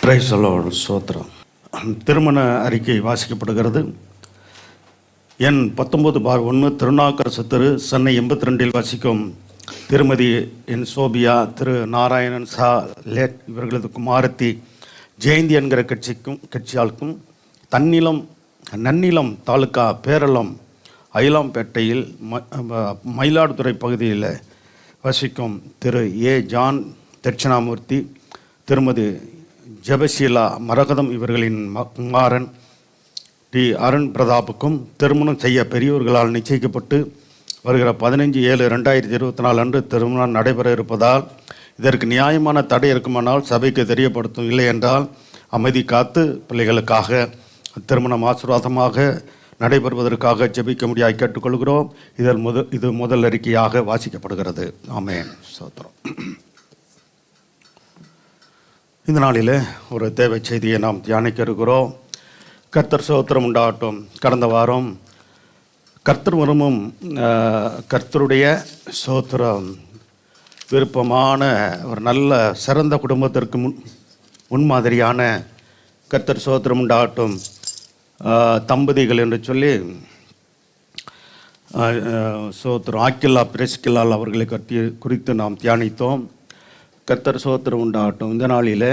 Price the Lord. ஸ்தோத்திரம். திருமண அறிக்கை வாசிக்கப்படுகிறது. எண் 19/1 திருநாக்கரசு திரு சென்னை 82 வாசிக்கும் திருமதி என் சோபியா, திரு நாராயணன் சா லேட் இவர்களது குமாரத்தி ஜெயந்தி என்கிற கட்சியாளுக்கும் நன்னிலம் தாலுக்கா பேரளம் அயிலாம்பேட்டையில் மயிலாடுதுறை பகுதியில் வசிக்கும் திரு ஏ ஜான் தட்சிணாமூர்த்தி, திருமதி ஜெபசீலா மரகதம் இவர்களின் குமாரன் டி அருண் பிரதாப்புக்கும் திருமணம் செய்ய பெரியவர்களால் நிச்சயிக்கப்பட்டு வருகிற 15/7/2024 அன்று திருமணம் நடைபெற இருப்பதால் இதற்கு நியாயமான தடை இருக்குமானால் சபைக்கு தெரியப்படுத்தும், இல்லை என்றால் அமைதி காத்து பிள்ளைகளுக்காக திருமணம் ஆசீர்வாதமாக நடைபெறுவதற்காக ஜெபிக்க முடியாது கேட்டுக்கொள்கிறோம். இது முதல் அறிக்கையாக வாசிக்கப்படுகிறது. ஆமென். ஸ்தோத்திரம். இந்த நாளில் ஒரு தேவை செய்தியை நாம் தியானிக்க இருக்கிறோம். கர்த்தர் ஸ்தோத்திரம் உண்டாகட்டும். கடந்த வாரம் கர்த்தர் விரும்பும் கர்த்தருடைய ஸ்தோத்திரம் விருப்பமான ஒரு நல்ல சிறந்த குடும்பத்திற்கு முன்மாதிரியான கர்த்தர் ஸ்தோத்திரம் உண்டாகட்டும் தம்பதிகள் என்று சொல்லி ஸ்தோத்திரம் ஆக்கில்லா பிரிஸ்கில்லால் அவர்களை குறித்து நாம் தியானித்தோம். கர்த்தர் ஸ்தோத்திரம் உண்டாகட்டும். இந்த நாளில்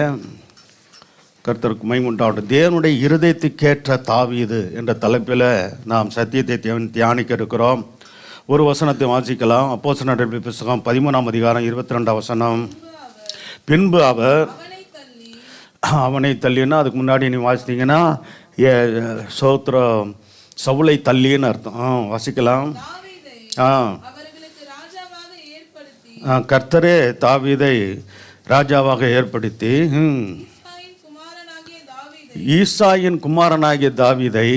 கர்த்தருக்கு மகிமை உண்டாகட்டும். தேவனுடைய இருதயத்துக்கேற்ற தாவீது என்ற தலைப்பில் நாம் சத்தியத்தை தியானிக்க இருக்கிறோம். ஒரு வசனத்தை வாசிக்கலாம். அப்போஸ்தலர் நடபடிகள் புத்தகம் 13/22 பின்பு அவர் அவனை தள்ளினா, அதுக்கு முன்னாடி நீ வாசித்தீங்கன்னா ஸ்தோத்திரம் சவுலை தள்ளின்னு அர்த்தம். வாசிக்கலாம். கர்த்தரே தாவீதை ராஜாவாக ஏற்படுத்தி ஈசாயின் குமாரனாகிய தாவீதை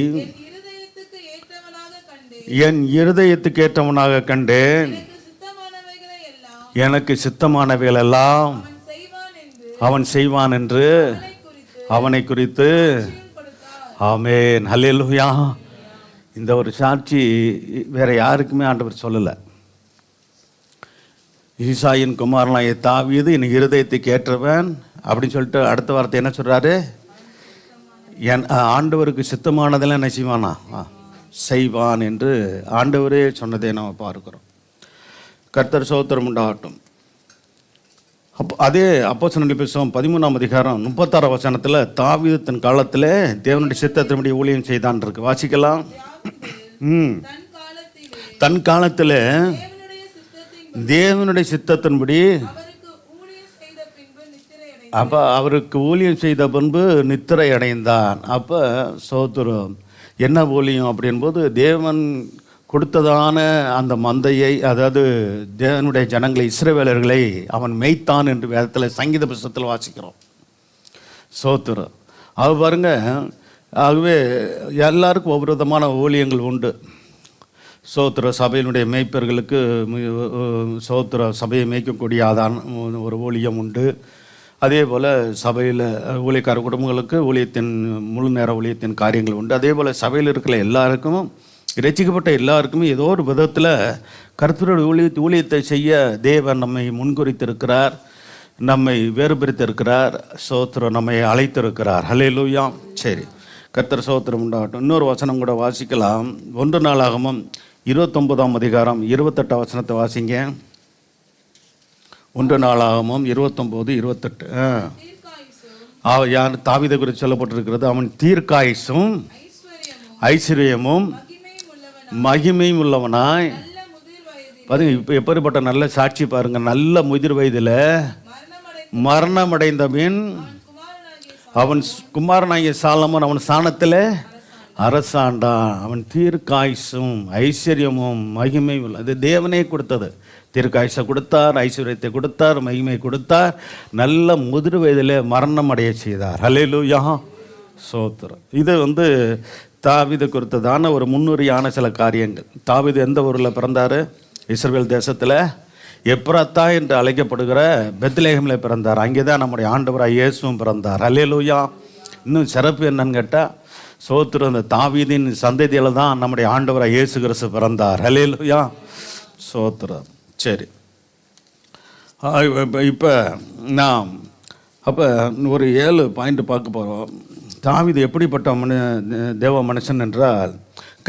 என் இருதயத்துக்கு ஏற்றவனாக கண்டேன், எனக்கு சித்தமானவைகள் எல்லாம் அவன் செய்வான் என்று அவனை குறித்து. ஆமென். ஹல்லேலூயா. இந்த ஒரு சாட்சி வேற யாருக்குமே ஆண்டவர் சொல்லலை. ஈசாயின் குமாரனாகிய தாவீது என் இருதயத்துக்கு ஏற்றவன் அப்படின்னு சொல்லிட்டு அடுத்த வார்த்தை என்ன சொல்கிறாரு? ஆண்டவருக்கு சித்தமானதெல்லாம் என்ன செய்வானா? செய்வான் என்று ஆண்டவரே சொன்னதை நாம் பார்க்கிறோம். கர்த்தர் ஸ்தோத்திரம் உண்டாகட்டும். அதே அப்போஸ்தலர் நடபடிகள் 13/36 தாவீது தன் காலத்தில் தேவனுடைய சித்தத்தின்படி ஊழியம் செய்தான் இருக்கு. வாசிக்கலாம். தன் காலத்தில் தேவனுடைய சித்தத்தின்படி அப்போ அவருக்கு ஊழியம் செய்த பின்பு நித்திரை அடைந்தான். அப்போ ஸ்தோத்திரம் என்ன ஊழியம் அப்படின்போது தேவன் கொடுத்ததான அந்த மந்தையை, அதாவது தேவனுடைய ஜனங்களை இஸ்ரவேலர்களை அவன் மேய்த்தான் என்று வேதத்தில் சங்கீத புத்தகத்தில் வாசிக்கிறோம். ஸ்தோத்திரம். அது பாருங்க. ஆகவே எல்லாருக்கும் ஒவ்வொரு விதமான ஊழியங்கள் உண்டு. சோத்திர சபையினுடைய மேய்ப்பர்களுக்கு சோத்திர சபையை மேய்க்கக்கூடிய ஒரு ஊழியம் உண்டு. அதே போல் சபையில் ஊழியக்கார குடும்பங்களுக்கு ஊழியத்தின் முழு நேர ஊழியத்தின் காரியங்கள் உண்டு. அதே போல் சபையில் இருக்கிற எல்லாருக்கும், இரட்சிக்கப்பட்ட எல்லாருக்குமே ஏதோ ஒரு விதத்தில் கர்த்தருடைய ஊழியத்தை செய்ய தேவன் நம்மை முன்குறித்திருக்கிறார், நம்மை வேறுபடுத்திருக்கிறார். சோத்திரம் நம்மை அழைத்திருக்கிறார். ஹல்லேலூயா. சரி, கர்த்தர் ஸ்தோத்திரம் உண்டாகட்டும். இன்னொரு வசனம் கூட வாசிக்கலாம். 1 நாளாகமம் 29/28 வாசிங்க. 1 நாளாகமம் 29:28 யார் தாவீதை குறித்து சொல்லப்பட்டிருக்கிறது? அவன் தீர்க்காயுசும் ஐஸ்வர்யமும் மகிமையும் உள்ளவனாய். பாருங்க, இப்போ எப்படிப்பட்ட நல்ல சாட்சி பாருங்க. நல்ல முதிர் வயதில் மரணமடைந்த பின் அவன் குமாரனாகிய சாலமோன் அவன் ஸ்தானத்தில் அரசாண்டான். அவன் தீர்க்காயுசும் ஐஸ்வர்யமும் மகிமையும் உள்ள, அது தேவனே கொடுத்தது. தீர்க்காயுசை கொடுத்தார், ஐஸ்வர்யத்தை கொடுத்தார், மகிமை கொடுத்தார். நல்ல முதிர் வயதில் மரணம் அடைய செய்தார். ஹல்லேலூயா. ஸ்தோத்திரம். இது தாவீது குறித்ததான ஒரு முன்னுரியான சில காரியங்கள். தாவீது எந்த ஊரில் பிறந்தார்? இஸ்ரவேல் தேசத்தில் எப்ராத்தா என்று அழைக்கப்படுகிற பெத்லெஹேமில் பிறந்தார். அங்கே தான் நம்முடைய ஆண்டவராக இயேசுவும் பிறந்தார். ஹல்லேலூயா. இன்னும் சிறப்பு என்னன்னு கேட்டால் சோத்திரம், அந்த தாவீதின் சந்ததியில் தான் நம்முடைய ஆண்டவராக இயேசு கிறிஸ்து பிறந்தார். ஹல்லேலூயா. சோத்திரம். சரி, இப்போ நாம் அப்போ ஒரு 7 பாயிண்ட் பார்க்க போகிறோம். தாவீது எப்படிப்பட்ட தேவ மனுஷன் என்றால்,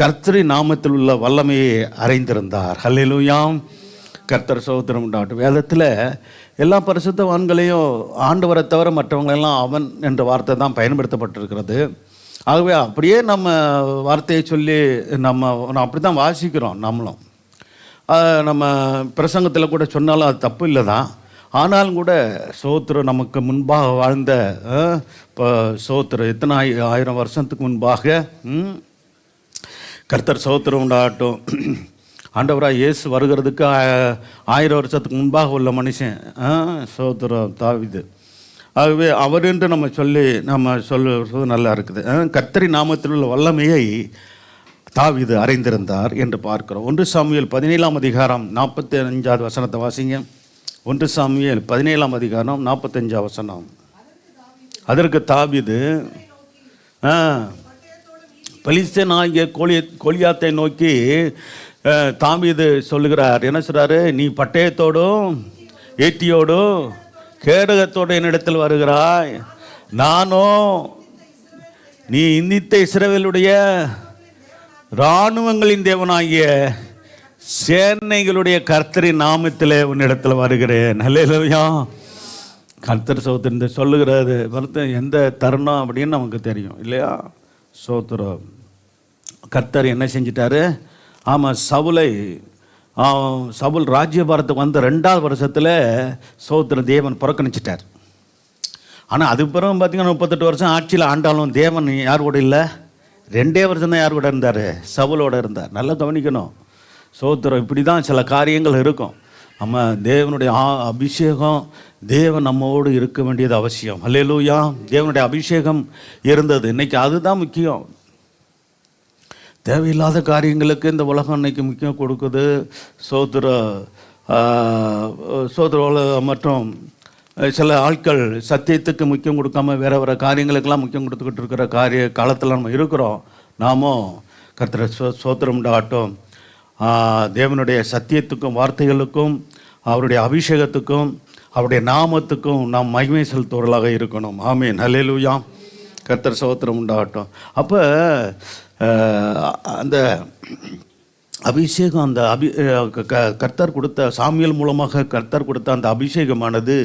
கர்த்தரின் நாமத்தில் உள்ள வல்லமையை அறிந்திருந்தார். ஹல்லேலூயா. கர்த்தர் ஸ்தோத்திரம் உண்டாகட்டும். வேதத்தில் எல்லா பரிசுத்தவான்களையும் ஆண்டவரை தவிர மற்றவங்களெல்லாம் அவன் என்ற வார்த்தை தான் பயன்படுத்தப்பட்டிருக்கிறது. ஆகவே அப்படியே நம்ம வார்த்தையை சொல்லி நம்ம அப்படி தான் வாசிக்கிறோம். நம்மளும் நம்ம பிரசங்கத்தில் கூட சொன்னாலும் அது தப்பு இல்லை தான். ஆனாலும் கூட சோத்திரம் நமக்கு முன்பாக வாழ்ந்த இப்போ சோத்திரம் எத்தனை ஆயிரம் வருஷத்துக்கு முன்பாக கர்த்தர் சோத்திரம் உண்டாகட்டும். ஆண்டவராக இயேசு வருகிறதுக்கு 1000 வருஷத்துக்கு முன்பாக உள்ள மனுஷன் சோத்திரம் தாவீது. ஆகவே அவர் என்று நம்ம சொல்லுவது நல்லா இருக்குது. கர்த்தரின் நாமத்தில் உள்ள வல்லமையை தாவீது அறிந்திருந்தார் என்று பார்க்கிறோம். 1 சாமுவேல் 17ஆம் அதிகாரம் 45வது வசனத்தை வாசிங்க. 1 சாமுவேல் 17ஆம் அதிகாரம் 45ஆம் வசனம். அதற்கு தாவீது பெலிஸ்தேன் ஆகிய கோலியாத்தை நோக்கி தாவீது சொல்லுகிறார். என்ன சொல்கிறாரு? நீ பட்டயத்தோடும் ஈட்டியோடும் கேடகத்தோடு என்னிடத்தில் வருகிறாய், நானோ நீ இந்தித்த இஸ்ரவேலுடைய இராணுவங்களின் தேவனாகிய சேனைகளுடைய கர்த்தரின் நாமத்தில் உன்னிடத்தில் வருகிறேன். ஹல்லேலூயா. கர்த்தர் சோத்திரம் சொல்லுகிறாரு. எந்த தருணம் அப்படின்னு நமக்கு தெரியும் இல்லையா? சோத்திரம். கர்த்தர் என்ன செஞ்சிட்டாரு? ஆமாம், சவுல் ராஜ்யபாரத்துக்கு வந்த 2வது வருஷத்தில் சோத்திரம் தேவன் புறக்கணிச்சிட்டார். ஆனால் அதுக்கு பிறகு பார்த்திங்கன்னா 38 வருஷம் ஆட்சியில் ஆண்டாலும் தேவன் யார் கூட இல்லை, 2 வருஷம் தான் யார் கூட இருந்தார்? சவுலோடு இருந்தார். நல்லா கவனிக்கணும். சோத்திரம். இப்படி தான் சில காரியங்கள் இருக்கும். நம்ம தேவனுடைய அபிஷேகம், தேவன் நம்மோடு இருக்க வேண்டியது அவசியம். ஹல்லேலூயா. தேவனுடைய அபிஷேகம் இருந்தது. இன்றைக்கி அதுதான் முக்கியம். தேவையில்லாத காரியங்களுக்கு இந்த உலகம் இன்றைக்கி முக்கியம் கொடுக்குது. சோத்திர மற்றும் சில ஆட்கள் சத்தியத்துக்கு முக்கியம் கொடுக்காம வேறு காரியங்களுக்கெல்லாம் முக்கியம் கொடுத்துக்கிட்டு இருக்கிற காலத்தில் நம்ம இருக்கிறோம். நாமும் கர்த்தர் சோத்திரம் உண்டாகட்டும். தேவனுடைய சத்தியத்துக்கும் வார்த்தைகளுக்கும் அவருடைய அபிஷேகத்துக்கும் அவருடைய நாமத்துக்கும் நாம் மகிமை செலுத்துவர்களாக இருக்கணும். ஆமீன். ஹல்லேலூயா. கர்த்தர் சோத்திரம் உண்டாகட்டும். அப்போ அந்த அபிஷேகம், அந்த கர்த்தர் கொடுத்த சாமியல் மூலமாக கர்த்தர் கொடுத்த அந்த அபிஷேகமானது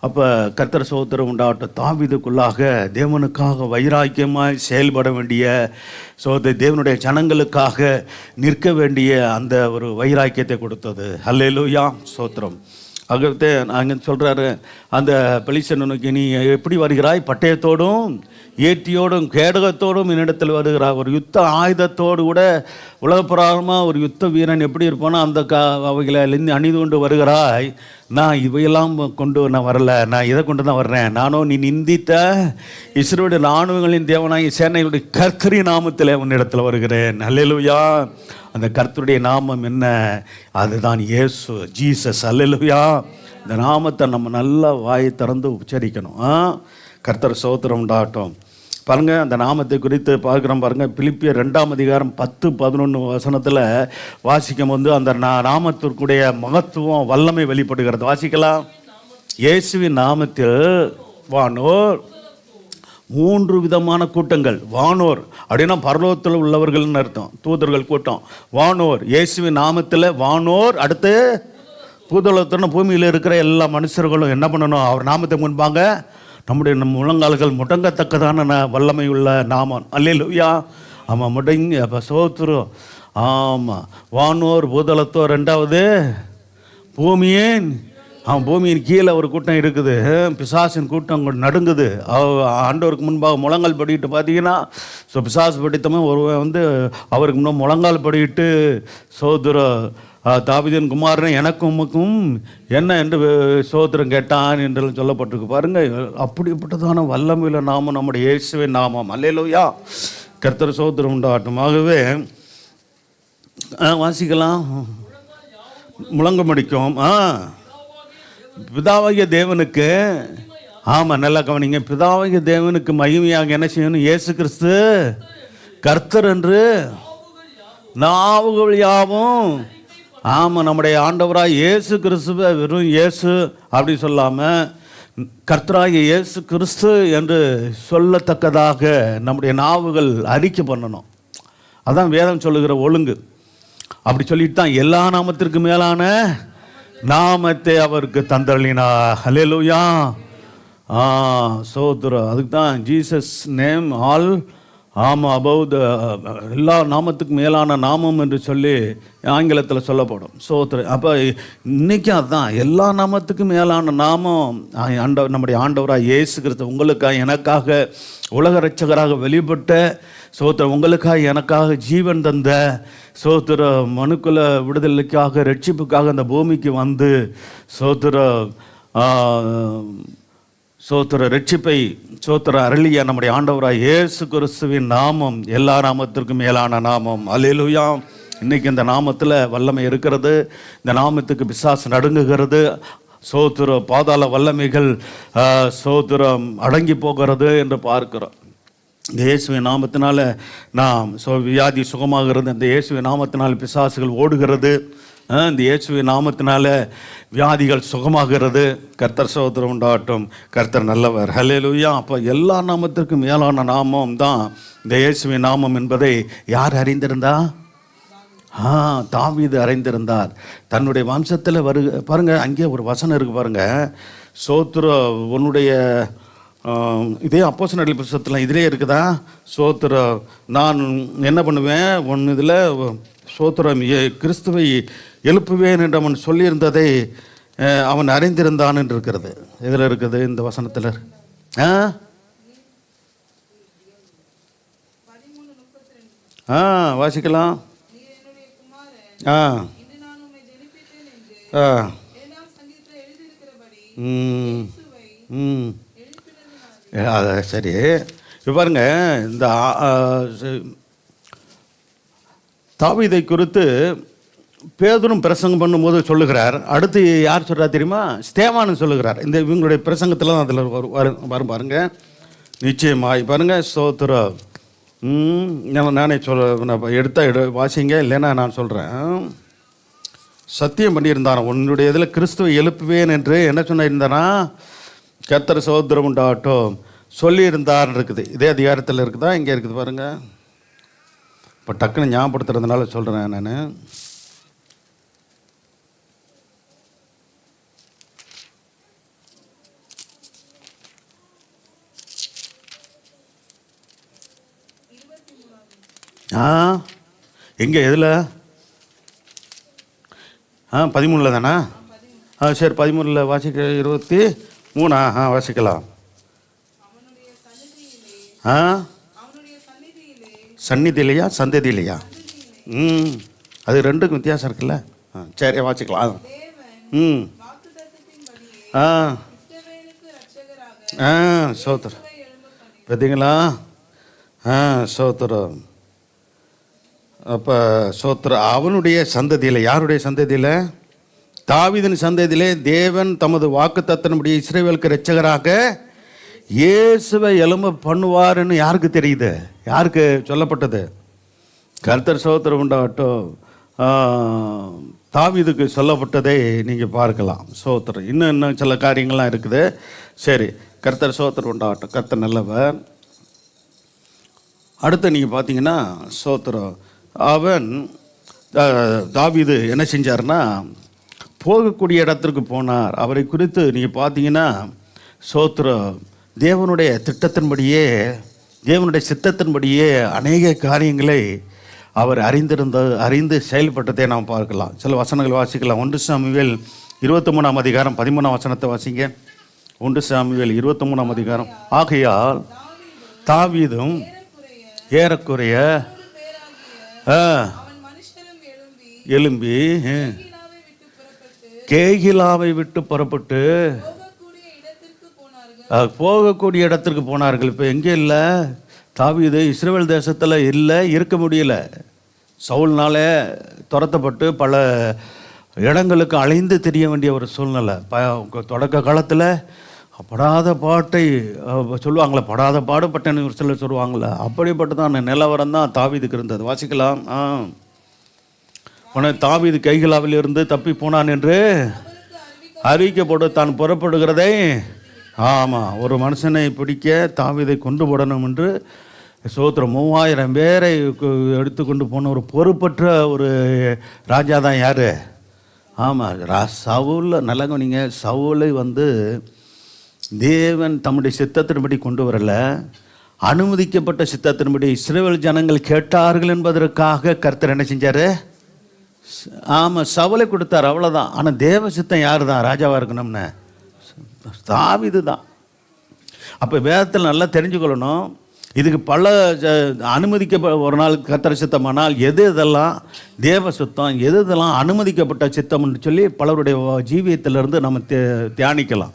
அப்போ கர்த்தர் சோத்திரம் உண்டாகட்டும். தாவீதுக்குள்ளாக தேவனுக்காக வைராக்கியமாய் செயல்பட வேண்டிய தேவனுடைய ஜனங்களுக்காக நிற்க வேண்டிய அந்த ஒரு வைராக்கியத்தை கொடுத்தது. ஹல்லேலூயா. சோத்திரம். ஆகவே நாங்கள் சொல்கிறாரு, அந்த பெலிஸ்தனை நோக்கி நீ எப்படி வருகிறாய்? பட்டயத்தோடும் ஏட்டியோடும் கேடகத்தோடும் என்னிடத்தில் வருகிறார். ஒரு யுத்த ஆயுதத்தோடு கூட உலகப்பிரகாரமாக ஒரு யுத்த வீரன் எப்படி இருப்பானோ அந்த அவைகளிலிருந்து அணிந்து கொண்டு வருகிறாய். நான் இவையெல்லாம் கொண்டு நான் வரல, நான் இதை கொண்டு தான் வர்றேன். நானும் நீ நிந்தித்த இஸ்ரவேலுடைய இராணுவங்களின் தேவனாகிய சேனைகளுடைய கர்த்தரின் நாமத்தில் உன்னிடத்தில் வருகிறேன். ஹல்லேலூயா. அந்த கர்த்தருடைய நாமம் என்ன? அதுதான் இயேசு, ஜீசஸ். ஹல்லேலூயா. இந்த நாமத்தை நம்ம நல்லா வாயை திறந்து உச்சரிக்கணும். கர்த்தர் சோத்திரம் உண்டாகட்டும். பாருங்கள், அந்த நாமத்தை குறித்து பார்க்குறோம். பாருங்கள், பிலிப்பியர் 2ஆம் அதிகாரம் 10-11 வசனத்தில் வாசிக்கும் போது அந்த நாமத்திற்குடைய மகத்துவம் வல்லமை வெளிப்படுகிறது. வாசிக்கலாம். இயேசுவின் நாமத்தில் வானோர் 3 விதமான கூட்டங்கள். வானோர் அப்படின்னா பரலோகத்தில் உள்ளவர்கள்னு அர்த்தம், தூதர்கள் கூட்டம். வானோர் இயேசுவின் நாமத்தில் வானோர். அடுத்து பூதளத்துன்னு பூமியில் இருக்கிற எல்லா மனுஷர்களும் என்ன பண்ணணும்? அவர் நாமத்தை முன்பாங்க நம்முடைய முழங்கால்கள் முடங்கத்தக்கதான வல்லமை உள்ள நாமம். அல்லேலூயா. ஆமாம், முடங்கி அப்போ சோத்துரும். ஆமாம், வானோர் பூதளத்தோர். 2வது பூமியின் கீழே ஒரு கூட்டம் இருக்குது. பிசாசின் கூட்டம் நடுங்குது. ஆண்டவருக்கு முன்பாக முழங்கால் படிக்கிட்டு பார்த்தீங்கன்னா, பிசாசு படித்தவன் ஒருவன் அவருக்கு முன்ன முழங்கால் படிக்கிட்டு சோதர தாவீதின் குமாரன் எனக்கும் உமக்கும் என்ன என்று சோத்திரம் கேட்டான் என்று சொல்லப்பட்டிருக்கு. பாருங்கள், அப்படிப்பட்டதான வல்லமையுள்ள நாமம் நம்முடைய இயேசுவின் நாமம். அல்லேலூயா. கர்த்தர் சோத்திரம் உண்டாகட்டும். ஆகவே வாசிக்கலாம். முழங்கம் அடிக்கும். பிதாவாகிய தேவனுக்கு, ஆமாம் நல்லா கவனிங்க, பிதாவாகிய தேவனுக்கு மகிமையாக என்ன செய்யணும்? இயேசு கிறிஸ்து கர்த்தர் என்று நாவுகள் யாவும். ஆமாம், நம்முடைய ஆண்டவராக இயேசு கிறிஸ்துவை வெறும் இயேசு அப்படி சொல்லாமல் கர்த்தராகிய இயேசு கிறிஸ்து என்று சொல்லத்தக்கதாக நம்முடைய நாவுகள் அறிக்கை பண்ணணும். அதான் வேதம் சொல்லுகிற ஒழுங்கு. அப்படி சொல்லிட்டு தான் எல்லா நாமத்திற்கு மேலான நாமத்தை அவருக்கு தந்தளினார். ஹல்லேலூயா. சோத்ரம். அதுக்கு தான் Jesus name all above the எல்லா நாமத்துக்கு மேலான நாமம் என்று சொல்லி ஆங்கிலத்தில் சொல்லப்படும். சோத்ரம். அப்போ இன்றைக்கும் அதுதான் எல்லா நாமத்துக்கும் மேலான நாமம் நம்முடைய ஆண்டவராக இயேசு கிறிஸ்து உங்களுக்காக எனக்காக உலக இரட்சகராக வெளிப்பட்ட சோத்திரம், உங்களுக்காக எனக்காக ஜீவன் தந்த சோத்திரம், மனுக்குல விடுதலைக்காக ரட்சிப்புக்காக அந்த பூமிக்கு வந்து சோத்திர ரட்சிப்பை அருளிய நம்முடைய ஆண்டவராக இயேசு கிறிஸ்துவின் நாமம் எல்லா நாமத்திற்கும் மேலான நாமம். அல்லேலூயா. இன்னைக்கு இந்த நாமத்தில் வல்லமை இருக்கிறது. இந்த நாமத்துக்கு பிசாசு நடுங்குகிறது. பாதாள வல்லமைகள் அடங்கி போகிறது என்று பார்க்கிறோம். இந்த இயேசுவின் நாமத்தினால நாம் வியாதி சுகமாகிறது. இந்த இயேசுவின் நாமத்தினால் பிசாசுகள் ஓடுகிறது. இந்த இயேசுவின் நாமத்தினால வியாதிகள் சுகமாகிறது. கர்த்தர் சோத்திரம் உண்டாகட்டும். கர்த்தர் நல்லவர். ஹல்லேலூயா. அப்போ எல்லா நாமத்திற்கும் மேலான நாமம் தான் இந்த இயேசுவின் நாமம் என்பதை யார் அறிந்திருந்தா? தாவீது அறிந்திருந்தார். தன்னுடைய வம்சத்தில் பாருங்க, அங்கே ஒரு வசனம் இருக்கு பாருங்க. உன்னுடைய இதே அப்போஸ்தலர் புத்தகத்தில் இதிலே இருக்குதா? நான் என்ன பண்ணுவேன், ஒன்று இதில் கிறிஸ்துவை எழுப்புவேன் என்று அவன் சொல்லியிருந்ததை அவன் அறிந்திருந்தான் என்று இருக்கிறது. இதில் இருக்குது இந்த வசனத்தில். வாசிக்கலாம். சரி, இப்போ பாருங்க, இந்த தாவீதை குறித்து பேதுரும் பிரசங்கம் பண்ணும்போது சொல்லுகிறார். அடுத்து யார் சொல்கிறார் தெரியுமா? ஸ்தேவானு சொல்லுகிறார். இந்த இவங்களுடைய பிரசங்கத்தில் தான் அதில் வரும் பாருங்க. நிச்சயமாய் பாருங்க. சோத்திரம். நானே வாசிங்க, இல்லைன்னா நான் சொல்கிறேன். சத்தியம் பண்ணியிருந்தானா உன்னுடைய இதில் கிறிஸ்துவை எழுப்புவேன் என்று என்ன சொன்னிருந்தானா? கர்த்தர் சோத்திரம் உண்டாகட்டும் சொல்லியிருந்தார்னு இருக்குது. இதே அதிகாரத்தில் இருக்குதா? இங்கே இருக்குது பாருங்க. இப்போ டக்குன்னு ஞாபகப்படுத்துறதுனால சொல்கிறேன் நான். எங்கே எதில்? 13 தானே? சரி, 13 வாசிக்க. 23 வாசிக்கலாம். சந்நிதியிலையா சந்ததியிலையா? அது ரெண்டுக்கும் வித்தியாசம் இருக்குல்ல. சரி, வாசிக்கலாம். சோத்திரம். பார்த்தீங்களா? சோத்திரம். அப்போ சோத்திரம் அவனுடைய சந்ததியில், யாருடைய சந்ததியில்? தாவீதின் சந்ததியிலே தேவன் தமது வாக்குத்தத்தத்தின்படி இஸ்ரவேலுக்கு இரட்சகராக இயேசுவை எழும்ப பண்ணுவார்னு யாருக்கு தெரியுது? யாருக்கு சொல்லப்பட்டது? கர்த்தர் சோத்திரம் உண்டாகட்டும் தாவீதுக்கு சொல்லப்பட்டதை நீங்கள் பார்க்கலாம். சோத்திரம். இன்னும் சில காரியங்கள்லாம் இருக்குது. சரி, கர்த்தர் சோத்திரம் உண்டாகட்டும். கர்த்தர் நல்லவர். அடுத்து நீங்கள் பார்த்தீங்கன்னா சோத்திரம், அவன் தாவீது என்ன செஞ்சார்னா போகக்கூடிய இடத்திற்கு போனார். அவரை குறித்து நீங்கள் பார்த்தீங்கன்னா சோத்திரம் தேவனுடைய திட்டத்தின்படியே, தேவனுடைய சித்தத்தின்படியே அநேக காரியங்களை அவர் அறிந்து செயல்பட்டதை நாம் பார்க்கலாம். சில வசனங்கள் வாசிக்கலாம். 1 சாமுவேல் 23 அதிகாரம் 13 வசனத்தை வாசிங்க. 1 சாமுவேல் 23 அதிகாரம். ஆகையால் தாவீதும் ஏறக்குறைய எழும்பி கேகிலாவை விட்டு புறப்பட்டு போகக்கூடிய இடத்திற்கு போனார்கள். இப்போ எங்கே இல்லை? தாவீது இஸ்ரவேல் தேசத்தில் இல்லை, இருக்க முடியல. சவுல்னாலே துரத்தப்பட்டு பல இடங்களுக்கு அலைந்து தெரிய வேண்டிய ஒரு சூழ்நிலை. தொடக்க காலத்தில் படாத பாட்டை சொல்லுவாங்களே, படாத பாடுபட்டேன்னு ஒரு சிலர் சொல்லுவாங்களே, அப்படிப்பட்டதான் நிலவரம் தான் தாவீதுக்கு இருந்தது. வாசிக்கலாம். உடனே தாவீது கைகிலாவில் இருந்து தப்பி போனான் என்று அறிக்கைப்பட்டு தான் புறப்படுகிறதை ஆமாம், ஒரு மனுஷனை பிடிக்க தாவீதை கொண்டு போடணும் என்று சோத்திரம் 3000 பேரை எடுத்துக்கொண்டு போன ஒரு பொறுப்பற்ற ஒரு ராஜா தான் யார்? ஆமாம், சவுல். நல்லங்க, நீங்கள் சவுலை தேவன் தம்முடைய சித்தத்தின்படி கொண்டு வரல, அனுமதிக்கப்பட்ட சித்தத்தின்படி இஸ்ரவேல் ஜனங்கள் கேட்டார்கள் என்பதற்காக கர்த்தர் என்ன செஞ்சார்? ஆமாம், சவுலை கொடுத்தார், அவ்வளோதான். ஆனால் தேவ சித்தம் யார் தான் ராஜாவாக இருக்கணும்னு? தாவீது தான். அப்போ வேதத்தில் நல்லா தெரிஞ்சுக்கொள்ளணும். இதுக்கு பல அனுமதிக்க ஒரு நாள் கர்த்தர் சித்தமானால் எதெல்லாம் தேவ சுத்தம், எதெல்லாம் அனுமதிக்கப்பட்ட சித்தம்னு சொல்லி பலருடைய ஜீவியத்திலிருந்து நம்ம தியானிக்கலாம்.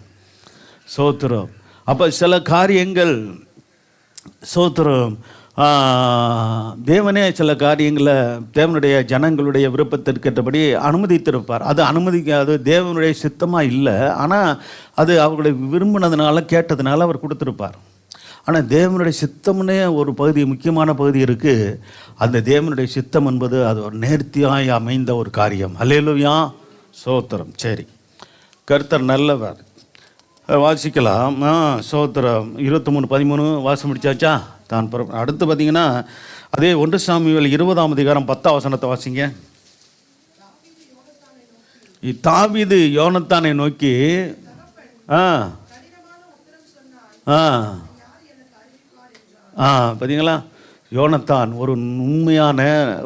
சோத்திரம். அப்போ சில காரியங்கள் சோத்திரம் தேவனே சில காரியங்களை தேவனுடைய ஜனங்களுடைய விருப்பத்திற்கேற்றபடி அனுமதித்திருப்பார். அது தேவனுடைய சித்தமாக இல்லை, ஆனால் அது அவர்களுடைய விரும்பினதுனால கேட்டதுனால அவர் கொடுத்துருப்பார். ஆனால் தேவனுடைய சித்தம்னே ஒரு பகுதி, முக்கியமான பகுதி இருக்குது. அந்த தேவனுடைய சித்தம் என்பது அது ஒரு நேர்த்தியாய் அமைந்த ஒரு காரியம். அல்லேலூயா, சோத்திரம். சரி, கர்த்தர் நல்லவர். வாசிக்கலாம். சோத்திரம் 23:13 வாசம் முடிச்சாச்சா? தான் அடுத்து பார்த்தீங்கன்னா அதே 1 சாமுவேல் 20ஆம் அதிகாரம் 10ஆம் வசனத்தை வாசிங்க. தாவீது யோனத்தானை நோக்கி பார்த்தீங்களா, யோனத்தான் ஒரு உண்மையான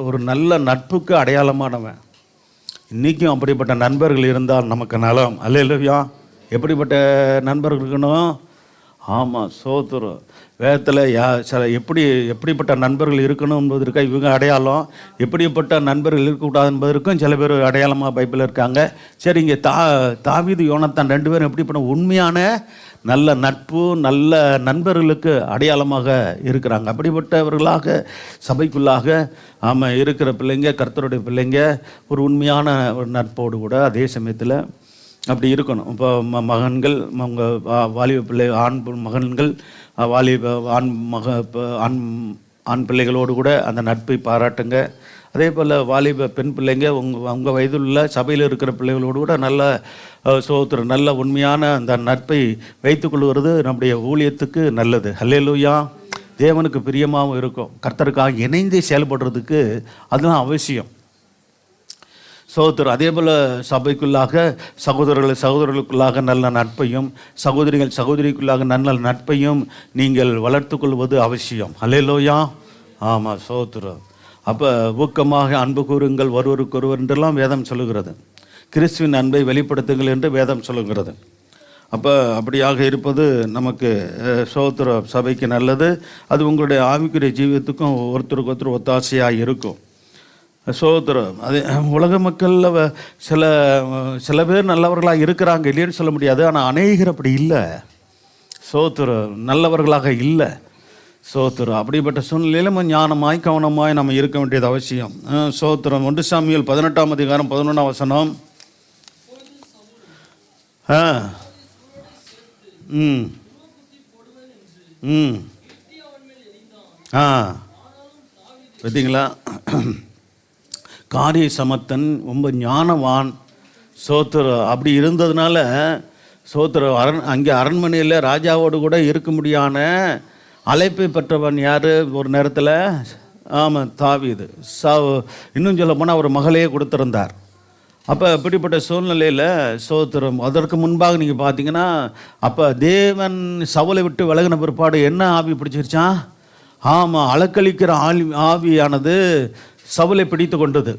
ஒரு நல்ல நட்புக்கு அடையாளமானவன். இன்றைக்கும் அப்படிப்பட்ட நண்பர்கள் இருந்தால் நமக்கு நலம். அல்லேலூயா. எப்படிப்பட்ட நண்பர்கள் இருக்கணும்? ஆமாம், சோத்திரம். வேதத்தில் எப்படிப்பட்ட நண்பர்கள் இருக்கணும் என்பதற்கா இவங்க அடையாளம், எப்படிப்பட்ட நண்பர்கள் இருக்கக்கூடாது என்பதற்கும் சில பேர் அடையாளமாக பைபிளில் இருக்காங்க. சரி, இங்கே தாவீது யோனத்தான் 2 பேரும் எப்படிப்பட்ட உண்மையான நல்ல நட்பு, நல்ல நண்பர்களுக்கு அடையாளமாக இருக்கிறாங்க. அப்படிப்பட்டவர்களாக சபைக்குள்ளாக இருக்கிற பிள்ளைங்க, கர்த்தருடைய பிள்ளைங்க ஒரு உண்மையான ஒரு நட்போடு கூட அதே சமயத்தில் அப்படி இருக்கணும். இப்போ மகன்கள், அவங்க வாலிப பிள்ளை ஆண் மகன்கள் வாலிப ஆண் பிள்ளைகளோடு கூட அந்த நட்பை பாராட்டுங்க. அதே போல் வாலிப பெண் பிள்ளைங்க உங்கள் வயதில் உள்ள சபையில் இருக்கிற பிள்ளைகளோடு கூட நல்ல சோத்திரம், நல்ல உண்மையான அந்த நட்பை வைத்துக்கொள்வது நம்முடைய ஊழியத்துக்கு நல்லது. அல்லேலூயா. தேவனுக்கு பிரியமாகவும் இருக்கும். கர்த்தருக்காக இணைந்து செயல்படுறதுக்கு அதெல்லாம் அவசியம். சகோதரர். அதே போல் சபைக்குள்ளாக சகோதரர்களுக்குள்ளாக நல்ல நட்பையும், சகோதரிக்குள்ளாக நல்ல நட்பையும் நீங்கள் வளர்த்து கொள்வது அவசியம். அல்லேலூயா. ஆமாம், சகோதரர். அப்போ ஊக்கமாக அன்பு கூறுங்கள் ஒருவருக்கொருவர் என்றெல்லாம் வேதம் சொல்லுகிறது. கிறிஸ்துவின் அன்பை வெளிப்படுத்துங்கள் என்று வேதம் சொல்லுகிறது. அப்போ அப்படியாக இருப்பது நமக்கு சகோதர சபைக்கு நல்லது. அது உங்களுடைய ஆவிக்குரிய ஜீவியத்துக்கும் ஒருத்தருக்கு ஒருத்தர் ஒத்தாசையாக இருக்கும். சோதரம். அது உலக மக்களில் சில பேர் நல்லவர்களாக இருக்கிறாங்க, இல்லைன்னு சொல்ல முடியாது. ஆனால் அநேகர் அப்படி இல்லை. சோதரம் நல்லவர்களாக இல்லை. சோத்திரம். அப்படிப்பட்ட சூழ்நிலையில் நம்ம ஞானமாய் கவனமாய் நம்ம இருக்க வேண்டியது அவசியம். சோத்திரம். 1 சாமுவேல் 18ஆம் அதிகாரம் 11ஆம் வசனம். பார்த்தீங்களா, காரிய சமத்தன் ரொம்ப ஞானவான். சோத்திரம். அப்படி இருந்ததுனால சோத்திரம் அங்கே அரண்மனையில் ராஜாவோடு கூட இருக்க முடியாத அழைப்பை பெற்றவன் யார் ஒரு நேரத்தில்? ஆமாம், தாவீது. இன்னும் சொல்ல போனால் அவர் மகளையே கொடுத்துருந்தார். அப்போ இப்படிப்பட்ட சூழ்நிலையில் சோத்திரம். அதற்கு முன்பாக நீங்கள் பார்த்தீங்கன்னா, அப்போ தேவன் சவுலை விட்டு விலகின பிற்பாடு என்ன ஆவி பிடிச்சிருச்சான்? ஆமாம், அலக்களிக்கிற ஆவியானது சவுலை பிடித்து கொண்டது.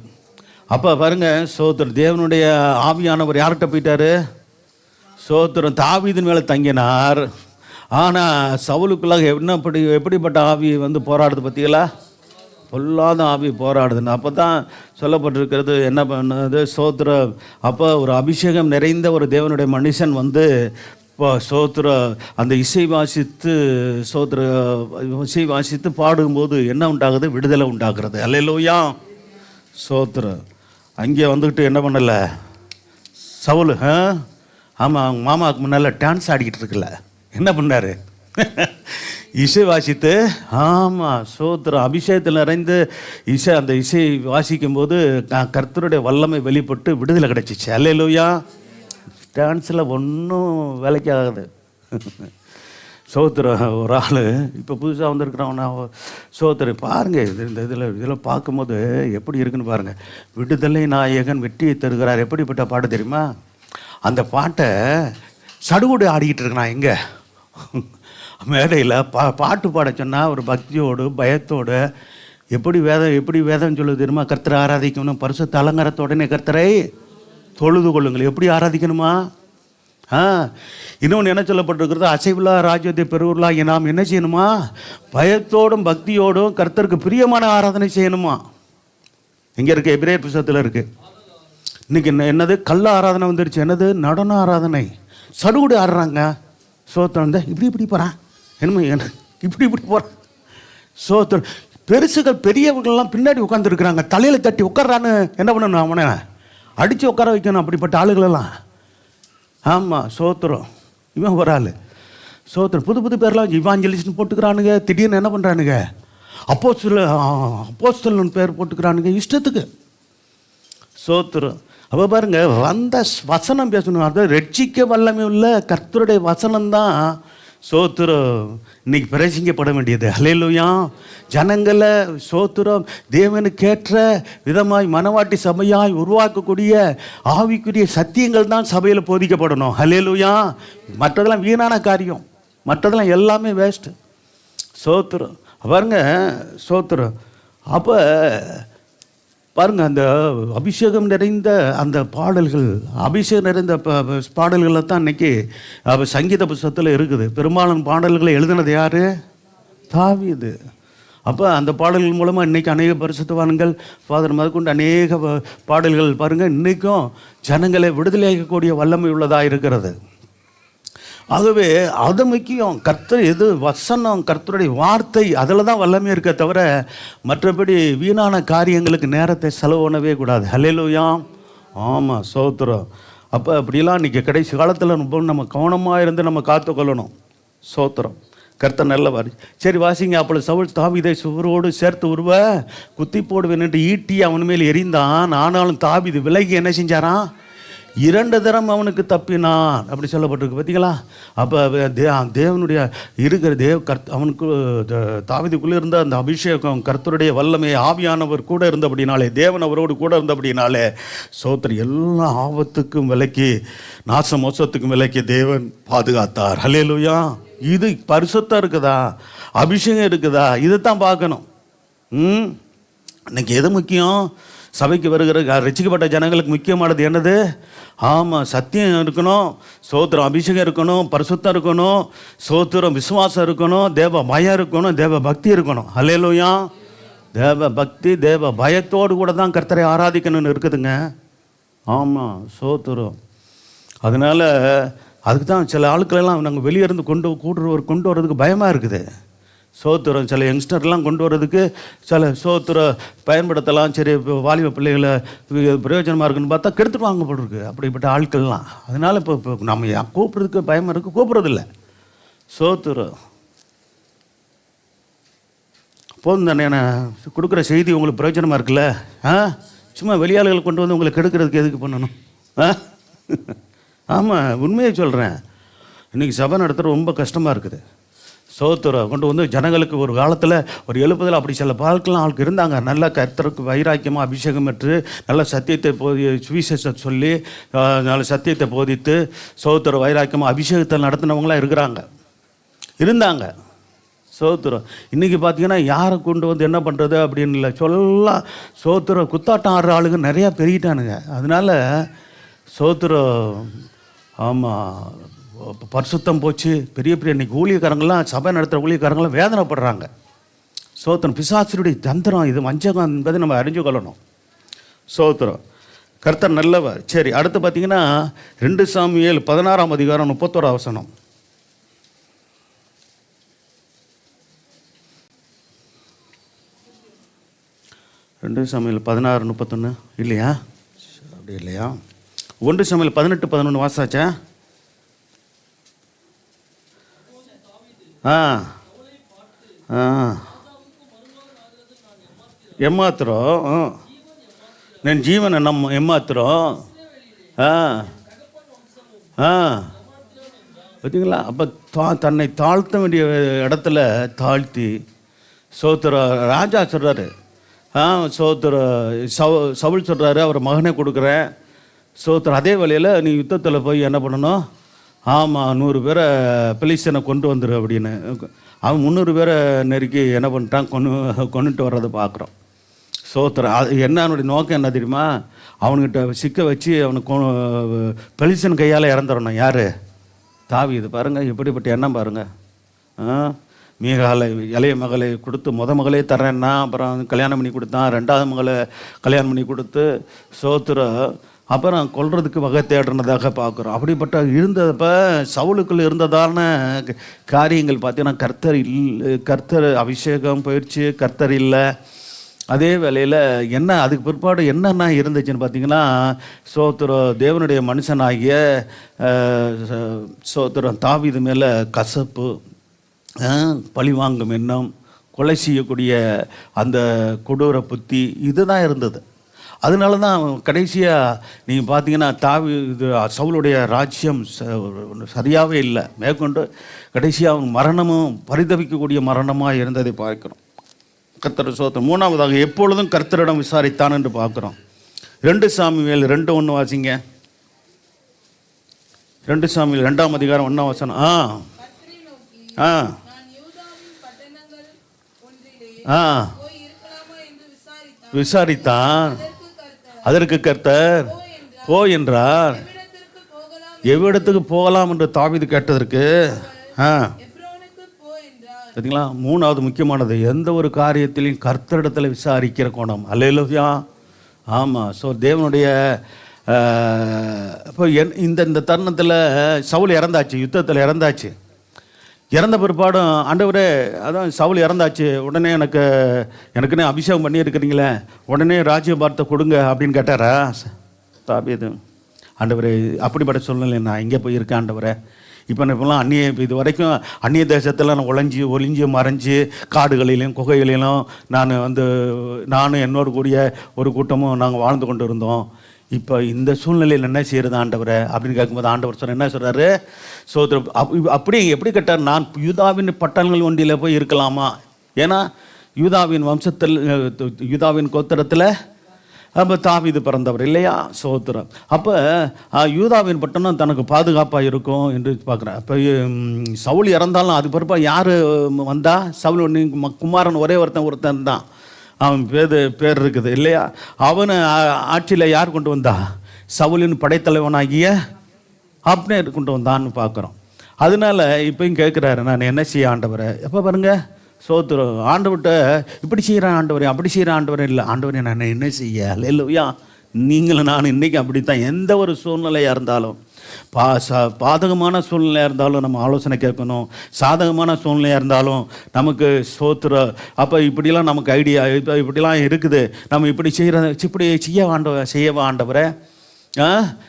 அப்போ பாருங்கள், சோத்திரம். தேவனுடைய ஆவியானவர் யார்கிட்ட போயிட்டார்? சோத்திரம். தாவீதின் மேலே தங்கினார். ஆனால் சவுலுக்குள்ளாக எப்படிப்பட்ட ஆவி போராடுது பார்த்தீங்களா? பொல்லாத ஆவி போராடுதுன்னு. அப்போ தான் சொல்லப்பட்டிருக்கிறது என்ன பண்ணது? சோத்திரம். அப்போ ஒரு அபிஷேகம் நிறைந்த ஒரு தேவனுடைய மனுஷன் இப்போ சோத்திர அந்த இசை வாசித்து பாடும்போது என்ன உண்டாகுது? விடுதலை உண்டாகிறது. அல்லேலூயா. சோத்திரம். அங்கே வந்துக்கிட்டு என்ன பண்ணலை சவுல்? ஆமாம், அவங்க மாமாவுக்கு முன்னால் டான்ஸ் ஆடிக்கிட்டு இருக்குல்ல, என்ன பண்ணார்? இசை வாசித்து. ஆமாம், சோத்திரம். அபிஷேகத்தில் நிறைந்து அந்த இசை வாசிக்கும்போது கர்த்தருடைய வல்லமை வெளிப்பட்டு விடுதலை கிடைச்சிச்சு. அல்லேலூயா. டான்ஸில் ஒன்றும் வேலைக்கு ஆகாது. சோத்திரம் ஒரு ஆள் இப்போ புதுசாக வந்திருக்கிறவனா சோத்திரம் பாருங்கள், இந்த இதில் பார்க்கும்போது எப்படி இருக்குன்னு பாருங்கள். விடுதலை நாயகன் வெற்றியை தருகிறார். எப்படிப்பட்ட பாட்டு தெரியுமா? அந்த பாட்டை சடுகுடு ஆடிக்கிட்டு இருக்கேன் எங்கே மேடையில் பாட்டு பாட சொன்னால் ஒரு பக்தியோடு பயத்தோடு எப்படி வேதம் சொல்லுது தெரியுமா? கர்த்தரை ஆராதிக்கணும், பரிசுத்த அலங்காரத்தோடனே கர்த்தரை தொழுது கொள்ளுங்கள். எப்படி ஆராதிக்கணுமா? இன்னொன்று என்ன சொல்லப்பட்டிருக்கிறது? அசைவில்லா ராஜ்யத்தை பெறுவர்களா நாம் என்ன செய்யணுமா? பயத்தோடும் பக்தியோடும் கர்த்தருக்கு பிரியமான ஆராதனை செய்யணுமா? இங்கே இருக்குது, எபிரேயர் புத்தகத்தில் இருக்குது. இன்றைக்கி என்னது கள்ள ஆராதனை வந்துடுச்சு. என்னது? நடன ஆராதனை. சடுகுடு ஆடுறாங்க. சோத்திரம் இப்படி போகிறான், என்ன இப்படி போகிறான். சோத்திரம் பெருசுகள் பெரியவர்கள்லாம் பின்னாடி உட்காந்துருக்குறாங்க. தலையில் தட்டி உட்கார்றான்னு என்ன பண்ணணும்? அவனை அடித்து உட்கார வைக்கணும். அப்படிப்பட்ட ஆளுகளெல்லாம். ஆமாம், சோத்திரம். இவன் ஒரு ஆள் சோத்திரம். புது பேர்லாம் இவாஞ்சலிஸ்ட்னு போட்டுக்கிறானுங்க. திடீர்னு என்ன பண்ணுறானுங்க? அப்போஸ்தலன் பேர் போட்டுக்கிறானுங்க இஷ்டத்துக்கு. சோத்திரம். அப்போ பாருங்க, வந்த வசனம் பேசணும். அதாவது ரட்சிக்க வல்லமை உள்ள கர்த்தருடைய வசனம்தான் சோத்திரம் இன்னைக்கு பிரசிங்கப்பட வேண்டியது. ஹல்லேலூயா. ஜனங்களை சோத்திரம் தேவனுக்கேற்ற விதமாய் மனவாட்டி சபையாய் உருவாக்கக்கூடிய ஆவிக்குரிய சத்தியங்கள் தான் சபையில் போதிக்கப்படணும். ஹல்லேலூயா. மற்றதெல்லாம் வீணான காரியம், மற்றதெல்லாம் எல்லாமே வேஸ்ட்டு. சோத்திரம். பாருங்க, சோத்திரம். அப்போ பாருங்க, அந்த அபிஷேகம் நிறைந்த அந்த பாடல்கள், அபிஷேகம் நிறைந்த பாடல்களை தான் இன்னைக்கு சங்கீத புத்தகத்தில் இருக்குது. பெரும்பாலான பாடல்களை எழுதினது யார்? தாவீது. அப்போ அந்த பாடல்கள் மூலமாக இன்றைக்கி அநேக பரிசுத்தவான்கள் ஃபாதர் முதற்கொண்டு அநேக பாடல்கள் பாருங்கள் இன்றைக்கும் ஜனங்களை விடுதலையாக்கக்கூடிய வல்லமை உள்ளதாக இருக்கிறது. ஆகவே அது முக்கியம். கர்த்தர் எது வசனம், கர்த்தருடைய வார்த்தை, அதில் தான் வல்லமே இருக்க தவிர மற்றபடி வீணான காரியங்களுக்கு நேரத்தை செலவு பண்ணவே கூடாது. ஹல்லேலூயா. ஆமாம், சோத்திரம். அப்போ அப்படிலாம் இன்றைக்கி கடைசி காலத்தில் நம்ம கவனமாக இருந்து நம்ம காத்துக்கொள்ளணும். சோத்திரம். கர்த்தர் நல்லவர். சரி வாசிங்க. அப்பொழுது சவுல் தாவீதை சுவரோடு சேர்த்து உருவ குத்தி போடுவேன் என்று ஈட்டி அவன் மேல் எறிந்தான். ஆனாலும் தாவீது விலகி என்ன செஞ்சாரான்? 2 தரம் அவனுக்கு தப்பினான். அப்படி சொல்லப்பட்டிருக்கு. பார்த்தீங்களா? அப்போ தேவனுடைய இருக்கிற அவனுக்கு தாவீதுக்குள்ளே இருந்த அந்த அபிஷேகம், கர்த்தருடைய வல்லமை, ஆவியானவர் கூட இருந்தபடினாலே, தேவன் அவரோடு கூட இருந்தபடினாலே சோத்திரம் எல்லா ஆபத்துக்கும் விலக்கி, நாச மோசத்துக்கும் விலக்கி தேவன் பாதுகாத்தார். ஹல்லேலூயா. இது பரிசுத்தம் இருக்குதா, அபிஷேகம் இருக்குதா, இதைத்தான் பார்க்கணும். இன்னைக்கு எது முக்கியம்? சபைக்கு வருகிற ரட்சிக்கப்பட்ட ஜனங்களுக்கு முக்கியமானது என்னது? ஆமாம், சத்தியம் இருக்கணும், சோத்திரம் அபிஷேகம் இருக்கணும், பரிசுத்தம் இருக்கணும், சோத்திரம் விசுவாசம் இருக்கணும், தேவ பயம் இருக்கணும், தேவ பக்தி இருக்கணும். ஹல்லேலூயா. தேவ பக்தி, தேவ பயத்தோடு கூட தான் கர்த்தரை ஆராதிக்கணும்னு இருக்குதுங்க. ஆமாம், சோத்திரம். அதனால் அதுக்கு தான் சில ஆட்களெல்லாம் நாங்கள் வெளியே இருந்து கொண்டு வர்றதுக்கு பயமாக இருக்குது. சோத்திரம். சில யங்ஸ்டர்லாம் கொண்டு வர்றதுக்கு சில சோத்திர பயன்படுத்தலாம். சரி, இப்போ வாலிப பிள்ளைகளை பிரயோஜனமாக இருக்குன்னு பார்த்தா கெடுத்துட்டு வாங்க போட்டிருக்கு அப்படிப்பட்ட ஆட்கள்லாம். அதனால் இப்போ நம்ம கூப்பிட்றதுக்கு பயமாக இருக்குது, கூப்பிட்றதில்ல. சோத்திரம். போதும் தானே, நான் கொடுக்குற செய்தி உங்களுக்கு பிரயோஜனமாக இருக்குல்ல? சும்மா வெளியாளுகளை கொண்டு வந்து உங்களை கெடுக்கிறதுக்கு எதுக்கு பண்ணணும்? ஆமாம், உண்மையை சொல்கிறேன். இன்றைக்கி சபை நடத்துகிற ரொம்ப கஷ்டமாக இருக்குது. சோத்திரம். கொண்டு வந்து ஜனங்களுக்கு ஒரு காலத்தில் ஒரு 70 அப்படி சில பால்கெல்லாம் ஆளுக்கு இருந்தாங்க. நல்ல கர்த்தருக்கு வைராக்கியமாக அபிஷேகம் பெற்று நல்ல சத்தியத்தை சுவிசேஷத்தை சொல்லி நல்ல சத்தியத்தை போதித்து சோத்திரம் வைராக்கியமாக அபிஷேகத்தை நடத்தினவங்களாம் இருந்தாங்க. சோத்திரம். இன்றைக்கி பார்த்தீங்கன்னா யாரை கொண்டு வந்து என்ன பண்ணுறது அப்படின்னு இல்லை, சொல்லலாம். சோத்திரம் குத்தாட்டம் ஆடுற ஆளுங்க நிறையா பெருகிட்டானுங்க. அதனால் சோத்திரம். ஆமாம், பரிசுத்தம் போச்சு. பெரிய இன்றைக்கி ஊழியக்காரங்களாம், சபை நடத்துகிற ஊழியக்காரங்களாம் வேதனைப்படுறாங்க. சோத்திரம். பிசாசுடைய தந்திரம் இது, வஞ்சகம் என்பதை நம்ம அறிஞ்சு கொள்ளணும். சோத்திரம். கர்த்தர் நல்லவர். சரி, அடுத்து பார்த்தீங்கன்னா 2 சாமுவேல் 16ஆம் அதிகாரம் 31 வசனம். 2 சாமுவேல் 16:31 இல்லையா? அப்படி இல்லையா? 1 சாமுவேல் 18:11 வாசாச்சா? எம்மாத்திரம் நான் ஜீவனை எம்மாத்திரம் பார்த்தீங்களா? அப்போ தன்னை தாழ்த்த வேண்டிய இடத்துல தாழ்த்தி சோத்திர ராஜா சொல்கிறாரு, சோத்திர சவுல் சொல்கிறாரு, அவர் மகனே கொடுக்குறேன் சோத்திரம். அதே வேளையில் நீ யுத்தத்தில் போய் என்ன பண்ணணும், ஆமாம் 100 பேரை பெலிஸ்தனை கொண்டு வந்துரு அப்படின்னு. அவன் 300 பேரை நெருக்கி என்ன பண்ணிட்டான், கொண்டுட்டு வர்றதை பார்க்குறோம். சோத்திரம். அது என்ன அவனுடைய நோக்கம் என்ன தெரியுமா? அவனுக்கிட்ட சிக்க வச்சு அவனுக்கு பெலிஸ்தன் கையால் இறந்துடணும். யார்? தாவீது. பாருங்கள் எப்படிப்பட்ட எண்ணம் பாருங்கள். மீகாலை இளைய மகளை கொடுத்து மகளே தரேன்னா, அப்புறம் கல்யாணம் பண்ணி கொடுத்தான். 2வது மகளை கல்யாணம் பண்ணி கொடுத்து சோத்திரம் அப்புறம் கொல்றதுக்கு வகை தேடுறதாக பார்க்குறோம். அப்படிப்பட்ட இருந்தப்போ சவுலுக்குள்ள இருந்ததான காரியங்கள் பார்த்தீங்கன்னா, கர்த்தர் அபிஷேகம் போயிடுச்சு, கர்த்தர் இல்லை. அதே வேளையில் என்ன அதுக்கு பிற்பாடு என்னென்ன இருந்துச்சுன்னு பார்த்தீங்கன்னா, சோத்திரம் தேவனுடைய மனுஷனாகிய சோத்திரம் தாவீது மேலே கசப்பு, பழிவாங்கும் எண்ணம், கொலை செய்யக்கூடிய அந்த கொடூர புத்தி, இதுதான் இருந்தது. அதனால தான் கடைசியாக நீங்கள் பார்த்தீங்கன்னா இது சவுளுடைய ராஜ்யம் சரியாகவே இல்லை. மேற்கொண்டு கடைசியாக அவன் மரணமும் பரிதவிக்கக்கூடிய மரணமாக இருந்ததை பார்க்குறோம். கர்த்தர் சோத்திரம். 3வதாக எப்பொழுதும் கர்த்தரிடம் விசாரித்தான் என்று பார்க்குறோம். 2 சாமுவேல் 2:1 வாசிங்க. 2 சாமுவேல் 2ஆம் அதிகாரம் 1ஆம் வசனம். விசாரித்தான். அதற்கு கர்த்தர் போ என்றார். எவ்விடத்துக்கு போகலாம் என்று தாவீது கேட்டதற்கு பார்த்தீங்களா? 3வது முக்கியமானது, எந்த ஒரு காரியத்திலையும் கர்த்தரிடத்தில் விசாரிக்கிற கோணம். அல்லேலூயா. ஆமாம். ஸோ தேவனுடைய இப்போ இந்த தருணத்தில் சவுல் இறந்தாச்சு, யுத்தத்தில் இறந்தாச்சு. இறந்த பிற்பாடும் ஆண்டவரே, அதான் சவுல் இறந்தாச்சு, உடனே எனக்குன்னே அபிஷேகம் பண்ணியிருக்கிறீங்களே, உடனே ராஜ்யபாரத்தை கொடுங்க அப்படின்னு கேட்டாரா தாவீது? ஆண்டவரே, அப்படிப்பட்ட சூழ்நிலை நான் எங்கே போயிருக்கேன் ஆண்டவரே. இப்போலாம் இது வரைக்கும் அந்நிய தேசத்தில் நான் ஒளிஞ்சு மறைஞ்சு காடுகளிலும் குகைகளிலும் நானும் என்னோடு கூடிய ஒரு கூட்டமும் நாங்கள் வாழ்ந்து கொண்டு இருந்தோம். இப்போ இந்த சூழ்நிலையில் என்ன செய்கிறது ஆண்டவரை அப்படின்னு கேட்கும்போது ஆண்டவர் என்ன சொல்கிறாரு? சோதரம் அப்படி எப்படி கேட்டார்? நான் யூதாவின் பட்டணங்கள் ஒன்றில் போய் இருக்கலாமா? ஏன்னா யூதாவின் வம்சத்தில், யூதாவின் கோத்திரத்தில் அப்போ தாவீது பிறந்தவர் இல்லையா? சோத்திரம். அப்போ யூதாவின் பட்டணம் தனக்கு பாதுகாப்பாக இருக்கும் என்று பார்க்குறேன். இப்போ சவுல் இறந்தாலும் அது பிறப்பாக யார் வந்தா? சவுல் குமாரன் ஒருத்தன் தான், அவன் பேர் இருக்குது இல்லையா? அவனை ஆட்சியில் யார் கொண்டு வந்தா? சவுலின் படைத்தலைவனாகிய அப்னேர் கொண்டு வந்தான்னு பார்க்குறோம். அதனால இப்போயும் கேட்குறாரு, நான் என்ன செய்ய ஆண்டவரை? எப்போ பாருங்க சோத்திரம். ஆண்டவர்கிட்ட இப்படி செய்கிறேன் ஆண்டவரே, அப்படி செய்கிறேன் ஆண்டவரே. இல்லை ஆண்டவரே, நான் என்ன செய்ய? அல்லேலூயா. நீங்களும் நான் இன்றைக்கி அப்படித்தான். எந்த ஒரு சூழ்நிலையாக இருந்தாலும், பாதகமான சூழ்நிலையாக இருந்தாலும் நம்ம ஆலோசனை கேட்கணும், சாதகமான சூழ்நிலையாக இருந்தாலும் நமக்கு சோத்திரம். அப்போ இப்படிலாம் நமக்கு ஐடியா இப்படிலாம் இருக்குது, நம்ம இப்படி செய்யவா ஆண்டவரை,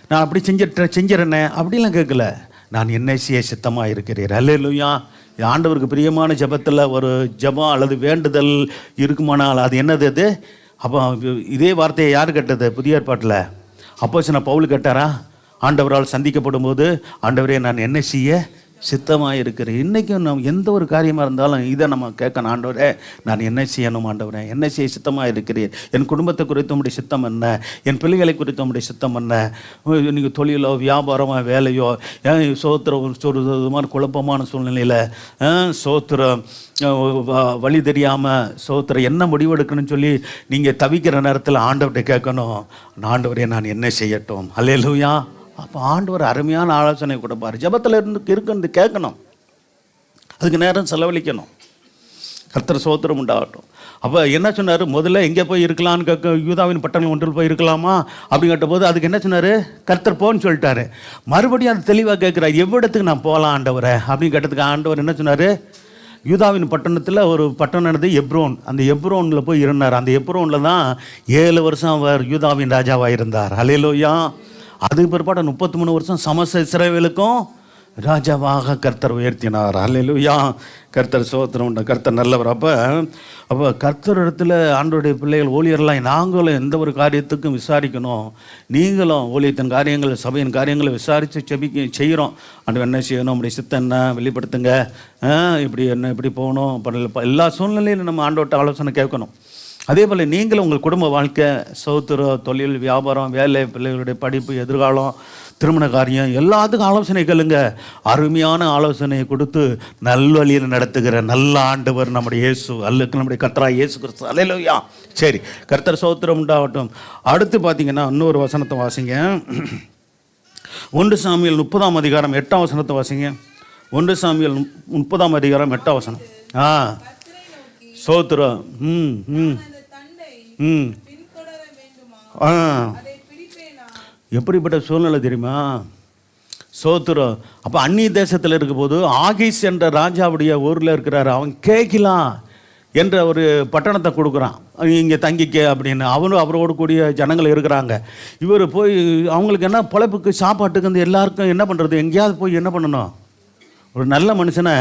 நான் அப்படி செஞ்சிடறேனே அப்படிலாம் கேட்கல. நான் என்ன செய்ய சித்தமாக இருக்கிறேன். அல்லேலூயா. ஆண்டவருக்கு பிரியமான ஜபத்தில் ஒரு ஜபம் அல்லது வேண்டுதல் இருக்குமானால் அது என்னது? அது அப்போ இதே வார்த்தையை யார் கேட்டது? புதிய ஏற்பாட்டில் அப்போஸ்தலன் பவுல் கேட்டாரா? ஆண்டவரால் சந்திக்கப்படும் போது, ஆண்டவரே, நான் என்ன செய்ய சித்தமாக இருக்கிறேன். இன்றைக்கும் நம்ம எந்த ஒரு காரியமாக இருந்தாலும் இதை நம்ம கேட்கணும். ஆண்டவரே, நான் என்ன செய்யணும் ஆண்டவரே, என்ன செய்ய சித்தமாக இருக்கிறேன். என் குடும்பத்தை குறித்த உடைய சித்தம் என்ன? என் பிள்ளைகளை குறித்த உடைய சித்தம் என்ன? நீங்கள் தொழிலோ வியாபாரமோ வேலையோ சோத்திரம் ஒரு மாதிரி குழப்பமான சூழ்நிலையில் சோத்திரம் வழி தெரியாமல் சோத்திரம் என்ன முடிவெடுக்கணும்னு சொல்லி நீங்கள் தவிக்கிற நேரத்தில் ஆண்டவர்கிட்ட கேட்கணும், ஆண்டவரே, நான் என்ன செய்யட்டும். அல்லேலூயா. அப்போ ஆண்டவர் அருமையான ஆலோசனை கொடுப்பார். ஜபத்தில் இருக்குன்னு கேட்கணும், அதுக்கு நேரம் செலவழிக்கணும். கர்த்தர் சோத்திரம் உண்டாகட்டும். அப்போ என்ன சொன்னார்? முதல்ல எங்கே போய் இருக்கலான்னு கேட்க, யூதாவின் பட்டணம் ஒன்றில் போய் இருக்கலாமா அப்படின்னு கேட்டபோது அதுக்கு என்ன சொன்னார்? கர்த்தர் போன்னு சொல்லிட்டாரு. மறுபடியும் அது தெளிவாக கேட்குறாரு, எவ்விடத்துக்கு நான் போகலாம் ஆண்டவரை அப்படின்னு கேட்டதுக்கு ஆண்டவர் என்ன சொன்னார்? யூதாவின் பட்டணத்தில் ஒரு பட்டணம் என்னது? எப்ரோன். அந்த எப்ரோனில் போய் இருந்தார். அந்த எப்ரோனில் தான் 7 வருஷம் அவர் யூதாவின் ராஜாவாக இருந்தார். அல்லேலூயா. அதுக்கு பிற்பாடு 33 வருஷம் சமஸ்த இஸ்ரவேலுக்கும் ராஜாவாக கர்த்தர் உயர்த்தினார். அல்லேலூயா. கர்த்தர் ஸ்தோத்திரம் உண்டு. கர்த்தர் நல்லவர். அப்போ கர்த்தர் இடத்துல ஆண்டவருடைய பிள்ளைகள் ஊழியர்லாம் நாங்களும் எந்த ஒரு காரியத்துக்கும் விசாரிக்கணும். நீங்களும் ஊழியத்தின் காரியங்கள், சபையின் காரியங்களை விசாரித்து செய்கிறோம். ஆண்டவர் என்ன செய்யணும், நம்முடைய சித்தம் என்ன வெளிப்படுத்துங்க, இப்படி என்ன இப்படி போகணும், எல்லா சூழ்நிலையிலும் நம்ம ஆண்டவர்கிட்ட ஆலோசனை கேட்கணும். அதே போல் நீங்களும் உங்கள் குடும்ப வாழ்க்கை, சௌத்திரம், தொழில், வியாபாரம், வேலை, பிள்ளைகளுடைய படிப்பு, எதிர்காலம், திருமண காரியம் எல்லாத்துக்கும் ஆலோசனை கேளுங்க. அருமையான ஆலோசனையை கொடுத்து நல்வழியில் நடத்துகிற நல்ல ஆண்டவர் நம்முடைய இயேசு, நம்முடைய கர்த்தராகிய இயேசு கிறிஸ்து. அல்லேலூயா. சரி, கர்த்தர் ஸ்தோத்திரம் உண்டாகட்டும். அடுத்து பார்த்தீங்கன்னா இன்னொரு வசனத்தை வாசிங்க. 1 சாமுவேல் 30ஆம் அதிகாரம் 8ஆம் வசனத்தை வாசிங்க. 1 சாமுவேல் 30ஆம் அதிகாரம் 8ஆம் வசனம். ஸ்தோத்திரம். எப்படிப்பட்ட சூழ்நிலை தெரியுமா? ஸ்தோத்திரம். அப்போ அந்நிய தேசத்தில் இருக்கும்போது ஆகீஸ் என்ற ராஜாவுடைய ஊரில் இருக்கிறார். அவன் கேட்கலாம் என்ற ஒரு பட்டணத்தை கொடுக்குறான், இங்கே தங்கிக்க அப்படின்னு. அவரோடு கூடிய ஜனங்கள் இருக்கிறாங்க. இவர் போய் அவங்களுக்கு என்ன பொழைப்புக்கு, சாப்பாட்டுக்கு வந்து எல்லாருக்கும் என்ன பண்ணுறது, எங்கேயாவது போய் என்ன பண்ணணும். ஒரு நல்ல மனுஷனை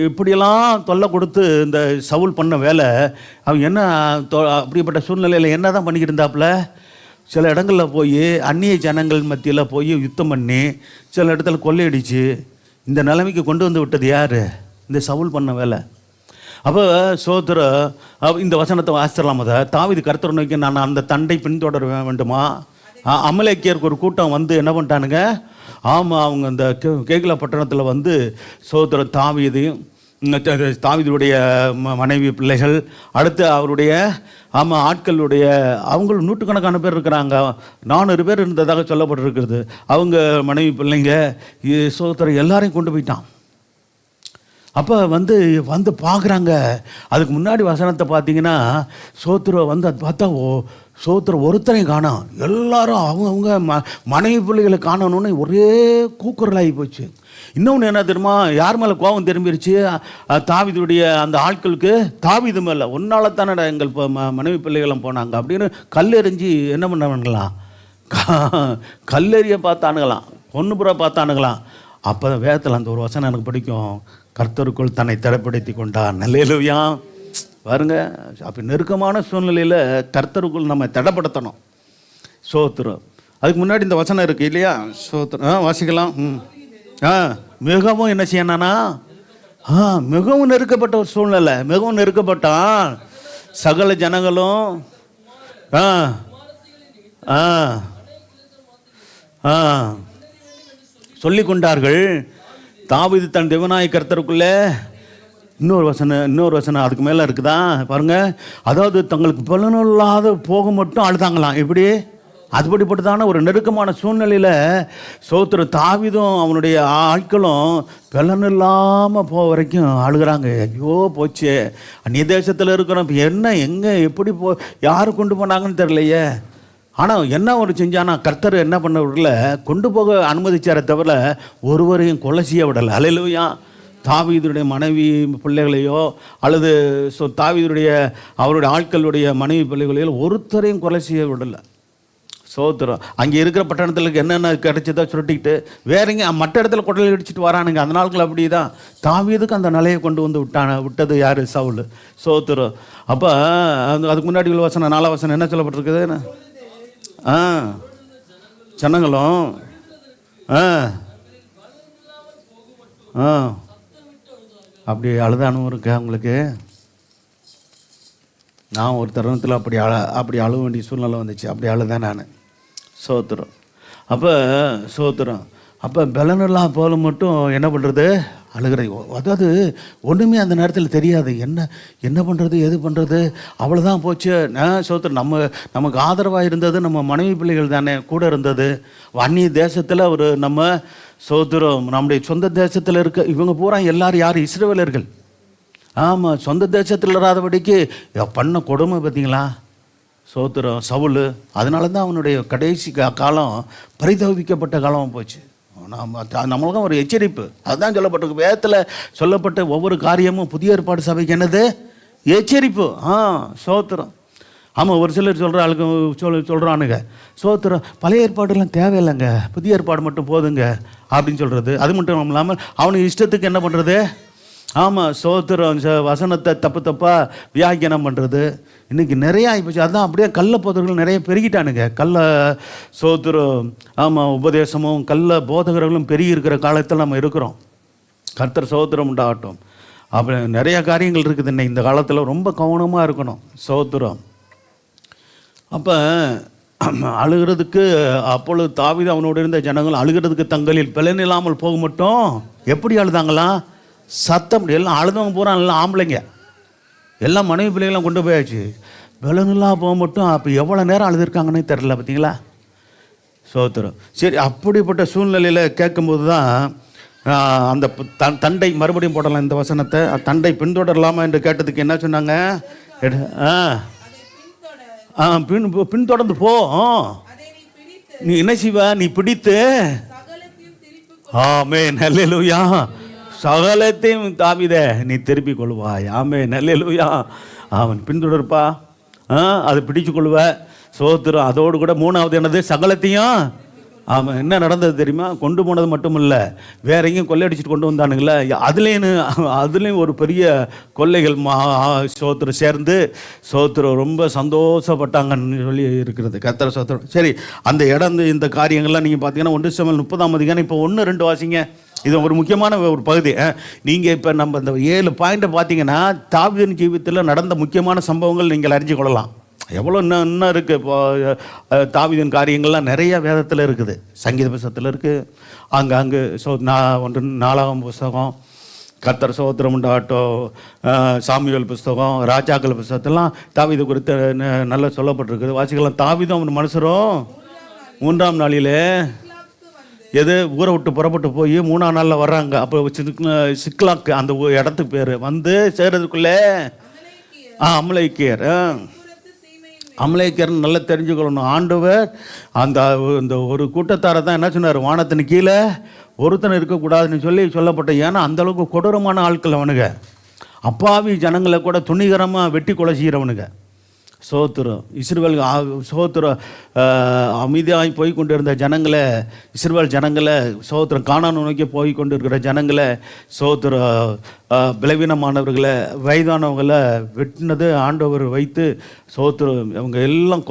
இப்படியெல்லாம் தொல்லை கொடுத்து இந்த சவுல் பண்ண வேலை, அவன் என்ன அப்படிப்பட்ட சூழ்நிலையில் என்ன தான் பண்ணிக்கிட்டு இருந்தாப்புல. சில இடங்களில் போய் அந்நிய ஜனங்கள் மத்தியில் போய் யுத்தம் பண்ணி சில இடத்துல கொள்ளையடிச்சு இந்த நிலைமைக்கு கொண்டு வந்து விட்டது யார்? இந்த சவுல் பண்ண வேலை. அப்போ இந்த வசனத்தை வாசிச்சிடலாம். தாவீது கர்த்தரை நோக்கி, நான் அந்த தண்டை பின்தொடர வேண்டுமா? அமலேக்கியருக்கு ஒரு கூட்டம் வந்து என்ன பண்ணிட்டானுங்க, ஆமாம், அவங்க அந்த கேகிலா பட்டணத்தில் வந்து தாவீதுடைய மனைவி, பிள்ளைகள், அடுத்து அவருடைய ஆட்களுடைய அவங்களும் நூற்றுக்கணக்கான பேர் இருக்கிறாங்க. 400 பேர் இருந்ததாக சொல்லப்பட்டிருக்கிறது. அவங்க மனைவி, பிள்ளைங்க, எல்லாரையும் கொண்டு போயிட்டான். அப்போ வந்து பார்க்குறாங்க. அதுக்கு முன்னாடி வசனத்தை பார்த்தீங்கன்னா வந்து அது பார்த்தா ஒருத்தரையும் காணோம். எல்லாரும் அவங்க மனைவி பிள்ளைகளை காணணுன்னு ஒரே கூக்குரலாகி போச்சு. இன்னொன்று என்ன தெரியுமா, யார் மேலே கோபம் திரும்பிடுச்சு? தாவீதுடைய அந்த ஆட்களுக்கு, தாவீது மேலே, ஒன்றால் தானே எங்கள் மனைவி பிள்ளைகளும் போனாங்க அப்படின்னு கல்லெறிஞ்சி என்ன பண்ணவங்களாம், கல்லெறிய பார்த்தானுங்களாம், பொண்ணுபுற பார்த்தானுங்களாம். அப்போ வேதத்தில் அந்த ஒரு வசனம் எனக்கு பிடிக்கும், கர்த்தருக்குள் தன்னை திடப்படுத்தி கொண்டான். அல்லேலூயா. பாருங்க, அப்போ நெருக்கமான சூழ்நிலையில் கர்த்தருக்குள் நம்ம திடப்படுத்தணும். ஸ்தோத்திரம். அதுக்கு முன்னாடி இந்த வசனம் இருக்குது இல்லையா? ஸ்தோத்திரம். வாசிக்கலாம். மிகவும் என்ன செய்யணானா, மிகவும் நெருக்கப்பட்ட ஒரு சூழ்நிலை, மிகவும் நெருக்கப்பட்டான். சகல ஜனங்களும் சொல்லி கொண்டார்கள், தாவீது தன் தேவனாய கர்த்தருக்குள்ளே. இன்னொரு வசனம் அதுக்கு மேலே இருக்குதா பாருங்க. அதாவது தங்களுக்கு பலனில்லாத போக மட்டும் அழுதாங்களாம். எப்படி? அதுபடிப்பட்டதான ஒரு நெருக்கமான சூழ்நிலையில் தாவீதும் அவனுடைய ஆட்களும் பலனில்லாமல் போக வரைக்கும் அழுகிறாங்க. ஐயோ போச்சு, அந்நிய தேசத்தில் இருக்கிறோம், இப்போ என்ன எங்கே எப்படி யார் கொண்டு போனாங்கன்னு தெரியலையே. ஆனால் என்ன ஒரு செஞ்சானா, கர்த்தர் என்ன பண்ண விடல, கொண்டு போக அனுமதிச்சாரை தவிர ஒருவரையும் கொலை செய்ய விடலை. அல்லேலூயா. தாவீதுடைய மனைவி பிள்ளைகளையோ அல்லது தாவீதுடைய அவருடைய ஆட்களுடைய மனைவி பிள்ளைகளையோ ஒருத்தரையும் கொலை செய்ய விடலை. சோத்திரம். அங்கே இருக்கிற பட்டணத்தில் என்னென்ன கிடைச்சதோ சுருட்டிக்கிட்டு வேறங்க மற்ற இடத்துல கொட்டலை அடிச்சுட்டு வரானுங்க. அந்த நாட்கள் அப்படி தான். தாவீதுக்கு அந்த நிலையை கொண்டு வந்து விட்டது யார்? சவுல். சோத்திரம். அப்போ அதுக்கு முன்னாடி உள்ள வசனம் 4ஆம் வசனம் என்ன சொல்லப்பட்டிருக்குது? ஜனங்களும் அப்படி அழுதானும் இருக்கா உங்களுக்கு? நான் ஒரு தருணத்தில் அப்படி அழுவ வேண்டிய சூழ்நிலை வந்துச்சு. அப்படி அழுதான் நான். சோத்திரம். அப்போ பலனில்லா போல மட்டும் என்ன பண்ணுறது? அழுகிறேன். அதாவது ஒன்றுமே அந்த நேரத்தில் தெரியாது, என்ன பண்ணுறது, எது பண்ணுறது, அவ்வளோதான் போச்சு. சோத்திரம். நமக்கு ஆதரவாக இருந்தது நம்ம மனைவி பிள்ளைகள் தானே கூட இருந்தது. அந்நிய தேசத்தில் ஒரு நம்ம சோத்திரம், நம்முடைய சொந்த தேசத்தில் இருக்க இவங்க பூரா எல்லாரும் யார்? இஸ்ரவேலர்கள். ஆமாம், சொந்த தேசத்தில் இல்லாதபடிக்கு பண்ண கொடுமை பார்த்தீங்களா? சோத்திரம். சவுல். அதனால தான் அவனுடைய கடைசி காலம் பரிதவிக்கப்பட்ட காலமாக போச்சு. நம்மளுக்கும் ஒரு எச்சரிப்பு. அதுதான் சொல்லப்பட்டிருக்கு வேதத்தில் சொல்லப்பட்ட ஒவ்வொரு காரியமும் புதிய ஏற்பாடு சபைக்கு என்னது? எச்சரிப்பு. சோத்திரம். ஆமாம், ஒரு சிலர் சொல்கிற ஆளுக்கு சொல்கிறானுங்க, சோத்திரம் பழைய ஏற்பாடுலாம் தேவையில்லைங்க, புதிய ஏற்பாடு மட்டும் போதுங்க அப்படின்னு சொல்கிறது. அது மட்டும் இல்லாமல் அவனுக்கு இஷ்டத்துக்கு என்ன பண்ணுறது, ஆமாம் சோத்திரம் வசனத்தை தப்பாக வியாக்கியானம் பண்ணுறது இன்றைக்கி நிறையா ஆகிப்போச்சு. அதுதான் அப்படியே கள்ள போதகர்கள் நிறைய பெருகிட்டானுங்க. சோத்திரம் ஆமாம் உபதேசமும் போதகர்களும் பெருகி இருக்கிற காலத்தில் நம்ம இருக்கிறோம். கர்த்தர் சோத்திரம் உண்டாகட்டும். அப்படி நிறைய காரியங்கள் இருக்குது. இன்னைக்கு இந்த காலத்தில் ரொம்ப கவனமாக இருக்கணும். சோத்திரம். அப்போ அழுகிறதுக்கு அப்பொழுது தாவீது அவனோடு இருந்த ஜனங்கள் அழுகிறதுக்கு தங்களில் பலன் இல்லாமல் போக மட்டும் எப்படி அழுதாங்களாம், சத்தம். எல்லாம் அழுதவங்க பூரா எல்லாம் ஆம்பளைங்க, எல்லாம் மனைவி பிள்ளைகளாம் கொண்டு போயாச்சு. பலனெல்லாம் போக மட்டும் அப்போ எவ்வளோ நேரம் அழுதுருக்காங்கன்னே தெரில. பார்த்தீங்களா சோத்திரம். சரி, அப்படிப்பட்ட சூழ்நிலையில் கேட்கும்போது தான் அந்த தண்டை மறுபடியும் போடலாம் இந்த வசனத்தை. தண்டை பின்தொடரலாமா என்று கேட்டதுக்கு என்ன சொன்னாங்க, பின்தொடர்ந்து போ, நீ என்ன செய்வ, நீ பிடித்து. ஆமென், அல்லேலூயா. சகலத்தையும் தாவீதே நீ திருப்பி கொள்வாய். ஆமென், அல்லேலூயா. அவன் பின்தொடர்ப்பா, அதை பிடிச்சு கொள்வ. சோத்திரம். அதோடு கூட மூணாவது என்னது, சகலத்தையும். ஆமாம், என்ன நடந்தது தெரியுமா, கொண்டு போனது மட்டும் இல்லை, வேற எங்கேயும் கொள்ளையடிச்சிட்டு கொண்டு வந்தானுங்களே, அதுலேயும் ஒரு பெரிய கொள்ளைகள் சோத்திரம் சேர்ந்து சோத்திரம் ரொம்ப சந்தோஷப்பட்டாங்கன்னு சொல்லி இருக்கிறது. கர்த்தர் சோத்திரம். சரி, அந்த இடம் இந்த காரியங்கள்லாம் நீங்கள் பார்த்தீங்கன்னா 1 சாமுவேல் 30ஆம் அதிகாரம் இப்போ 1-2 வாசிங்க. இது ஒரு முக்கியமான ஒரு பகுதி. நீங்கள் இப்போ நம்ம இந்த 7 பாயிண்ட்டை பார்த்தீங்கன்னா தாவீதின் ஜீவிதத்தில் நடந்த முக்கியமான சம்பவங்கள் நீங்கள் அறிஞ்சு கொள்ளலாம். எவ்வளோ இன்னும் இருக்குது. இப்போ தாவீதின் காரியங்கள்லாம் நிறையா வேதத்தில் இருக்குது, சங்கீத புஸ்தகத்தில் இருக்குது, அங்கே 4ஆம் புஸ்தகம், கர்த்தர் சோத்திரம் உண்டாகட்டும், சாமுவேல் புஸ்தகம், ராஜாக்கள் புஸ்தகத்தெல்லாம் தாவீது குறித்து நல்லா சொல்லப்பட்டிருக்குது. வாசிக்கலாம். தாவீதும் அவன் மனுஷரும் 3ஆம் நாளிலே எது ஊரை விட்டு புறப்பட்டு போய் 3ஆம் நாளில் வர்றாங்க. அப்போ சிக்லாக்கு அந்த இடத்துக்கு பேர் வந்து சேர்றதுக்குள்ளே அமலேக்கியர் நல்லா தெரிஞ்சுக்கொள்ளணும். ஆண்டவர் அந்த ஒரு கூட்டத்தாரை தான் என்ன சொன்னார், வானத்தின் கீழே ஒருத்தன் இருக்கக்கூடாதுன்னு சொல்லப்பட்ட. ஏன்னா அந்தளவுக்கு கொடூரமான ஆட்கள் அவனுங்க. அப்பாவி ஜனங்களை கூட துணிகரமாக வெட்டி கொலை செய்கிறவனுங்க. சோத்திரம். இஸ்ரவேல் சோத்திரம் அமைதியாகி போய் கொண்டு இருந்த ஜனங்களை, இஸ்ரவேல் ஜனங்களை சோத்திரம் கானான் நோக்கி போய் கொண்டு இருக்கிற ஜனங்களை, சோத்திரம் பலவீனமானவர்களை, வயதானவங்களை வெட்டினது ஆண்டவர் வைத்து சோத்திரம் அவங்க எல்லாம்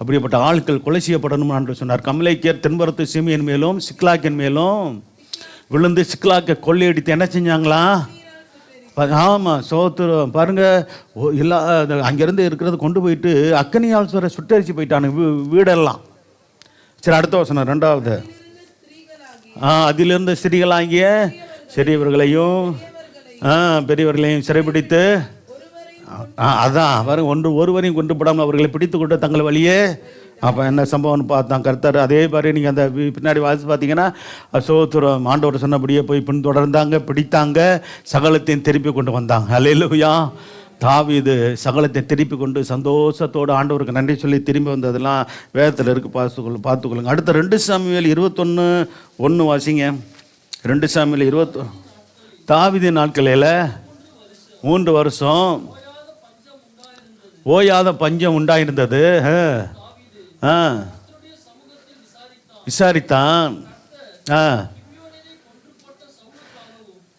அப்படிப்பட்ட ஆட்கள் கொலை செய்யப்படணும்னு ஆண்டவர் சொன்னார். கமலேக்கியர் தென்புறத்து சிமியன் மேலும் சிக்லாக்கின் மேலும் விழுந்து சிக்லாக்கை கொள்ளையடித்து என்ன செஞ்சாங்களா. ஆமாம் சோத்திரம். பாருங்கள், எல்லா அங்கேருந்து இருக்கிறத கொண்டு போயிட்டு அக்கனியால் சுட்டரிச்சு போயிட்டானுங்க வீடெல்லாம். சரி, அடுத்த வசனம் 2வது. அதிலிருந்து ஸ்திரீகளாகிய சிறியவர்களையும் பெரியவர்களையும் சிறைப்பிடித்து, அதான் பாருங்க, ஒருவரையும் கொண்டு போடாமல் அவர்களை பிடித்து கொண்டு தங்கள் வழியே. அப்போ என்ன சம்பவம்னு பார்த்தான் கர்த்தர். அதே மாதிரி நீங்கள் அந்த பின்னாடி வாசி பார்த்தீங்கன்னா சோத்திரம் ஆண்டவர் சொன்னபடியே போய் பின்தொடர்ந்தாங்க, பிடித்தாங்க, சகலத்தையும் திருப்பி கொண்டு வந்தாங்க. அல்லேலூயா. தாவீது சகலத்தை திருப்பி கொண்டு சந்தோஷத்தோடு ஆண்டவருக்கு நன்றி சொல்லி திரும்பி வந்ததெல்லாம் வேதத்தில் இருக்குது, பார்த்துக்கொள்ளுங்க. அடுத்த 2 சாமுவேல் 21:1 வாசிங்க. 2 சாமுவேல் 20. தாவீது நாட்களில் 3 வருஷம் ஓயாத பஞ்சம் உண்டாயிருந்தது. விசாரித்தான்.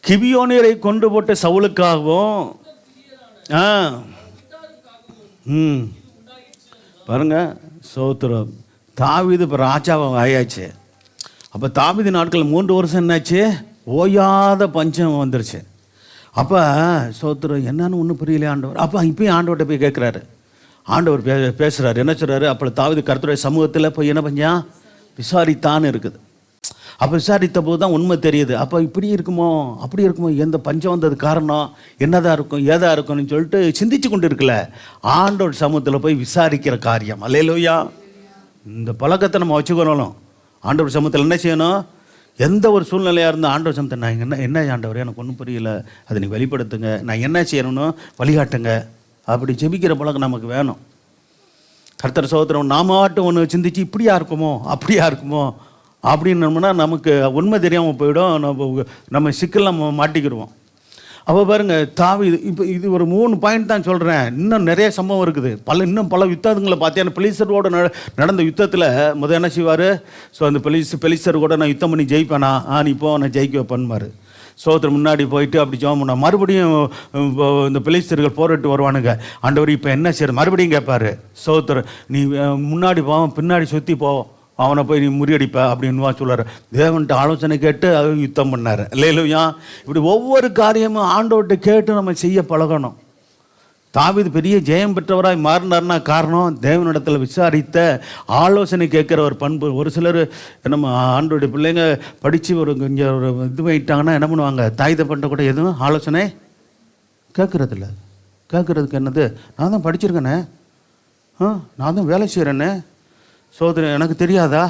கிபியோனியரை கொண்டு போட்ட சவுலுக்காகவும் பாருங்க சோத்திரம். தாவீது இப்போ ராஜாவாக ஆயாச்சு. அப்போ தாவீது நாட்கள் 3 வருஷம் என்னாச்சு, ஓயாத பஞ்சம் வந்துருச்சு. அப்போ சோத்திரம் என்னன்னு ஒன்றும் புரியல ஆண்டவர். அப்போ இப்போயும் ஆண்டவர்கிட்ட போய் கேட்குறாரு. ஆண்டவர் பேசுகிறார். என்ன சொல்கிறாரு, அப்போ தாவீது கர்த்தருடைய சமூகத்தில் போய் என்ன பண்ணான், விசாரித்தான்னு இருக்குது. அப்போ விசாரித்த போது தான் உண்மை தெரியுது. அப்போ இப்படி இருக்குமோ அப்படி இருக்குமோ, எந்த பஞ்சம் வந்தது காரணம் என்னதான் இருக்கும் ஏதா இருக்கும்னு சொல்லிட்டு சிந்திச்சு கொண்டு இருக்கல, ஆண்டவர் சமூகத்தில் போய் விசாரிக்கிற காரியம். அல்லேலூயா. இந்த பழக்கத்தை நம்ம வச்சுக்கணும். ஆண்டவர் சமூகத்தில் என்ன செய்யணும், எந்த ஒரு சூழ்நிலையாக இருந்தால் ஆண்டவர் சமூகத்தை நான் என்ன ஆண்டவர் எனக்கு ஒன்றும் புரியல, அதை நீ வெளிப்படுத்துங்க, நான் என்ன செய்யணும்னு வழிகாட்டுங்க, அப்படி ஜெபிக்கிற பழக்கம் நமக்கு வேணும். கர்த்தர் சோத்திரம். நாமாட்டும் ஒன்று சிந்திச்சு இப்படியா இருக்குமோ அப்படியா இருக்குமோ அப்படின்னோம்னா நமக்கு உண்மை தெரியாமல் போயிடும், நம்ம சிக்கல் நம்ம மாட்டிக்கிடுவோம். அப்போ பாருங்க தாவீது, இப்போ இது ஒரு 3 பாயிண்ட் தான் சொல்கிறேன், இன்னும் நிறைய சம்பவம் இருக்குது. இன்னும் பல யுத்தங்களை பார்த்தீங்கன்னா பெலிஸ்தரோட நடந்த யுத்தத்தில் என்ன செய்வார்? ஸோ அந்த பெலிஸ்தர் கூட நான் யுத்தம் பண்ணி ஜெயிப்பேனா? நீ போ, நான் ஜெயிக்க வைப்பேன்பாரு. சோதர் முன்னாடி போயிட்டு அப்படி ஜெபம் பண்ண, மறுபடியும் இந்த பெலிஸ்தர்கள் போரிட்டு வருவானுங்க. ஆண்டவர் இப்போ என்ன செய்யறது? மறுபடியும் கேட்பாரு சோதர், நீ முன்னாடி போவோம், பின்னாடி சுற்றி போவோம், அவனை போய் நீ முறியடிப்ப அப்படின்னு சொல்லுவார். தேவன்கிட்ட ஆலோசனை கேட்டு அது யுத்தம் பண்ணார். இல்லையா? இப்படி ஒவ்வொரு காரியமும் ஆண்டவர்கிட்ட கேட்டு நம்ம செய்ய பழகணும். தாவீது பெரிய ஜெயம் பெற்றவராய் மாறினார்னா காரணம் தேவனிடத்தில் விசாரித்த ஆலோசனை கேட்குற ஒரு பண்பு. ஒரு சிலர் நம்ம ஆண்டோடைய பிள்ளைங்க படித்து ஒரு கொஞ்சம் ஒரு இது பண்ணிட்டாங்கன்னா என்ன பண்ணுவாங்க? தாய் தப்பன்ட்ட கூட எதுவும் ஆலோசனை கேட்குறதில்ல. கேட்குறதுக்கு என்னது? நான் தான் படிச்சிருக்கேனே, நான் தான் வேலை செய்கிறேனே, சோதனை எனக்கு தெரியாதா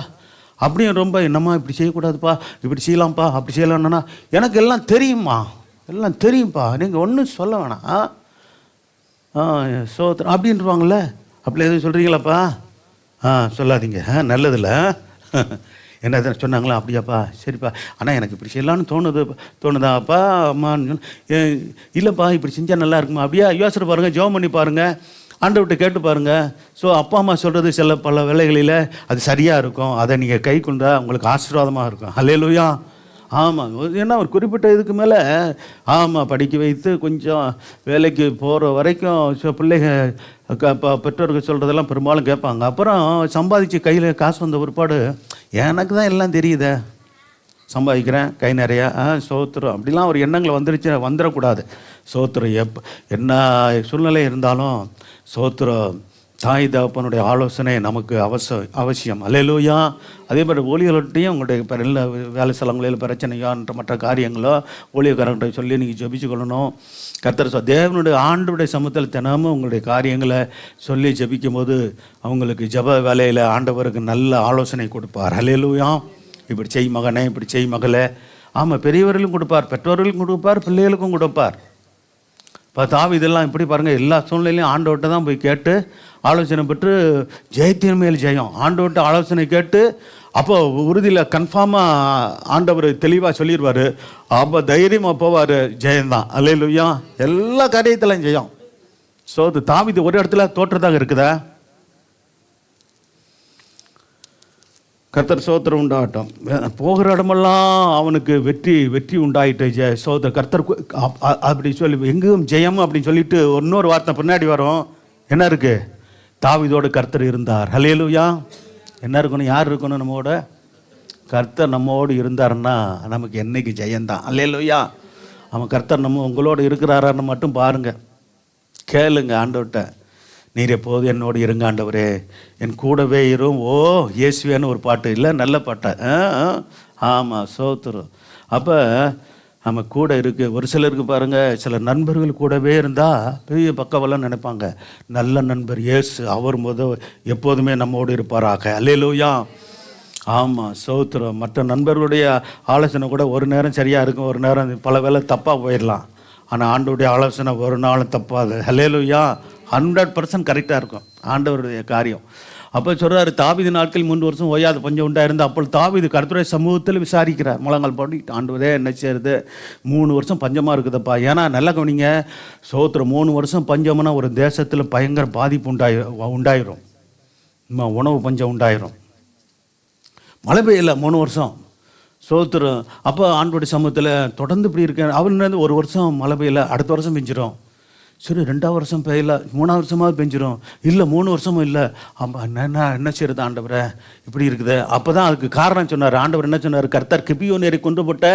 அப்படின்னு ரொம்ப என்னம்மா இப்படி செய்யக்கூடாதுப்பா, இப்படி செய்யலாம்ப்பா, அப்படி செய்யலாம்னா எனக்கு எல்லாம் தெரியுமா, எல்லாம் தெரியும்ப்பா, நீங்கள் ஒன்றும் சொல்ல வேணாம் சோதனை அப்படின்ட்டுருவாங்கள. அப்படி எதுவும் சொல்கிறீங்களாப்பா? சொல்லாதீங்க, நல்லதில்ல. என்ன சொன்னாங்களா? அப்படியாப்பா, சரிப்பா, ஆனால் எனக்கு இப்படி செய்யலான்னு தோணுதாப்பா அம்மான்னு. இல்லைப்பா, இப்படி செஞ்சால் நல்லா இருக்குமா? அப்படியா? யோசனை பாருங்கள், ஜெபம் பண்ணி பாருங்கள், ஆண்டவர்கிட்ட கேட்டு பாருங்கள். ஸோ அப்பா அம்மா சொல்கிறது பல வேளைகளில் அது சரியாக இருக்கும். அதை நீங்கள் கை கொண்டா உங்களுக்கு ஆசீர்வாதமாக இருக்கும். அல்லேலூயா. ஆமாம். ஏன்னா ஒரு குறிப்பிட்ட இதுக்கு மேலே படிக்க வைத்து கொஞ்சம் வேலைக்கு போகிற வரைக்கும் பிள்ளைங்க பெற்றோர்கள் சொல்கிறதெல்லாம் பெரும்பாலும் கேட்பாங்க. அப்புறம் சம்பாதிச்சு கையில் காசு வந்த பிற்பாடு எனக்கு தான் எல்லாம் தெரியுதே, சம்பாதிக்கிறேன் கை நிறையா, சோத்திரம் அப்படிலாம் ஒரு எண்ணங்கள் வந்துடக்கூடாது. சோத்திரம் என்ன சூழ்நிலை இருந்தாலும் சோத்திரம் தாய் தகப்பனுடைய ஆலோசனை நமக்கு அவசியம். அல்லேலூயா. அதே மாதிரி ஊழியர்கிட்டையும் உங்களுடைய எல்லா வேலை ஸ்தலங்களில் பிரச்சனையோன்ற மற்ற காரியங்களோ ஊழியக்காரர்கிட்ட சொல்லி நீங்கள் ஜெபிச்சுக்கொள்ளணும். கர்த்தர் தேவனுடைய ஆண்டவருடைய சமூகத்தில் தினமும் உங்களுடைய காரியங்களை சொல்லி ஜெபிக்கும் போது அவங்களுக்கு ஜெப வேலையில் ஆண்டவருக்கு நல்ல ஆலோசனை கொடுப்பார். அல்லேலூயா. இப்படி செய் மகனே, இப்படி செய் மகளே. பெரியவர்களும் கொடுப்பார், பெற்றோர்களுக்கும் கொடுப்பார், பிள்ளைகளுக்கும் கொடுப்பார். இப்போ தாவீதெல்லாம் இப்படி பாருங்கள், எல்லா சூழ்நிலையும் ஆண்டவர்கிட்ட தான் போய் கேட்டு ஆலோசனை பெற்று ஜெயத்தின் மேல் ஜெயம். ஆண்டவர்கிட்ட ஆலோசனை கேட்டு அப்போ உறுதியில் கன்ஃபார்மாக ஆண்டவர் தெளிவாக சொல்லிடுவார். அப்போ தைரியமாக போவார், ஜெயந்தான். அல்லேலூயா. எல்லா காரியத்திலையும் ஜெயம். ஸோ தாவீது ஒரு இடத்துல தோற்றதாக இருக்குதா? கர்த்தர் சோத்திரம் உண்டாகட்டும். போகிற இடமெல்லாம் அவனுக்கு வெற்றி உண்டாயிட்டு. சோதர் கர்த்தர் அப்படி சொல்லி எங்கும் ஜெயம் அப்படின்னு சொல்லிட்டு இன்னொரு வார்த்தை பின்னாடி வரும். என்ன இருக்கு? தாவீதோடு கர்த்தர் இருந்தார். அல்லேலூயா. என்ன இருக்கணும்? யார் இருக்கணும் நம்மோட? கர்த்தர் நம்மோடு இருந்தாருன்னா நமக்கு என்னைக்கு ஜெயந்தான். அல்லேலூயா. அவன் கர்த்தர் உங்களோட இருக்கிறாரான்னு மட்டும் பாருங்க, கேளுங்க ஆண்டவர்கிட்ட. நீர் எப்போது என்னோடு இருங்க ஆண்டவரே, என் கூடவே இரும் ஓ இயேசுவேன்னு ஒரு பாட்டு இல்லை, நல்ல பாட்டை. ஆமாம், சோத்துரும். அப்போ நம்ம கூட இருக்குது. ஒரு சிலருக்கு பாருங்கள், சில நண்பர்கள் கூடவே இருந்தால் பெரிய பக்கவெல்லாம் நினைப்பாங்க. நல்ல நண்பர் இயேசு, அவர் எப்போதுமே நம்மோடு இருப்பாராக. அல்லேலூயா. ஆமாம், சோத்துரும். மற்ற நண்பர்களுடைய ஆலோசனை கூட ஒரு நேரம் சரியாக இருக்கும், ஒரு நேரம் பல வேளை தப்பாக போயிடலாம். ஆனால் ஆண்டவருடைய ஆலோசனை ஒரு நாளும் தப்பாது. அல்லேலூயா. 100% கரெக்டாக இருக்கும் ஆண்டவருடைய காரியம். அப்போ சொல்கிறாரு, தாவீது நாட்கள் 3 வருஷம் ஓயாத பஞ்சம் உண்டாயிருந்து. அப்போ தாவீது கர்த்தருடைய சமூகத்தில் விசாரிக்கிறார். முழங்கால் போட்டு, ஆண்டவரே என்ன செய்யுது, 3 வருஷம் பஞ்சமாக இருக்குதுப்பா. ஏன்னா நல்லா கவனிங்க, சோத்திரம் 3 வருஷம் பஞ்சம்னா ஒரு தேசத்தில் பயங்கர பாதிப்பு உண்டாயிரும். உணவு பஞ்சம் உண்டாயிரும். மழை பெய்யல 3 வருஷம். சோத்திரம். அப்போ ஆண்டவருடைய சமூகத்தில் தொடர்ந்து இப்படி இருக்கேன். அவர்லேருந்து 1 வருஷம் மழை பெய்யல, அடுத்த வருஷம் பெஞ்சிரும். சரி, 2ஆவது வருஷம் பெய்யல, 3ஆவது வருஷமாவது பெஞ்சிரும். இல்லை 3 வருஷமும் இல்லை. என்ன செய்யறது ஆண்டவரை, இப்படி இருக்குது. அப்போ தான் அதுக்கு காரணம் சொன்னார். ஆண்டவர் என்ன சொன்னார்? கர்த்தர் கிபியோனியரை கொண்டு போட்ட.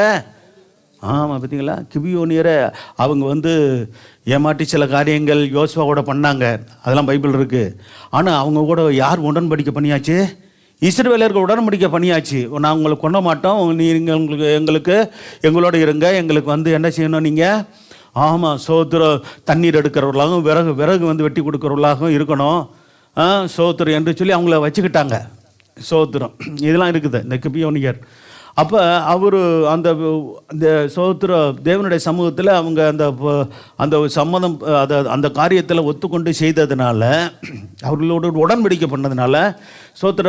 ஆமாம், பார்த்தீங்களா? கிபியோனியரை அவங்க ஏமாட்டி சில காரியங்கள் யோசுவாவோட பண்ணாங்க. அதெல்லாம் பைபிள் இருக்குது. ஆனால் அவங்க கூட யார் உடன்படிக்கை பண்ணியாச்சு? இஸ்ரவேலர்கள் உடன்படிக்கை பண்ணியாச்சு. நான் உங்களை கொல்ல மாட்டோம், நீங்கள் எங்களோட இருங்க, எங்களுக்கு என்ன செய்யணும் நீங்கள்? ஆமாம், சோத்திரம். தண்ணீர் எடுக்கிறவர்களாகவும் விறகு வெட்டி கொடுக்குறவர்களாகவும் இருக்கணும். சோத்திரம் என்று சொல்லி அவங்கள வச்சுக்கிட்டாங்க. சோத்திரம். இதெல்லாம் இருக்குது இந்த கிபியோனியர். அப்போ அவர் அந்த சோத்திர தேவனுடைய சமூகத்தில் அவங்க அந்த சம்மதம் அந்த காரியத்தில் ஒத்துக்கொண்டு செய்ததுனால, அவர்களோடு உடன்படிக்கை பண்ணதுனால, சோத்திர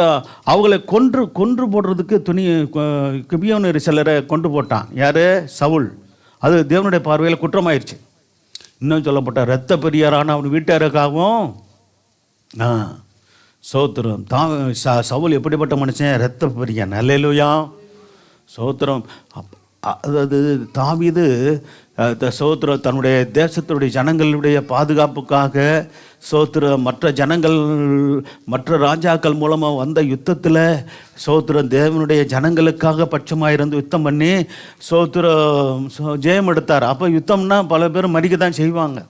அவங்களை கொன்று போடுறதுக்கு கிபியோனியர் சிலரை கொண்டு போட்டான். யார்? சவுல். அது தேவனுடைய பார்வையில் குற்றமாயிருச்சு. இன்னும் சொல்லப்பட்ட இரத்த பிரியரான அவன் வீட்டாருக்காகவும் சோத்திரம். சவுல் எப்படிப்பட்ட மனுஷன்? இரத்த பிரியன். அல்லேலூயா, சோத்திரம். அதாவது தாவீது சோத்திரம் தன்னுடைய தேசத்துடைய ஜனங்களுடைய பாதுகாப்புக்காக சோத்திரம் மற்ற ஜனங்கள் மற்ற ராஜாக்கள் மூலமாக வந்த யுத்தத்தில் சோத்திரம் தேவனுடைய ஜனங்களுக்காக பட்சமாக இருந்து யுத்தம் பண்ணி சோத்திரம் ஜெயம் எடுத்தார். அப்போ யுத்தம்னா பல பேர் மறிக்க தான் செய்வாங்க.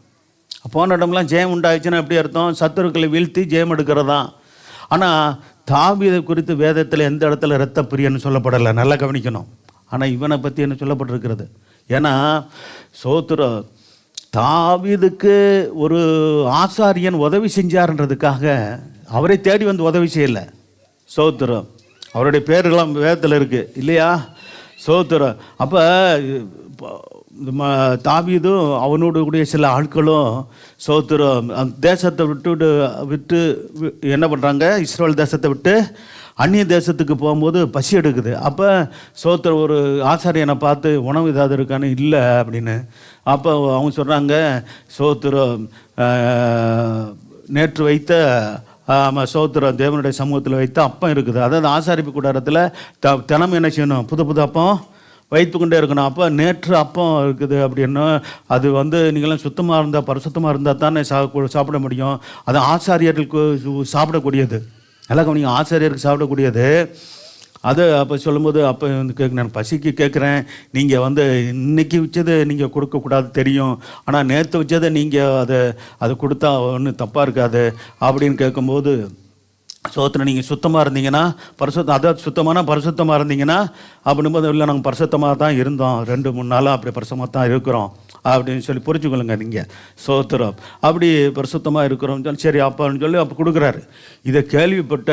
போன இடம்லாம் ஜெயம் உண்டாயிடுச்சுன்னா எப்படி அர்த்தம்? சத்துருக்களை வீழ்த்தி ஜெயம் எடுக்கிறதான். ஆனால் தாவீதை குறித்து வேதத்தில் எந்த இடத்துல இரத்த பிரியன்னு சொல்லப்படலை, நல்லா கவனிக்கணும். ஆனால் இவனை பற்றி என்ன சொல்லப்பட்டிருக்கிறது? ஏன்னா சோத்திரம் தாவீதுக்கு ஒரு ஆசாரியன் உதவி செஞ்சார்ன்றதுக்காக அவரை தேடி வந்து உதவி செய்யலை. சோத்திரம் அவருடைய பேர்களெல்லாம் வேதத்தில் இருக்குது இல்லையா? சோத்திரம். அப்போ தாவீதும் அவனோடு கூடிய சில ஆட்களும் சோத்திரம் தேசத்தை விட்டு என்ன பண்ணுறாங்க? இஸ்ரேல் தேசத்தை விட்டு அந்நிய தேசத்துக்கு போகும்போது பசி எடுக்குது. அப்போ சோத்திரம் ஒரு ஆசாரியனை பார்த்து உணவு ஏதாவது இருக்கான்னு, இல்லை அப்படின்னு. அப்போ அவங்க சொல்கிறாங்க, சோத்திரம் நேற்று வைத்த சோத்திரம் தேவனுடைய சமூகத்தில் வைத்த அப்பம் இருக்குது. அதாவது ஆசாரிப்பு கூடாரத்தில் தினமும் என்ன செய்யணும்? புது புது அப்பம் வைத்து கொண்டே இருக்கணும். அப்போ நேற்று அப்பம் இருக்குது அப்படின்னா அது நீங்களாம் சுத்தமாக இருந்தால் பரிசுத்தமாக இருந்தால் தானே சாப்பிட முடியும். அது ஆசாரியர்களுக்கு சாப்பிடக்கூடியது. நல்லா கவனிங்க, ஆசாரியருக்கு சாப்பிடக்கூடியது அது. அப்போ சொல்லும்போது அப்போ நான் பசிக்கு கேட்குறேன், நீங்கள் இன்றைக்கி வச்சதை நீங்கள் கொடுக்கக்கூடாது தெரியும், ஆனால் நேற்று வச்சதை நீங்கள் அதை கொடுத்தா ஒன்றும் தப்பாக இருக்காது அப்படின்னு கேட்கும்போது சோத்திரம் நீங்கள் சுத்தமாக இருந்தீங்கன்னா அதாவது பரிசுத்தமாக இருந்தீங்கன்னா அப்படின்போது இல்லை நாங்கள் பரிசுத்தமாக தான் இருந்தோம், 2-3 நாளாக அப்படி பரிசுத்தமாக தான் இருக்கிறோம் அப்படின்னு சொல்லி புரிஞ்சுக்கொள்ளுங்க நீங்கள். சோத்திரம் அப்படி பரிசுத்தமாக இருக்கிறோம் சொல்லி சரி அப்பான்னு சொல்லி அப்போ கொடுக்குறாரு. இதை கேள்விப்பட்ட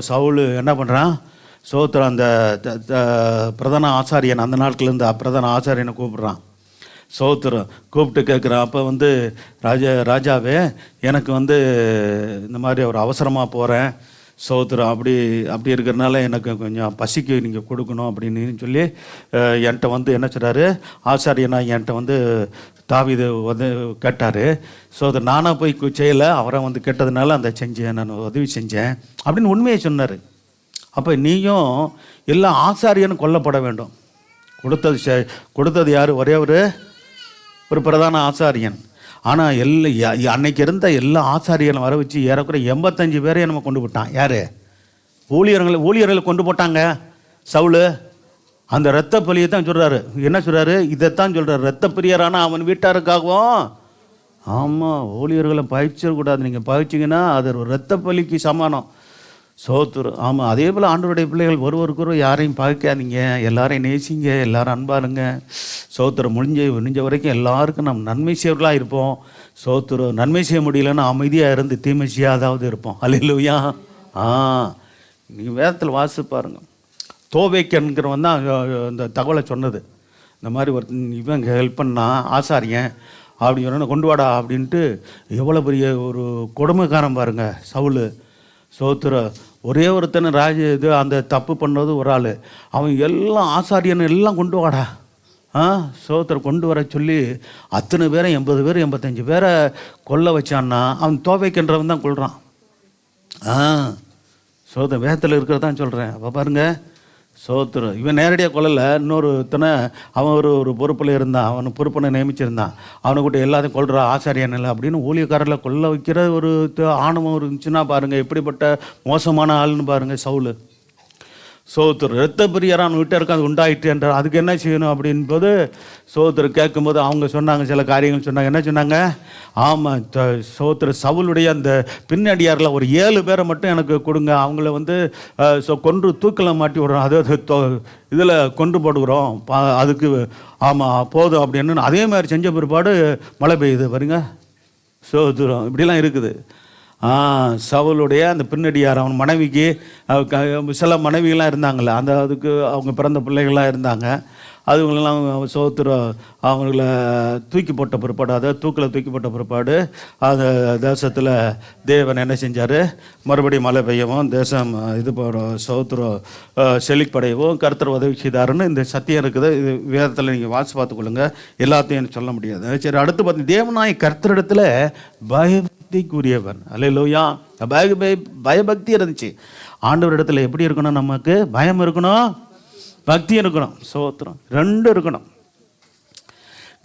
சவுல் என்ன பண்ணுறான்? சோத்திரம் அந்த பிரதான ஆசாரியன், அந்த நாட்கள்லேருந்து பிரதான ஆசாரியனை கூப்பிட்றான். சோத்திரம் கூப்பிட்டு கேட்குறான். அப்போ ராஜாவே எனக்கு இந்த மாதிரி ஒரு அவசரமாக போகிறேன் சோத்திரம், அப்படி இருக்கிறனால எனக்கு கொஞ்சம் பசிக்கு நீங்கள் கொடுக்கணும் அப்படின்னு சொல்லி என்கிட்ட என்ன சொல்கிறாரு? ஆசாரியனா என்கிட்ட தாவீது கேட்டார். சோதர் நானாக போய் செய்யலை, அவரை கேட்டதுனால செஞ்சேன், நான் உதவி செஞ்சேன் அப்படின்னு உண்மையை சொன்னார். அப்போ நீயும் எல்லா ஆசாரியனும் கொல்லப்பட வேண்டும். கொடுத்தது யார்? ஒரே ஒரு பிரதான ஆசாரியன். ஆனால் அன்னைக்கு இருந்த எல்லா ஆசாரியர்களும் வர வச்சு ஏறக்குறைய 85 பேரையும் நம்ம கொண்டு போட்டான். யார்? ஊழியர்களை கொண்டு போட்டாங்க சவுல். அந்த இரத்த பலியை தான் சொல்கிறாரு. என்ன சொல்கிறாரு? இதைத்தான் சொல்கிறார், இரத்த பிரியரான அவன் வீட்டாருக்காகவும். ஆமாம், ஊழியர்களை பயிற்சிடக்கூடாது. நீங்கள் பயிற்சிங்கன்னா அது ஒரு இரத்த பலிக்கு சமானம். சோத்துரு. ஆமாம், அதே போல் ஆண்டவருடைய பிள்ளைகள் ஒருவருக்கொரு யாரையும் பார்க்காதீங்க, எல்லாரையும் நேசிங்க, எல்லாரும் அன்பாருங்க. சோத்துரு முடிஞ்ச வரைக்கும் எல்லாருக்கும் நம்ம நன்மை செய்வர்களாக இருப்போம். சோத்துரு நன்மை செய்ய முடியலன்னா அமைதியாக இருந்து தீமை செய்யாதாவது இருப்போம். அல்லேலூயா. நீங்கள் வேதத்தில் வாசித்து பாருங்கள். தோவேக்கன்கிறவன் தான் அந்த தகவலை சொன்னது. இந்த மாதிரி இவன் ஹெல்ப் பண்ணா ஆசாரியன் அப்படி சொன்ன கொண்டு வாடா அப்படின்ட்டு. எவ்வளோ பெரிய ஒரு கொடுமைக்காரன் பாருங்க சவுல். சோத்துர ஒரே ஒருத்தனை அந்த தப்பு பண்ணது ஒரு ஆள். அவன் எல்லாம் ஆசாரியன் எல்லாம் கொண்டு வாடா சோத்திர கொண்டு வர சொல்லி அத்தனை பேரை 80 பேர் 85 பேரை கொல்ல வச்சான்னா அவன் தோவைக்கின்றவன் தான் கொள்கிறான். சோதர வேகத்தில் இருக்கிறதான் சொல்கிறேன். அப்போ பாருங்கள், சோத்திரம் இவன் நேரடியாக கொல்லலை, இன்னொருத்தனை அவன் ஒரு பொறுப்பில் இருந்தான், அவனை பொறுப்பனை நியமிச்சிருந்தான், அவனை கூட்ட எல்லாத்தையும் கொல்றா ஆசாரியன் இல்லை அப்படின்னு ஊழியக்காரில் கொல்ல வைக்கிற ஒரு ஆணவம் இருந்துச்சுன்னா பாருங்கள் எப்படிப்பட்ட மோசமான ஆள்னு பாருங்கள் சவுல். சோத்திரம் இரத்த பிரியரான் வீட்டருக்கு அது உண்டாயிட்டு என்றார். அதுக்கு என்ன செய்யணும் அப்படின்போது சோத்திரம் கேட்கும்போது அவங்க சொன்னாங்க, சில காரியங்கள் சொன்னாங்க. என்ன சொன்னாங்க? ஆமாம், சோத்திர சவுளுடைய அந்த பின்னடியாரில் ஒரு 7 பேரை மட்டும் எனக்கு கொடுங்க, அவங்கள கொன்று தூக்கில் மாட்டி விடுறோம், அதாவது இதில் கொண்டு போடுகிறோம், அதுக்கு ஆமாம் போதும் அப்படின்னு. அதே மாதிரி செஞ்ச பிற்பாடு மழை பெய்யுது பாருங்க. சோத்திரம் இப்படிலாம் இருக்குது. சவுளுடைய அந்த பின்னடியார் அவன் மனைவிக்கு சில மனைவிகள்லாம் இருந்தாங்களே, அதுக்கு அவங்க பிறந்த பிள்ளைகள்லாம் இருந்தாங்க. அதுங்களெல்லாம் சோத்திரம் அவங்கள தூக்கி போட்ட பிற்பாடு, அதாவது தூக்கில் தூக்கி போட்ட பிற்பாடு அந்த தேசத்தில் தேவன் என்ன செஞ்சார், மறுபடியும் மழை பெய்யவும் தேசம் இது சோத்திரம் செழிப்படையவும் கர்த்தர் உதவி செய்தாருன்னு இந்த சத்தியம் இருக்குது. இது வேதத்தில் நீங்கள் வாசி பார்த்துக்கொள்ளுங்க, எல்லாத்தையும் எனக்கு சொல்ல முடியாது. சரி, அடுத்து பார்த்தீங்க, தேவனாய் கர்த்தரிடத்தில் பயபக்திக்குரியவன். அல்லேலூயா. பயபக்தி இருந்துச்சு. ஆண்டவர் இடத்துல எப்படி இருக்கணும்? நமக்கு பயம் இருக்கணும், பக்தி இருக்கணும். சோத்திரம் ரெண்டும் இருக்கணும்.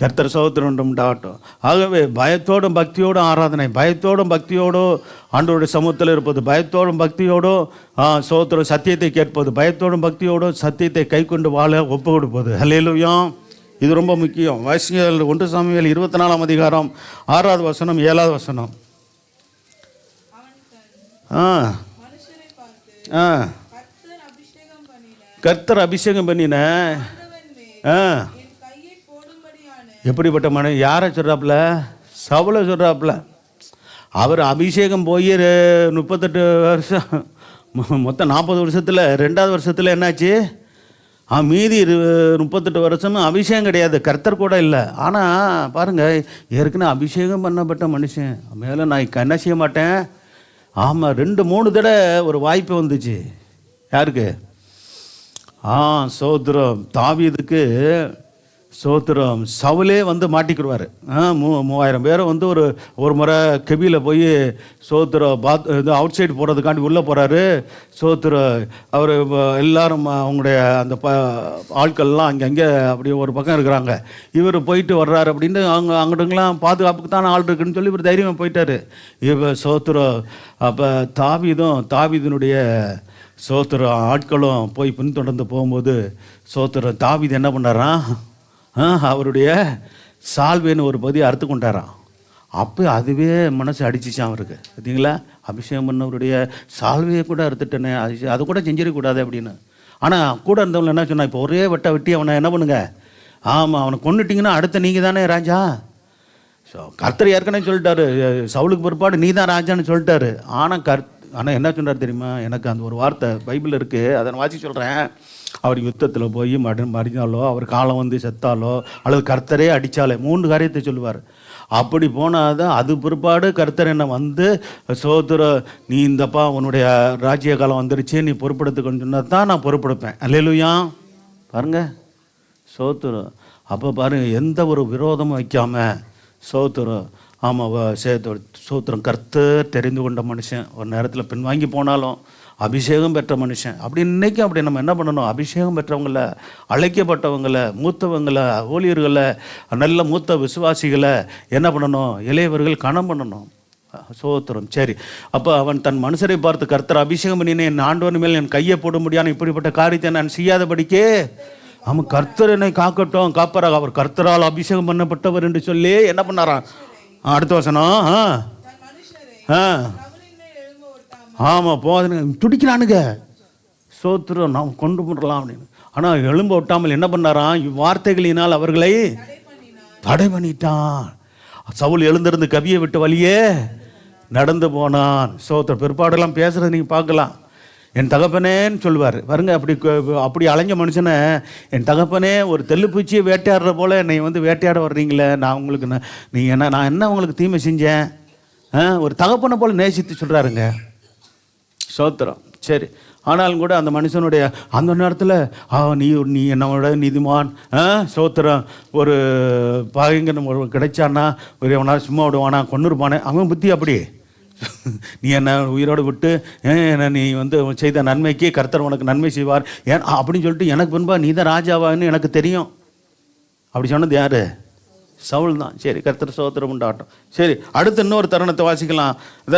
கர்த்தர் சோத்திரம் உண்டாகட்டும். ஆகவே பயத்தோடும் பக்தியோடும் ஆராதனை, பயத்தோடும் பக்தியோடும் ஆண்டவருடைய சமூகத்தில் இருப்பது, பயத்தோடும் பக்தியோடும் சோத்திரம் சத்தியத்தை கேட்பது, பயத்தோடும் பக்தியோடும் சத்தியத்தை கை கொண்டு வாழ ஒப்பு கொடுப்பது. அல்லேலூயா. இது ரொம்ப முக்கியம். வாசிங்கள் 1 சாமுவேல் 24ஆம் அதிகாரம் 6வது வசனம் 7வது வசனம். கர்த்தர் அபிஷேகம் பண்ணின எப்படிப்பட்ட மனிதன்? யாரை சொல்கிறாப்புல? சவுலை சொல்கிறாப்புல. அவர் அபிஷேகம் போய் 38 வருஷம், மொத்தம் 40 வருஷத்தில் 2வது வருஷத்தில் என்னாச்சு? மீதி 38 வருஷமும் அபிஷேகம் கிடையாது, கர்த்தர் கூட இல்லை. ஆனால் பாருங்கள், ஏற்கனவே அபிஷேகம் பண்ணப்பட்ட மனுஷன் மேலே நான் என்ன செய்ய மாட்டேன். ஆமாம், 2-3 தடவை ஒரு வாய்ப்பு வந்துச்சு. யாருக்கு? சோத்திரம் தாவீதுக்கு. சோத்திரம் சவுலே வந்து மாட்டிக்கிடுவார். 3000 பேரை வந்து ஒரு முறை கெபியில் போய் சோத்திரம் இது அவுட் சைடு போகிறதுக்காண்டி உள்ளே போகிறாரு. சோத்திரம் அவர் எல்லாரும் அவங்களுடைய அந்த ஆட்கள்லாம் அங்கங்கே அப்படியே ஒரு பக்கம் இருக்கிறாங்க. இவர் போயிட்டு வர்றாரு அப்படின்னு அங்கிட்டுங்களாம் பாதுகாப்புக்கு தானே ஆள் இருக்குன்னு சொல்லி இவர் தைரியமாக போயிட்டார். இவர் சோத்திரம் அப்போ தாவீதினுடைய சோத்திரம் ஆட்களும் போய் பின்தொடர்ந்து போகும்போது சோத்திரம் தாவீது என்ன பண்ணாராம், அவருடைய சால்வேன்னு ஒரு பகுதியை அறுத்து கொண்டாராம். அப்போ அதுவே மனசு அடிச்சிச்சான் அவருக்கு. பார்த்தீங்களா, அபிஷேகம் பண்ணவருடைய சால்வையை கூட அறுத்துட்டேனே, அது கூட செஞ்சிடக்கூடாது அப்படின்னு. ஆனால் கூட இருந்தவங்க என்ன சொன்னா, இப்போ ஒரே வெட்டி அவனை என்ன பண்ணுங்க, ஆமாம் அவனை கொண்டுட்டிங்கன்னா அடுத்த நீங்கள் தானே ராஜா. கர்த்தர் ஏற்கனவே சொல்லிட்டாரு, சவுலுக்கு பிற்பாடு நீ தான் ராஜான்னு சொல்லிட்டாரு. ஆனால் என்ன சொன்னார் தெரியுமா? எனக்கு அந்த ஒரு வார்த்தை பைபிள் இருக்குது, அதை நான் வாசி சொல்கிறேன். அவர் யுத்தத்தில் போய் மடிஞ்சாலோ, அவர் காலம் வந்து செத்தாலோ, அல்லது கர்த்தரே அடித்தாலே 3 காரியத்தை சொல்லுவார். அப்படி போனாதான் அது பிற்பாடு கர்த்தர் என்ன வந்து சோத்திர நீ இந்தப்பா உன்னுடைய ராஜ்ய காலம் வந்துருச்சு, நீ பொறுப்படுத்துக்கன்னு சொன்னால் தான் நான் பொறுப்படுப்பேன். அல்லேலூயா. பாருங்க சோத்திரம். அப்போ பாருங்கள், எந்த ஒரு விரோதமும் வைக்காமல் சோத்திரம். ஆமாம், சோத்திரம் கர்த்தர் தெரிந்து கொண்ட மனுஷன். ஒரு நேரத்தில் பின்வாங்கி போனாலும் அபிஷேகம் பெற்ற மனுஷன். அப்படி இன்றைக்கும் அப்படி நம்ம என்ன பண்ணணும்? அபிஷேகம் பெற்றவங்களை, அழைக்கப்பட்டவங்களை, மூத்தவங்களை, ஊழியர்களை, நல்ல மூத்த விசுவாசிகளை என்ன பண்ணணும்? இளையவர்கள் கனம் பண்ணணும். சோத்திரம். சரி, அப்போ அவன் தன் மனுஷரை பார்த்து, கர்த்தர் அபிஷேகம் பண்ணினேன், என் ஆண்டவன் மேல் என் கையை போட முடியாது, இப்படிப்பட்ட காரியத்தை நான் செய்யாதபடிக்கே அவன் கர்த்தர் என்னை காக்கட்டும், காப்பாராக. அவர் கர்த்தரால் அபிஷேகம் பண்ணப்பட்டவர் என்று சொல்லி என்ன பண்ணாரான்? அடுத்த வசனம். ஆமாம், போதுங்க துடிக்கிறானுங்க. சோத்திரம் நாம் கொண்டு போடலாம் அப்படின்னு. ஆனால் எழும்ப விட்டாமல் என்ன பண்ணாராம்? இவ்வார்த்தைகளினால் அவர்களை தடை பண்ணிட்டான். சவுல் எழுந்திருந்து கவியை விட்டு வழியே நடந்து போனான். சோத்திர பிற்பாடெல்லாம் பேசுகிறது நீங்கள் பார்க்கலாம். என் தகப்பனேன்னு சொல்லுவார் பாருங்க. அப்படி அலைஞ்ச மனுஷனை என் தகப்பனே, ஒரு தெல்லுப்பூச்சியை வேட்டையாடுற போல் என்னை வந்து வேட்டையாட வர்றீங்களே, நான் உங்களுக்கு நான் என்ன உங்களுக்கு தீமை செஞ்சேன்? ஒரு தகப்பனை போல் நேசித்து சொல்கிறாருங்க. சோத்திரம். சரி, ஆனாலும் கூட அந்த மனுஷனுடைய அந்த நேரத்தில் நீ என்னோட நீதிமான், சோத்திரம், ஒரு பாகிங்க கிடைச்சான்னா ஒரு எவனா சும்மா விடுவானா, கொன்னுருப்பானே, அவன் புத்தி அப்படி. நீ என்ன உயிரோடு விட்டு என்ன நீ வந்து செய்த நன்மைக்கு கர்த்தர் உனக்கு நன்மை செய்வார் ஏன் அப்படின்னு சொல்லிட்டு எனக்கு பின்பா நீ தான் ராஜாவான்னு எனக்கு தெரியும். அப்படி சொன்னது யார்? சவுல் தான். சரி, கர்த்தர் சோத்திரம் உண்டாகட்டும். சரி, அடுத்து இன்னொரு தருணத்தை வாசிக்கலாம்.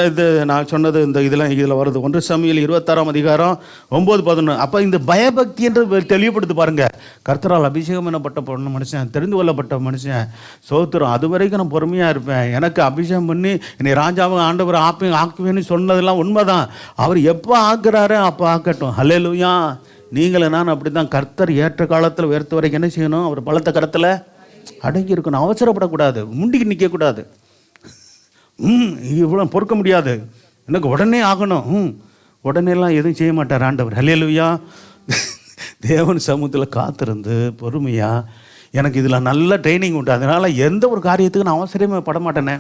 இது நான் சொன்னது இந்த இதில் வருது. 1 சாமுவேல் 26ஆம் அதிகாரம் 9-11. அப்போ இந்த பயபக்தி என்று தெளிவுபடுத்து பாருங்கள். கர்த்தரால் அபிஷேகம் என்னப்பட்ட மனுஷன், தெரிந்து கொள்ளப்பட்ட மனுஷன். சோத்திரம். அது வரைக்கும் நான் பொறுமையாக இருப்பேன். எனக்கு அபிஷேகம் பண்ணி என்னை ராஜாவை ஆண்டவர் ஆக்குவேன்னு சொன்னதெல்லாம் உண்மைதான். அவர் எப்போ ஆக்குறாரு அப்போ ஆக்கட்டும். அல்லேலூயா. நீங்களும் நான் அப்படி தான். கர்த்தர் ஏற்ற காலத்தில் உயர்த்த வரைக்கும் என்ன செய்யணும்? அவர் பலத்த கரத்தில் அடங்கி இருக்கணும். அவசரப்படக்கூடாது, முண்டிக்கு நிற்கக்கூடாது. இவ்வளோ பொறுக்க முடியாது, எனக்கு உடனே ஆகணும். உடனேலாம் எதுவும் செய்ய மாட்டார் ஆண்டவர். அல்லேலூயா. தேவன் சமூகத்தில் காத்திருந்து பொறுமையாக, எனக்கு இதில் நல்ல ட்ரைனிங் உண்டு, அதனால் எந்த ஒரு காரியத்துக்கு நான் அவசரமே பட மாட்டேனே.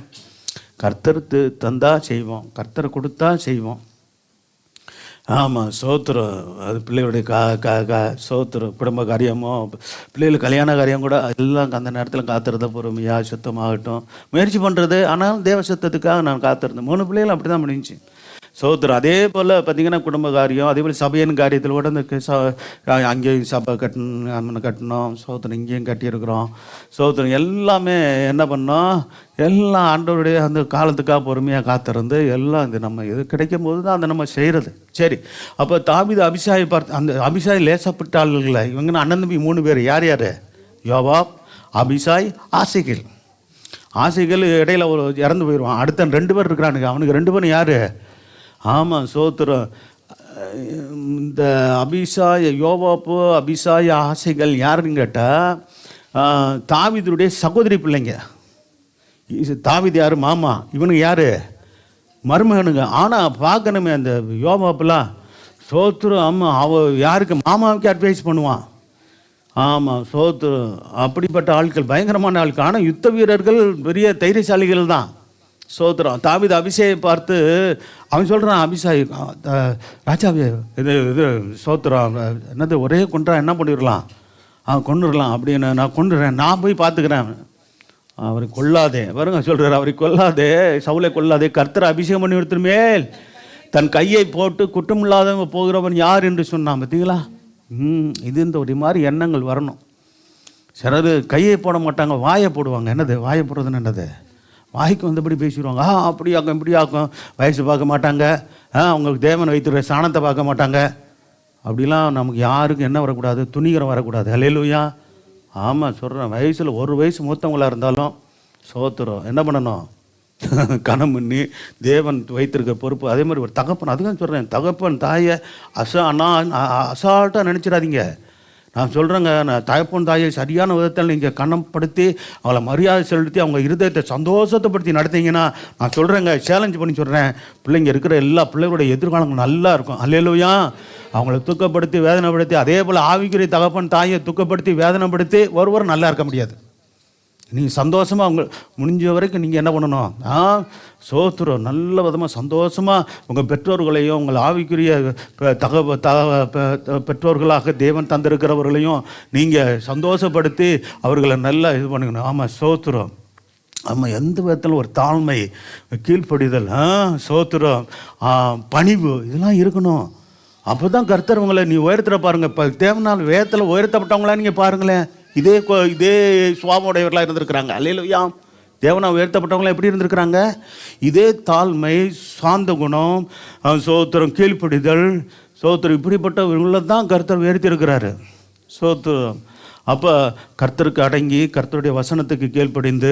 கர்த்தர் தந்தா செய்வோம், கர்த்தர் கொடுத்தா செய்வோம். ஆமாம், சோத்திரம். அது பிள்ளைகளுடைய சோத்திரம், குடும்ப காரியமோ பிள்ளைகளுக்கு கல்யாண காரியம் கூட எல்லாம் அந்த நேரத்தில் காத்திருந்த பொறுமையாக சுத்தமாகட்டும் முயற்சி பண்ணுறது. ஆனால் தேவ சுத்தத்துக்காக நான் காத்திருந்தேன். 3 பிள்ளைகள் அப்படி தான் முடிஞ்சிச்சு. சோத்திரம். அதே போல் பார்த்திங்கன்னா குடும்ப காரியம், அதே போல் சபையின் காரியத்தில் கூட இந்த அங்கேயும் சபை கட்டணும். சோத்திரம் இங்கேயும் கட்டியிருக்கிறோம். சோத்திரம் எல்லாமே என்ன பண்ணோம், எல்லாம் ஆண்டவருடைய அந்த காலத்துக்காக பொறுமையாக காத்திருந்து எல்லாம் இது நம்ம இது கிடைக்கும் போது தான் அதை நம்ம செய்கிறது. சரி, அப்போ தாவீது அபிஷாயை பார்த்து, அந்த அபிஷாய் லேசப்பட்ட ஆளுகளை இவங்க அண்ணன் தம்பி 3 பேர். யார் யார்? யோவாப், அபிஷாய், ஆசைகள். ஆசைகள் இடையில ஒரு இறந்து போயிடுவான். அடுத்த 2 பேர் இருக்கிறானுங்க. அவனுக்கு 2 பேரும் யார்? ஆமாம், சோத்திரம். இந்த அபிஷாய், யோவாப்பு, அபிஷாய், ஆசைகள் யாருன்னு கேட்டால் தாவீதுடைய சகோதரி பிள்ளைங்க. தாவீது யார்? மாமா. இவனுக்கு யார்? மருமகனுங்க. ஆனால் பார்க்கணுமே அந்த யோவாப்புலாம் சோத்திரம். ஆமாம், யாருக்கு? மாமாவுக்கு அட்வைஸ் பண்ணுவான். ஆமாம், சோத்திரம். அப்படிப்பட்ட ஆட்கள் பயங்கரமான ஆட்கள். ஆனால் யுத்த வீரர்கள் பெரிய தைரியசாலிகள் தான். சோத்திரம். தாவீது அபிஷேகை பார்த்து அவன் சொல்கிறான், அபிஷாய் ராஜாவே இது சோத்திரம் என்னது ஒரே கொன்றா என்ன பண்ணிடலாம், கொண்டுடலாம் அப்படின்னு. நான் கொண்டுறேன், நான் போய் பார்த்துக்கிறேன். அவரை கொல்லாதே, வருங்க சொல்கிறார், அவரை கொல்லாதே, சவுலை கொல்லாதே, கர்த்தரை அபிஷேகம் பண்ணி ஒருத்தர் மேல் தன் கையை போட்டு குற்றமில்லாதவங்க போகிறவன் யார் என்று சொன்னான். பார்த்தீங்களா? இது இந்த ஒரு மாதிரி எண்ணங்கள் வரணும். சிலது கையை போட மாட்டாங்க, வாயை போடுவாங்க. என்னது வாயை போடுறதுன்னு? என்னது வாய்க்கு வந்தபடி பேசிடுவாங்க. அப்படி ஆக்கும் இப்படி ஆக்கும். வயசு பார்க்க மாட்டாங்க, அவங்களுக்கு தேவன் வைத்திருக்கிற சாணத்தை பார்க்க மாட்டாங்க. அப்படிலாம் நமக்கு யாருக்கும் என்ன வரக்கூடாது, துணிகரம் வரக்கூடாது. அல்லேலூயா. ஆமாம் சொல்கிறேன். வயசில் 1 வயசு மூத்தவங்களாக இருந்தாலும் சோத்திரம் என்ன பண்ணணும், கணம் பண்ணி தேவன் வைத்திருக்க பொறுப்பு. அதே மாதிரி ஒரு தகப்பன், அதுதான் சொல்கிறேன், தகப்பன் தாயை அசால்ட்டாக நினச்சிடாதீங்க. நான் சொல்கிறேங்க, நான் தகப்பன் தாயை சரியான விதத்தில் நீங்கள் கணப்படுத்தி அவளை மரியாதை செலுத்தி அவங்க இருதயத்தை சந்தோஷத்தைப்படுத்தி நடத்திங்கன்னா, நான் சொல்கிறேங்க, சேலஞ்ச் பண்ணி சொல்கிறேன், பிள்ளைங்க இருக்கிற எல்லா பிள்ளைகளுடைய எதிர்காலங்கள் நல்லா இருக்கும். அல்லேலூயா. அவங்கள துக்கப்படுத்தி வேதனைப்படுத்தி, அதே போல் ஆவிக்குரிய தகப்பன் தாயை துக்கப்படுத்தி வேதனைப்படுத்தி ஒருவரும் நல்லா இருக்க முடியாது. நீங்கள் சந்தோஷமாக அவங்க முடிஞ்ச வரைக்கும் நீங்கள் என்ன பண்ணணும், சோத்திரம் நல்ல விதமாக சந்தோஷமாக உங்கள் பெற்றோர்களையும் உங்கள் ஆவிக்குரிய பெற்றோர்களாக தேவன் தந்திருக்கிறவர்களையும் நீங்கள் சந்தோஷப்படுத்தி அவர்களை நல்லா இது பண்ணிக்கணும். ஆமாம், சோத்திரம். ஆமாம், எந்த விதத்தில் ஒரு தாழ்மை, கீழ்ப்படிதல், சோத்திரம், பணிவு, இதெல்லாம் இருக்கணும். அப்போ தான் கர்த்தர் உங்களை நீ உயரத்தில் பாருங்கள். இப்போ தேவனால் வேதத்தில் உயர்த்தப்பட்டவங்களா நீங்கள் பாருங்களேன், இதே சுவாபமுடையவர்களாக இருந்திருக்கிறாங்க. அல்லேலூயா. தேவனா உயர்த்தப்பட்டவங்களாம் எப்படி இருந்திருக்கிறாங்க? இதே தாழ்மை, சாந்த குணம், சோத்திரம், கீழ்ப்படிதல், சோத்திரம், இப்படிப்பட்டவர்களை தான் கர்த்தர் உயர்த்தியிருக்கிறாரு. சோத்திரம். அப்போ கர்த்தருக்கு அடங்கி கர்த்தருடைய வசனத்துக்கு கீழ்ப்படிந்து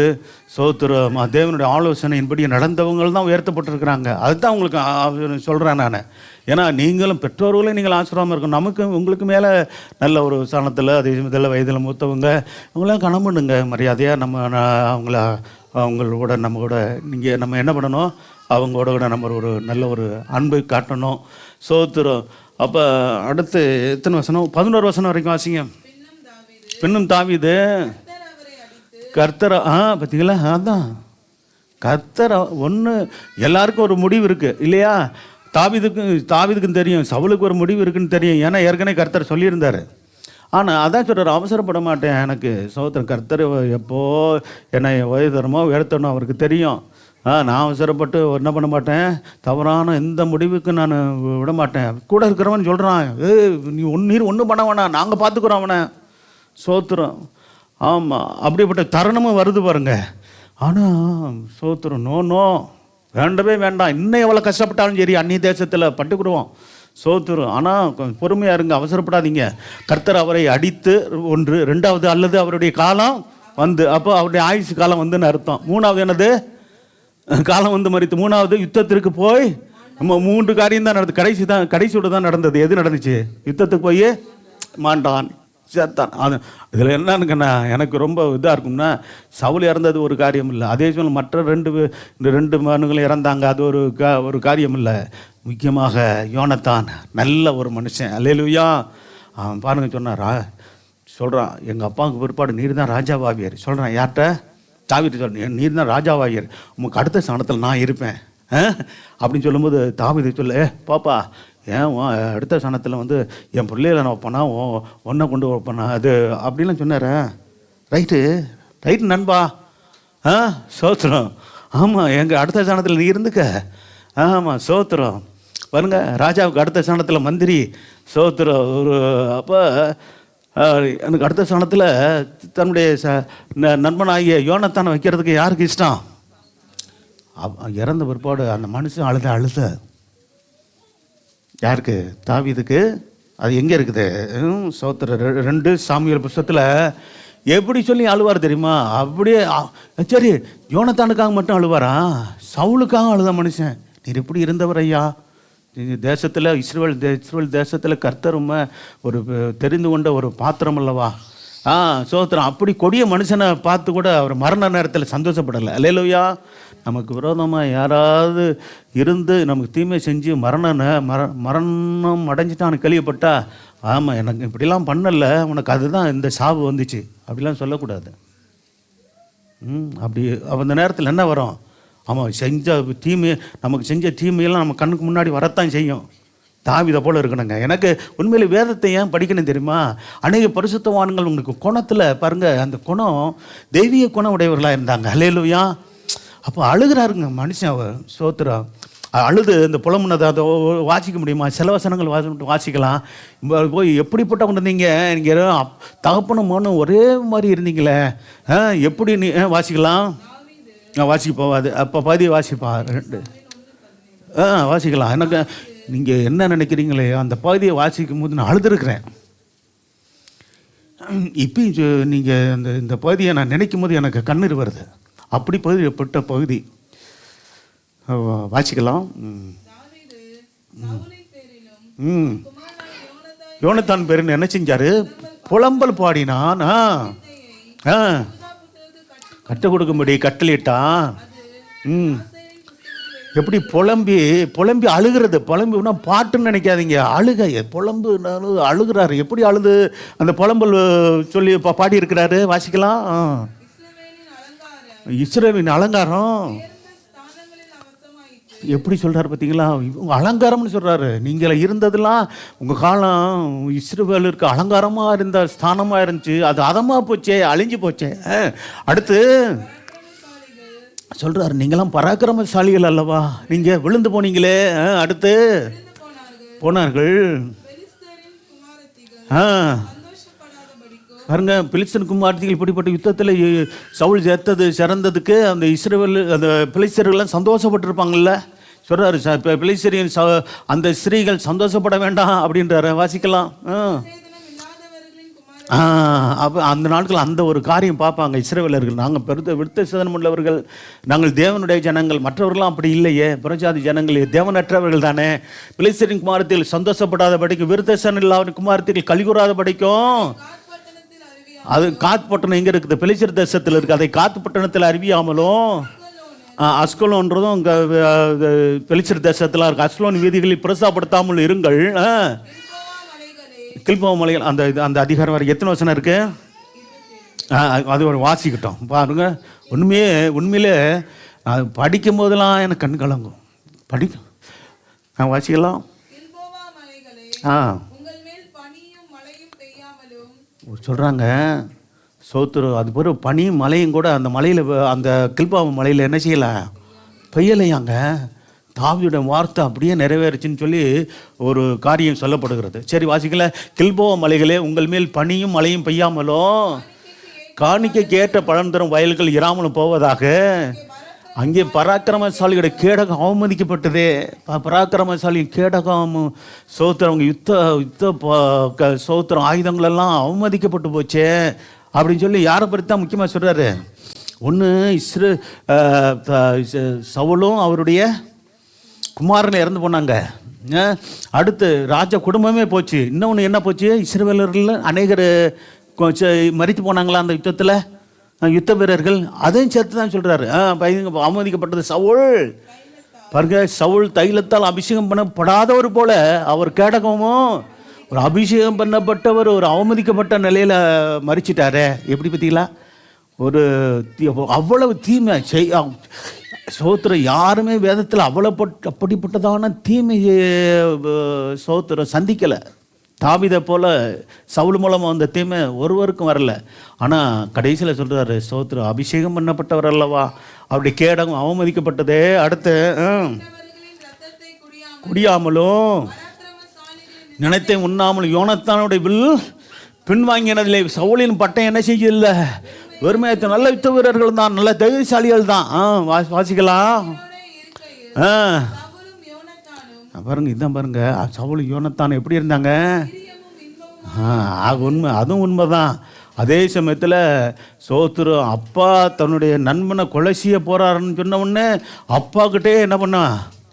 சோத்திரம் தேவனுடைய ஆலோசனையின்படி நடந்தவங்கள் தான் உயர்த்தப்பட்டிருக்கிறாங்க. அதுதான் உங்களுக்கு சொல்கிறேன் நான். ஏன்னா நீங்களும் பெற்றோர்களே நீங்கள் ஆசிரமமாக இருக்கணும். நமக்கு உங்களுக்கு மேலே நல்ல ஒரு ஸ்தானத்தில் அதே இதில் வயதில் மூத்தவங்க அவங்களாம் கணம் பண்ணுங்க மரியாதையாக. நம்ம அவங்களோட நீங்கள் நம்ம என்ன பண்ணணும், அவங்களோட கூட நம்ம ஒரு நல்ல ஒரு அன்பை காட்டணும். சோத்திரம். அப்போ அடுத்து எத்தனை வசனம்? 11 வசனம் வரைக்கும் வாசிங்க. பின்னும் தாவீது கர்த்தரை பார்த்தீங்களா, அதான் கர்த்தரை ஒன்று எல்லாருக்கும் ஒரு முடிவு இருக்குது இல்லையா? தாவீதுக்கும் தெரியும், சவுலுக்கு ஒரு முடிவு இருக்குன்னு தெரியும். ஏன்னா ஏற்கனவே கர்த்தர் சொல்லியிருந்தார். ஆனால் அதான் சொல்கிறார், அவசரப்பட மாட்டேன். எனக்கு சோத்திரம் கர்த்தர் எப்போ என்னை வயதரமோ உயர்த்தணும் அவருக்கு தெரியும். நான் அவசரப்பட்டு என்ன பண்ண மாட்டேன், தவறான எந்த முடிவுக்கு நான் விட மாட்டேன். கூட இருக்கிறவன் சொல்கிறான், நீ ஒன்றும் பண்ண வேணாம், நாங்கள் பார்த்துக்குறோம் அவனை. சோத்திரம். ஆமாம், அப்படிப்பட்ட தருணமும் வருது பாருங்க. ஆனால் சோத்திரம் நோ வேண்டவே வேண்டாம். இன்னும் எவ்வளோ கஷ்டப்பட்டாலும் சரி அந்நிய தேசத்தில் பட்டுக்கிடுவோம். சோத்திரம். ஆனால் பொறுமையாக இருங்க, அவசரப்படாதீங்க. கர்த்தர் அவரை அடித்து ஒன்று, 2வது அல்லது அவருடைய காலம் வந்து, அப்போ அவருடைய ஆயுசு காலம் வந்துன்னு அர்த்தம். 3வது என்னது, காலம் வந்து மறித்து 3வது யுத்தத்திற்கு போய் நம்ம 3 காரியம் தான் நடந்தது. கடைசியோட தான் நடந்தது. எது நடந்துச்சு? யுத்தத்துக்கு போய் மாண்டான், சேர்த்தான். அது இதில் என்னன்னுங்கண்ணா எனக்கு ரொம்ப இதாக இருக்கும்னா, சவுல் இறந்தது ஒரு காரியம் இல்லை. அதே சமயம் மற்ற 2 மனுங்களும் இறந்தாங்க, அது ஒரு காரியம் இல்லை. முக்கியமாக யோனத்தான் நல்ல ஒரு மனுஷன். அல்லேலூயா. அவன் பாருங்க சொன்னாரா சொல்கிறான், எங்கள் அப்பாவுக்கு பிற்பாடு நீர் தான் ராஜாவாவியார். சொல்கிறான் யார்கிட்ட? தாவீது சொல்கிறேன், நீர் தான் ராஜாவாவியார், உமக்கு அடுத்த ஸ்தானத்தில் நான் இருப்பேன் அப்படின்னு சொல்லும்போது தாவீது சொல்ல, பாப்பா ஏன் அடுத்த ஸ்தானத்தில் வந்து என் பிள்ளைகளை நான் வைப்பேனா, ஒன்றை கொண்டு வைப்பேனா அது அப்படின்லாம் சொன்னார. ரைட்டு நண்பா, சோத்திரம். ஆமாம், எங்கள் அடுத்த ஸ்தானத்தில் நீ இருந்துக்க. ஆமாம், சோத்திரம். பாருங்க, ராஜாவுக்கு அடுத்த ஸ்தானத்தில் மந்திரி, சோத்திரம். ஒரு அப்போ எனக்கு அடுத்த ஸ்தானத்தில் தன்னுடைய நண்பனாகிய யோனத்தானை வைக்கிறதுக்கு யாருக்கு இஷ்டம்? இறந்த பிற்பாடு அந்த மனுஷன் அழுத யாருக்கு? தாவீதுக்கு. அது எங்கே இருக்குது? சோத்திர 2 சாமுவேல் புஸ்தகத்தில் எப்படி சொல்லி அழுவார் தெரியுமா? அப்படியே சரி, யோனத்தானுக்காக மட்டும் அழுவாரா? சவுலுக்காக அழுத மனுஷன். நீர் எப்படி இருந்தவர் ஐயா, தேசத்தில் இஸ்ரவேல் தேசத்தில் கர்த்தரும் ஒரு தெரிந்து கொண்ட ஒரு பாத்திரம் அல்லவா? சோத்திரம். அப்படி கொடிய மனுஷனை பார்த்து கூட அவர் மரண நேரத்தில் சந்தோஷப்படலை. அல்லேலூயா. நமக்கு விரோதமாக யாராவது இருந்து நமக்கு தீமை செஞ்சு மரணம் அடைஞ்சிட்டான்னு கேள்விப்பட்டா, ஆமாம் எனக்கு இப்படிலாம் பண்ணலை, உனக்கு அதுதான் இந்த சாவு வந்துச்சு அப்படிலாம் சொல்லக்கூடாது. அப்படி அந்த நேரத்தில் என்ன வரும்? ஆமாம், நமக்கு செஞ்ச தீமையெல்லாம் நம்ம கண்ணுக்கு முன்னாடி வரத்தான் செய்யும். தாவீதை போல் இருக்கணுங்க. எனக்கு உண்மையிலே வேதத்தை ஏன் படிக்கணும் தெரியுமா? அநேக பரிசுத்தவான்கள் உங்களுக்கு குணத்தில் பாருங்கள், அந்த குணம் தெய்வீக குணம் உடையவர்களாக இருந்தாங்க. அல்லேலூயா. அப்போ அழுகிறாருங்க மனுஷன். சோத்திரம். அழுது இந்த புலம்புனதை அதை வாசிக்க முடியுமா? சில வசனங்கள் வாசிக்கலாம். போய் எப்படிப்பட்டவங்க இருந்தீங்க, நீங்கள் தகப்பனும் மகனும் ஒரே மாதிரி இருந்தீங்களே, எப்படி நீ வாசிக்கலாம்? வாசிக்க போவாது. அப்போ பாதி வாசிப்பா 2 வாசிக்கலாம். எனக்கு நீங்கள் என்ன நினைக்கிறீங்களே அந்த பகுதியை வாசிக்கும் போது நான் அழுதுருக்கிறேன். இப்பயும் நீங்கள் இந்த பகுதியை நான் நினைக்கும் போது எனக்கு கண்ணீர் வருது. அப்படி பகுதிப்பட்ட பகுதி வாசிக்கலாம். யோனத்தான் பேருன்னு என்ன செஞ்சாரு? புலம்பல் பாடினான். கற்றுக் கொடுக்கும்படி கட்டளையிட்டான். எப்படி புலம்பி அழுகிறது. புலம்பினா பாட்டுன்னு நினைக்காதீங்க, அழுகிறாரு. எப்படி அழுது அந்த புலம்பல் சொல்லி பாடி இருக்கிறாரு? வாசிக்கலாம். இஸ்ரவேலின் அலங்காரம் எப்படி சொல்கிறாரு பார்த்தீங்களா? அலங்காரம்னு சொல்கிறாரு. நீங்கள் இருந்ததெல்லாம் உங்கள் காலம் இஸ்ரவேலுக்கு அலங்காரமாக இருந்த ஸ்தானமாக இருந்துச்சு, அது அதமாக போச்சே, அழிஞ்சு போச்சே. அடுத்து சொல்கிறாரு, நீங்களாம் பராக்கிரமசாலிகள் அல்லவா, நீங்கள் விழுந்து போனீங்களே. அடுத்து போனார்கள். பாருங்க, பிலிஸ்தீன் குமாரத்திகள் இப்படிப்பட்ட யுத்தத்தில் சவுல் சிறந்ததுக்கு அந்த இஸ்ரவேல் அந்த பிலிஸ்தர்கள்லாம் சந்தோஷப்பட்டிருப்பாங்கல்ல. சொல்கிறாரு, பிலிஸ்தரின் அந்த ஸ்திரீகள் சந்தோஷப்பட வேண்டாம் அப்படின்றாரு. வாசிக்கலாம். அப்போ அந்த நாட்கள் அந்த ஒரு காரியம் பார்ப்பாங்க இஸ்ரவேலர்கள். நாங்கள் விருத்த சேதனம் உள்ளவர்கள், நாங்கள் தேவனுடைய ஜனங்கள், மற்றவர்களாம் அப்படி இல்லையே, புறஜாதி ஜனங்கள், தேவனற்றவர்கள் தானே. பிலிஸ்தரின் குமாரத்தில் சந்தோஷப்படாத படிக்கும், விருத்த சேதனம் இல்லாத குமாரத்தில் கலிகூறாத படிக்கும். அது காத் பட்டணம் எங்கே இருக்குது? பிலிஸ்தர் தேசத்தில் இருக்குது. அதை காத்து பட்டணத்தில் அறிவியாமலும், அஸ்கலோன்றதும் இங்கே பிலிஸ்தர் தேசத்தில் இருக்குது. அஸ்கலோன் வீதிகளில் பிரசாப்படுத்தாமல் இருங்கள். கில்போவா மலைகள் அந்த அதிகாரம் வரை எத்தனை வசனம் இருக்கு? அது ஒரு வாசிக்கிட்டோம் பாருங்க. உண்மையிலே படிக்கும் போதெல்லாம் எனக்கு கண் கலங்கும். நான் வாசிக்கலாம். சொல்கிறாங்க சோத்துரு, அது பிறகு பனியும் மலையும் கூட அந்த மலையில், அந்த கில்போவா மலையில் என்ன செய்யலை, பெய்யலையாங்க. தாவீதுடைய வார்த்தை அப்படியே நிறைவேறுச்சுன்னு சொல்லி ஒரு காரியம் சொல்லப்படுகிறது. சரி வாசிக்கல. கில்போவா மலைகளே, உங்கள் மேல் பனியும் மழையும் பெய்யாமலும் காணிக்கைக்கு ஏற்ற பழம் தரும் வயல்கள் இராமலும் போவதாக. அங்கே பராக்கிரமசாலியோட கேடகம் அவமதிக்கப்பட்டதே. பராக்கிரமசாலியின் கேடகம் சோத்திரம், அவங்க யுத்த சோத்திரம் ஆயுதங்களெல்லாம் அவமதிக்கப்பட்டு போச்சே அப்படின்னு சொல்லி யாரை பற்றி தான் முக்கியமாக சொல்கிறாரு. ஒன்று சவுலும் அவருடைய குமாரனை இறந்து போனாங்க. அடுத்து ராஜ குடும்பமே போச்சு. இன்னொன்று என்ன போச்சு? இஸ்ரவேலர்கள் அநேகர் மரித்து போனாங்களா அந்த யுத்தத்தில், யுத்த வீரர்கள். அதையும் சேர்த்து தான் சொல்கிறாரு. அவமதிக்கப்பட்டது சவுல். பாருங்க, சவுல் தைலத்தால் அபிஷேகம் பண்ணப்படாதவர் போல அவர் கேடகமும் ஒரு அபிஷேகம் பண்ணப்பட்டவர் ஒரு அவமதிக்கப்பட்ட நிலையில் மறிச்சிட்டாரே, எப்படி பார்த்தீங்களா? ஒரு அவ்வளவு தீமை சோத்திரம். யாருமே வேதத்தில் அப்படிப்பட்டதான தீமை சோத்திரம் சந்திக்கலை. தாவீதை போல சவுல் மூலமாக வந்த தீமை ஒருவருக்கும் வரல. ஆனால் கடைசியில் சொல்கிறாரு, சோத்திரம் அபிஷேகம் பண்ணப்பட்டவர் அல்லவா, அப்படி கேடகம் அவமதிக்கப்பட்டதே. அடுத்து குடியாமலும் நினைத்தை உண்ணாமலும் யோனத்தானுடைய வில் பின்வாங்கினதில்லை. சவுலின் பட்டம் என்ன செய்யல, வெறுமையத்தை நல்ல யுத்த வீரர்கள் தான், நல்ல தைரியசாலிகள் தான். வாசிக்கலாம். பாருங்க, இதுதான் பாருங்க, சவுல் யோனத்தான் எப்படி இருந்தாங்க. உண்மை, அதுவும் உண்மைதான். அதே சமயத்தில் சோத்திரம் அப்பா தன்னுடைய நண்பனை கொலை செய்ய போகிறாருன்னு சொன்ன உடனே அப்பாக்கிட்டே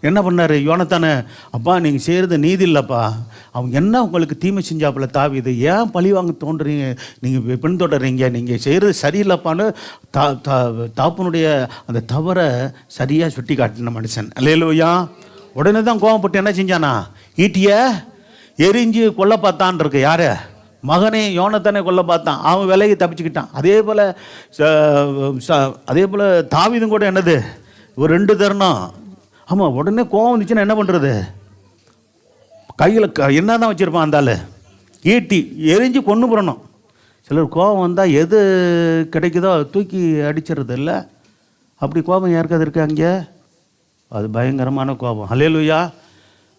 என்ன பண்ணார் யோனத்தானே, அப்பா நீங்கள் செய்கிறது நீதி இல்லைப்பா, அவங்க என்ன உங்களுக்கு தீமை செஞ்சாப்புல தாவீது, ஏன் பழி வாங்க தோன்றீங்க, நீங்கள் பின்தொடர்றீங்க, நீங்கள் செய்கிறது சரியில்லைப்பான்னு தாப்பனுடைய அந்த தவறை சரியாக சுட்டி காட்டின மனுஷன். அல்லேலூயா. உடனே தான் கோவப்பட்டு என்ன செஞ்சானா, ஈட்டிய எரிஞ்சு கொல்ல பார்த்தான் இருக்கு. யார்? மகனே யோனத்தானே கொல்ல பார்த்தான். அவன் விலையை தப்பிச்சுக்கிட்டான். அதே போல் தாவீதும் கூட என்னது ஒரு 2 தருணம். ஆமாம், உடனே கோவம் வந்துச்சுன்னா என்ன பண்ணுறது, கையில் என்ன தான் வச்சுருப்பான் அந்த ஆள், ஈட்டி எரிஞ்சு கொண்டு போடணும். சிலர் கோபம் வந்தால் எது கிடைக்குதோ தூக்கி அடிச்சிடுறது இல்லை. அப்படி கோபம் யாருக்காது இருக்கு அங்கே? அது பயங்கரமான கோபம். அல்லேலூயா.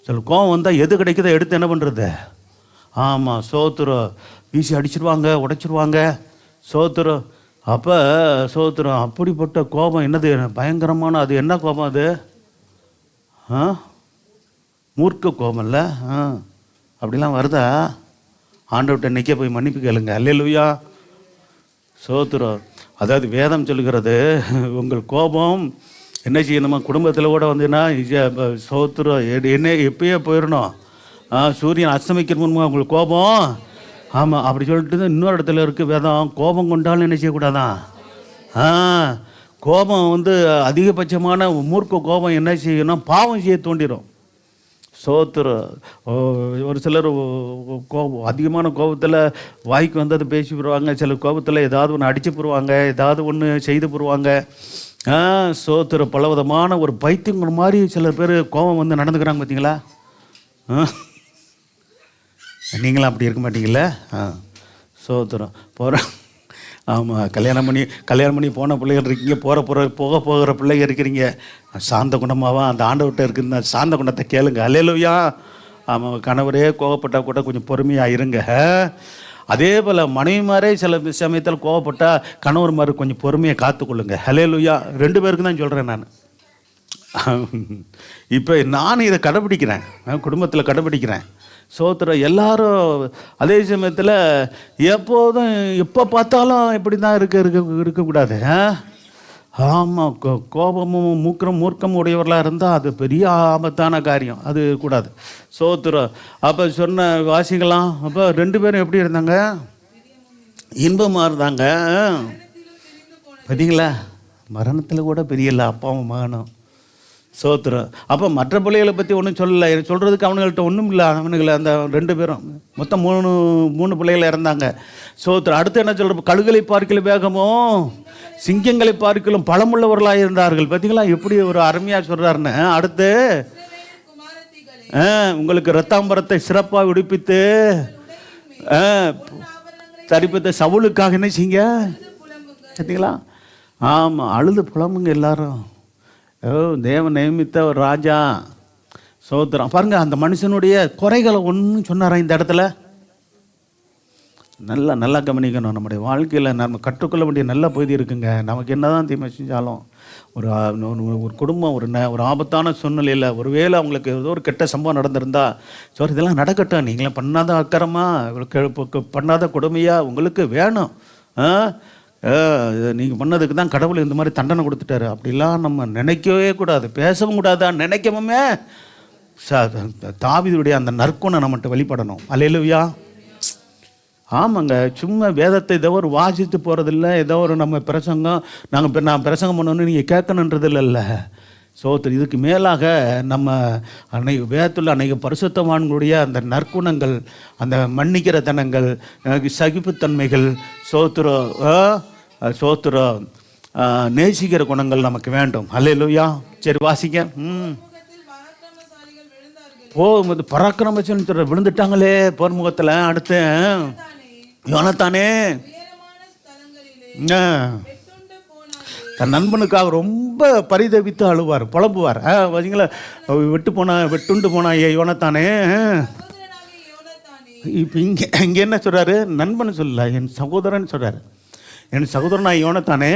சில கோபம் வந்தால் எது கிடைக்குதோ எடுத்து என்ன பண்ணுறது. ஆமாம், சோத்திரம் வீசி அடிச்சிடுவாங்க, உடைச்சிருவாங்க. சோத்திரம் அப்போ சோத்திரம் அப்படிப்பட்ட கோபம் என்னது, பயங்கரமான, அது என்ன கோபம் அது? மூர்க்க கோபம் இல்லை. அப்படிலாம் வருதா? ஆண்டவர்கிட்ட நிற்க போய் மன்னிப்பு கேளுங்க. அல்லேலூயா. சோத்திரம். அதாவது வேதம் சொல்லுகிறது, உங்கள் கோபம் என்ன செய்யணுமா, குடும்பத்தில் கூட வந்துன்னா சோத்திரம் என்ன எப்பயே போயிடணும். சூரியன் அஸ்தமிக்கிற முன்மா உங்களுக்கு கோபம். ஆமாம், அப்படி சொல்லிட்டு இன்னொரு இடத்துல இருக்குது வேதம், கோபம் கொண்டாலும் என்ன செய்யக்கூடாதான். கோபம் அதிகபட்சமான மூர்க்க கோபம் என்ன செய்யணும், பாவம் செய்ய தூண்டிடும். சோத்திரம். ஒரு சிலர் கோபம், அதிகமான கோபத்தில் வாய்க்கு வந்தது பேசி போடுவாங்க. சில கோபத்தில் ஏதாவது ஒன்று அடித்து போடுவாங்க, ஏதாவது ஒன்று செய்து போடுவாங்க. சோத்திரம். பலவிதமான ஒரு பைத்தியங்கிற மாதிரி சில பேர் கோபம் நடந்துக்கிறாங்க. பார்த்தீங்களா? நீங்களாம் அப்படி இருக்க மாட்டீங்களா? சோத்திரம். போகிற ஆமாம், கல்யாணம் பண்ணி போன பிள்ளைகள் இருக்கீங்க, போகிற பிள்ளைங்க இருக்கிறீங்க. சாந்த குணமாவா அந்த ஆண்டவர்கிட்ட இருக்குதுன்னா சாந்த குணத்தை கேளுங்க. அல்லேலூயா. ஆமாம், கணவரே கோவப்பட்டால் கூட கொஞ்சம் பொறுமையாக இருங்க. அதே போல் மனைவிமாரே சில சமயத்தில் கோவப்பட்டால் கணவர் மாதிரி கொஞ்சம் பொறுமையை காத்துக்கொள்ளுங்க. அல்லேலூயா. 2 பேருக்கு தான் சொல்கிறேன் நான். இப்போ நான் இதை கடைப்பிடிக்கிறேன், குடும்பத்தில் கடைப்பிடிக்கிறேன். சோத்திரம். எல்லாரும் அதே சமயத்தில் எப்போதும் எப்போ பார்த்தாலும் இப்படி தான் இருக்கக்கூடாது. ஆமாம், கோபமும் மூர்க்கமும் உடையவர்களாக இருந்தால் அது பெரிய ஆபத்தான காரியம், அது கூடாது. சோத்திரம். அப்போ சொன்ன வாசிக்கலாம். அப்போ 2 பேரும் எப்படி இருந்தாங்க, இன்பமாக இருந்தாங்க. பார்த்தீங்களா, மரணத்தில் கூட பெரியல அப்பாவும் மகனும். சோத்திரம். அப்போ மற்ற பிள்ளைகளை பற்றி ஒன்றும் சொல்லலை, சொல்கிறதுக்கு அவனுங்கள்ட்ட ஒன்றும் இல்லை. அவனுங்களை அந்த 2 பேரும் மொத்தம் 3 பிள்ளைகள் இறந்தாங்க. சோத்திரம். அடுத்து என்ன சொல்கிற, கழுகுகளை பார்க்கல வேகமோ சிங்கங்களை பார்க்கலும் பழமுள்ளவர்களாக இருந்தார்கள். பார்த்தீங்களா எப்படி ஒரு அருமையாக சொல்கிறாருன்னு. அடுத்து உங்களுக்கு இரத்தாம்பரத்தை சிறப்பாக விடுப்பித்து தரிப்பித்த சவுலுக்காக என்ன செய்யுங்க. பார்த்தீங்களா? ஆமாம், அழுது புலம்புங்க எல்லாரும். தேவன் நியமித்த ஒரு ராஜா. சோத்திரம். பாருங்க, அந்த மனுஷனுடைய குறைகளை ஒன்றும் சொன்னாரா இந்த இடத்துல? நல்லா கவனிக்கணும். நம்முடைய வாழ்க்கையில் நம்ம கற்றுக்கொள்ள வேண்டிய நல்ல பகுதி இருக்குங்க. நமக்கு என்ன தான் தீமை செஞ்சாலும் ஒரு குடும்பம் ஒரு ஆபத்தான சூழ்நிலையில் ஒருவேளை அவங்களுக்கு ஏதோ ஒரு கெட்ட சம்பவம் நடந்திருந்தா, சார் இதெல்லாம் நடக்கட்டும், நீங்களாம் பண்ணாத அக்கறமா பண்ணாத கொடுமையாக உங்களுக்கு வேணும், நீங்கள் பண்ணதுக்கு தான் கடவுள் இந்த மாதிரி தண்டனை கொடுத்துட்டாரு, அப்படிலாம் நம்ம நினைக்கவே கூடாது, பேசவும் கூடாதா. நினைக்கவுமே தாவீதுடைய அந்த நற்குணம் நம்மகிட்ட வெளிப்படணும். அல்லேலூயா. ஆமாங்க, சும்மா வேதத்தை ஏதோ ஒரு வாசித்து போகிறதில்ல, ஏதோ ஒரு நம்ம பிரசங்கம் நான் பிரசங்கம் பண்ணணுன்னு நீங்கள் கேட்கணுன்றது இல்லை. சோத்திரம். இதுக்கு மேலாக நம்ம வேதத்தில் அநேக பரிசுத்தவான்களுடைய அந்த நற்குணங்கள், அந்த மன்னிக்கிற தனங்கள், சகிப்புத்தன்மைகள், சோத்திரம் நேசிக்கிற குணங்கள் நமக்கு வேண்டும். அல்லேலூயா. சரி வாசிக்க. போகும்போது பராக்கிரமசாலி சொல்ற விழுந்துட்டாங்களே போர்முகத்தில். அடுத்து யோனத்தானே தன் நண்பனுக்காக ரொம்ப பரிதவித்து அழுவார், புலம்புவார். பார்த்தீங்களா, வெட்டுண்டு போனா யோனத்தானே. இப்போ இங்கே என்ன சொல்கிறாரு? நண்பன் சொல்லல, என் சகோதரன் சொல்கிறார். என் சகோதரனா யோனத்தானே,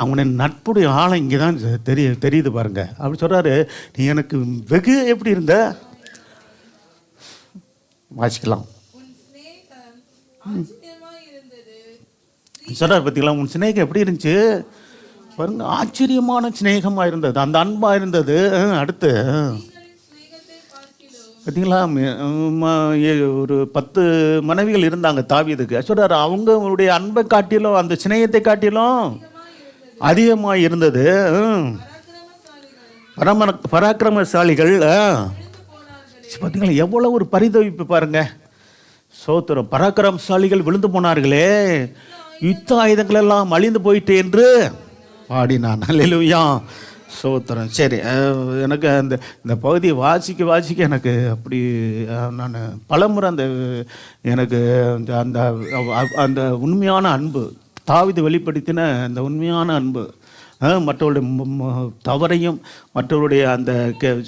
அவனுடைய நட்புடைய ஆழம் இங்கே தான் தெரியுது பாருங்க. அப்படி சொல்கிறாரு, நீ எனக்கு வெகு எப்படி இருந்த. வாசிக்கலாம். சொல்கிறார் பார்த்தீங்களா, உன் சிநேகம் எப்படி இருந்துச்சு பாருங்க. ஆச்சரியமான சிநேகமாக இருந்தது, அந்த அன்பாக இருந்தது. அடுத்து பார்த்தீங்களா, ஒரு 10 மனைவிகள் இருந்தாங்க தாவீதுக்கு. சொல்கிறார், அவங்களுடைய அன்பை காட்டிலும் அந்த சிநேகத்தை காட்டிலும் அதிகமாக இருந்தது. பராக்கிரமசாலிகள் பார்த்தீங்களா, எவ்வளோ ஒரு பரிதவிப்பு பாருங்க. சோத்திரம். பராக்கிரமசாலிகள் விழுந்து போனார்களே, யுத்த ஆயுதங்கள் எல்லாம் அழிந்து போயிட்டு என்று பாடினான். அல்லேலூயா. சோத்திரம். சரி, எனக்கு இந்த பகுதியை வாசிக்க எனக்கு அப்படி நான் பலமுறை எனக்கு அந்த அந்த உண்மையான அன்பு, தாவீது வெளிப்படுத்தின அந்த உண்மையான அன்பு, மற்றவருடைய தவறையும் மற்றவருடைய அந்த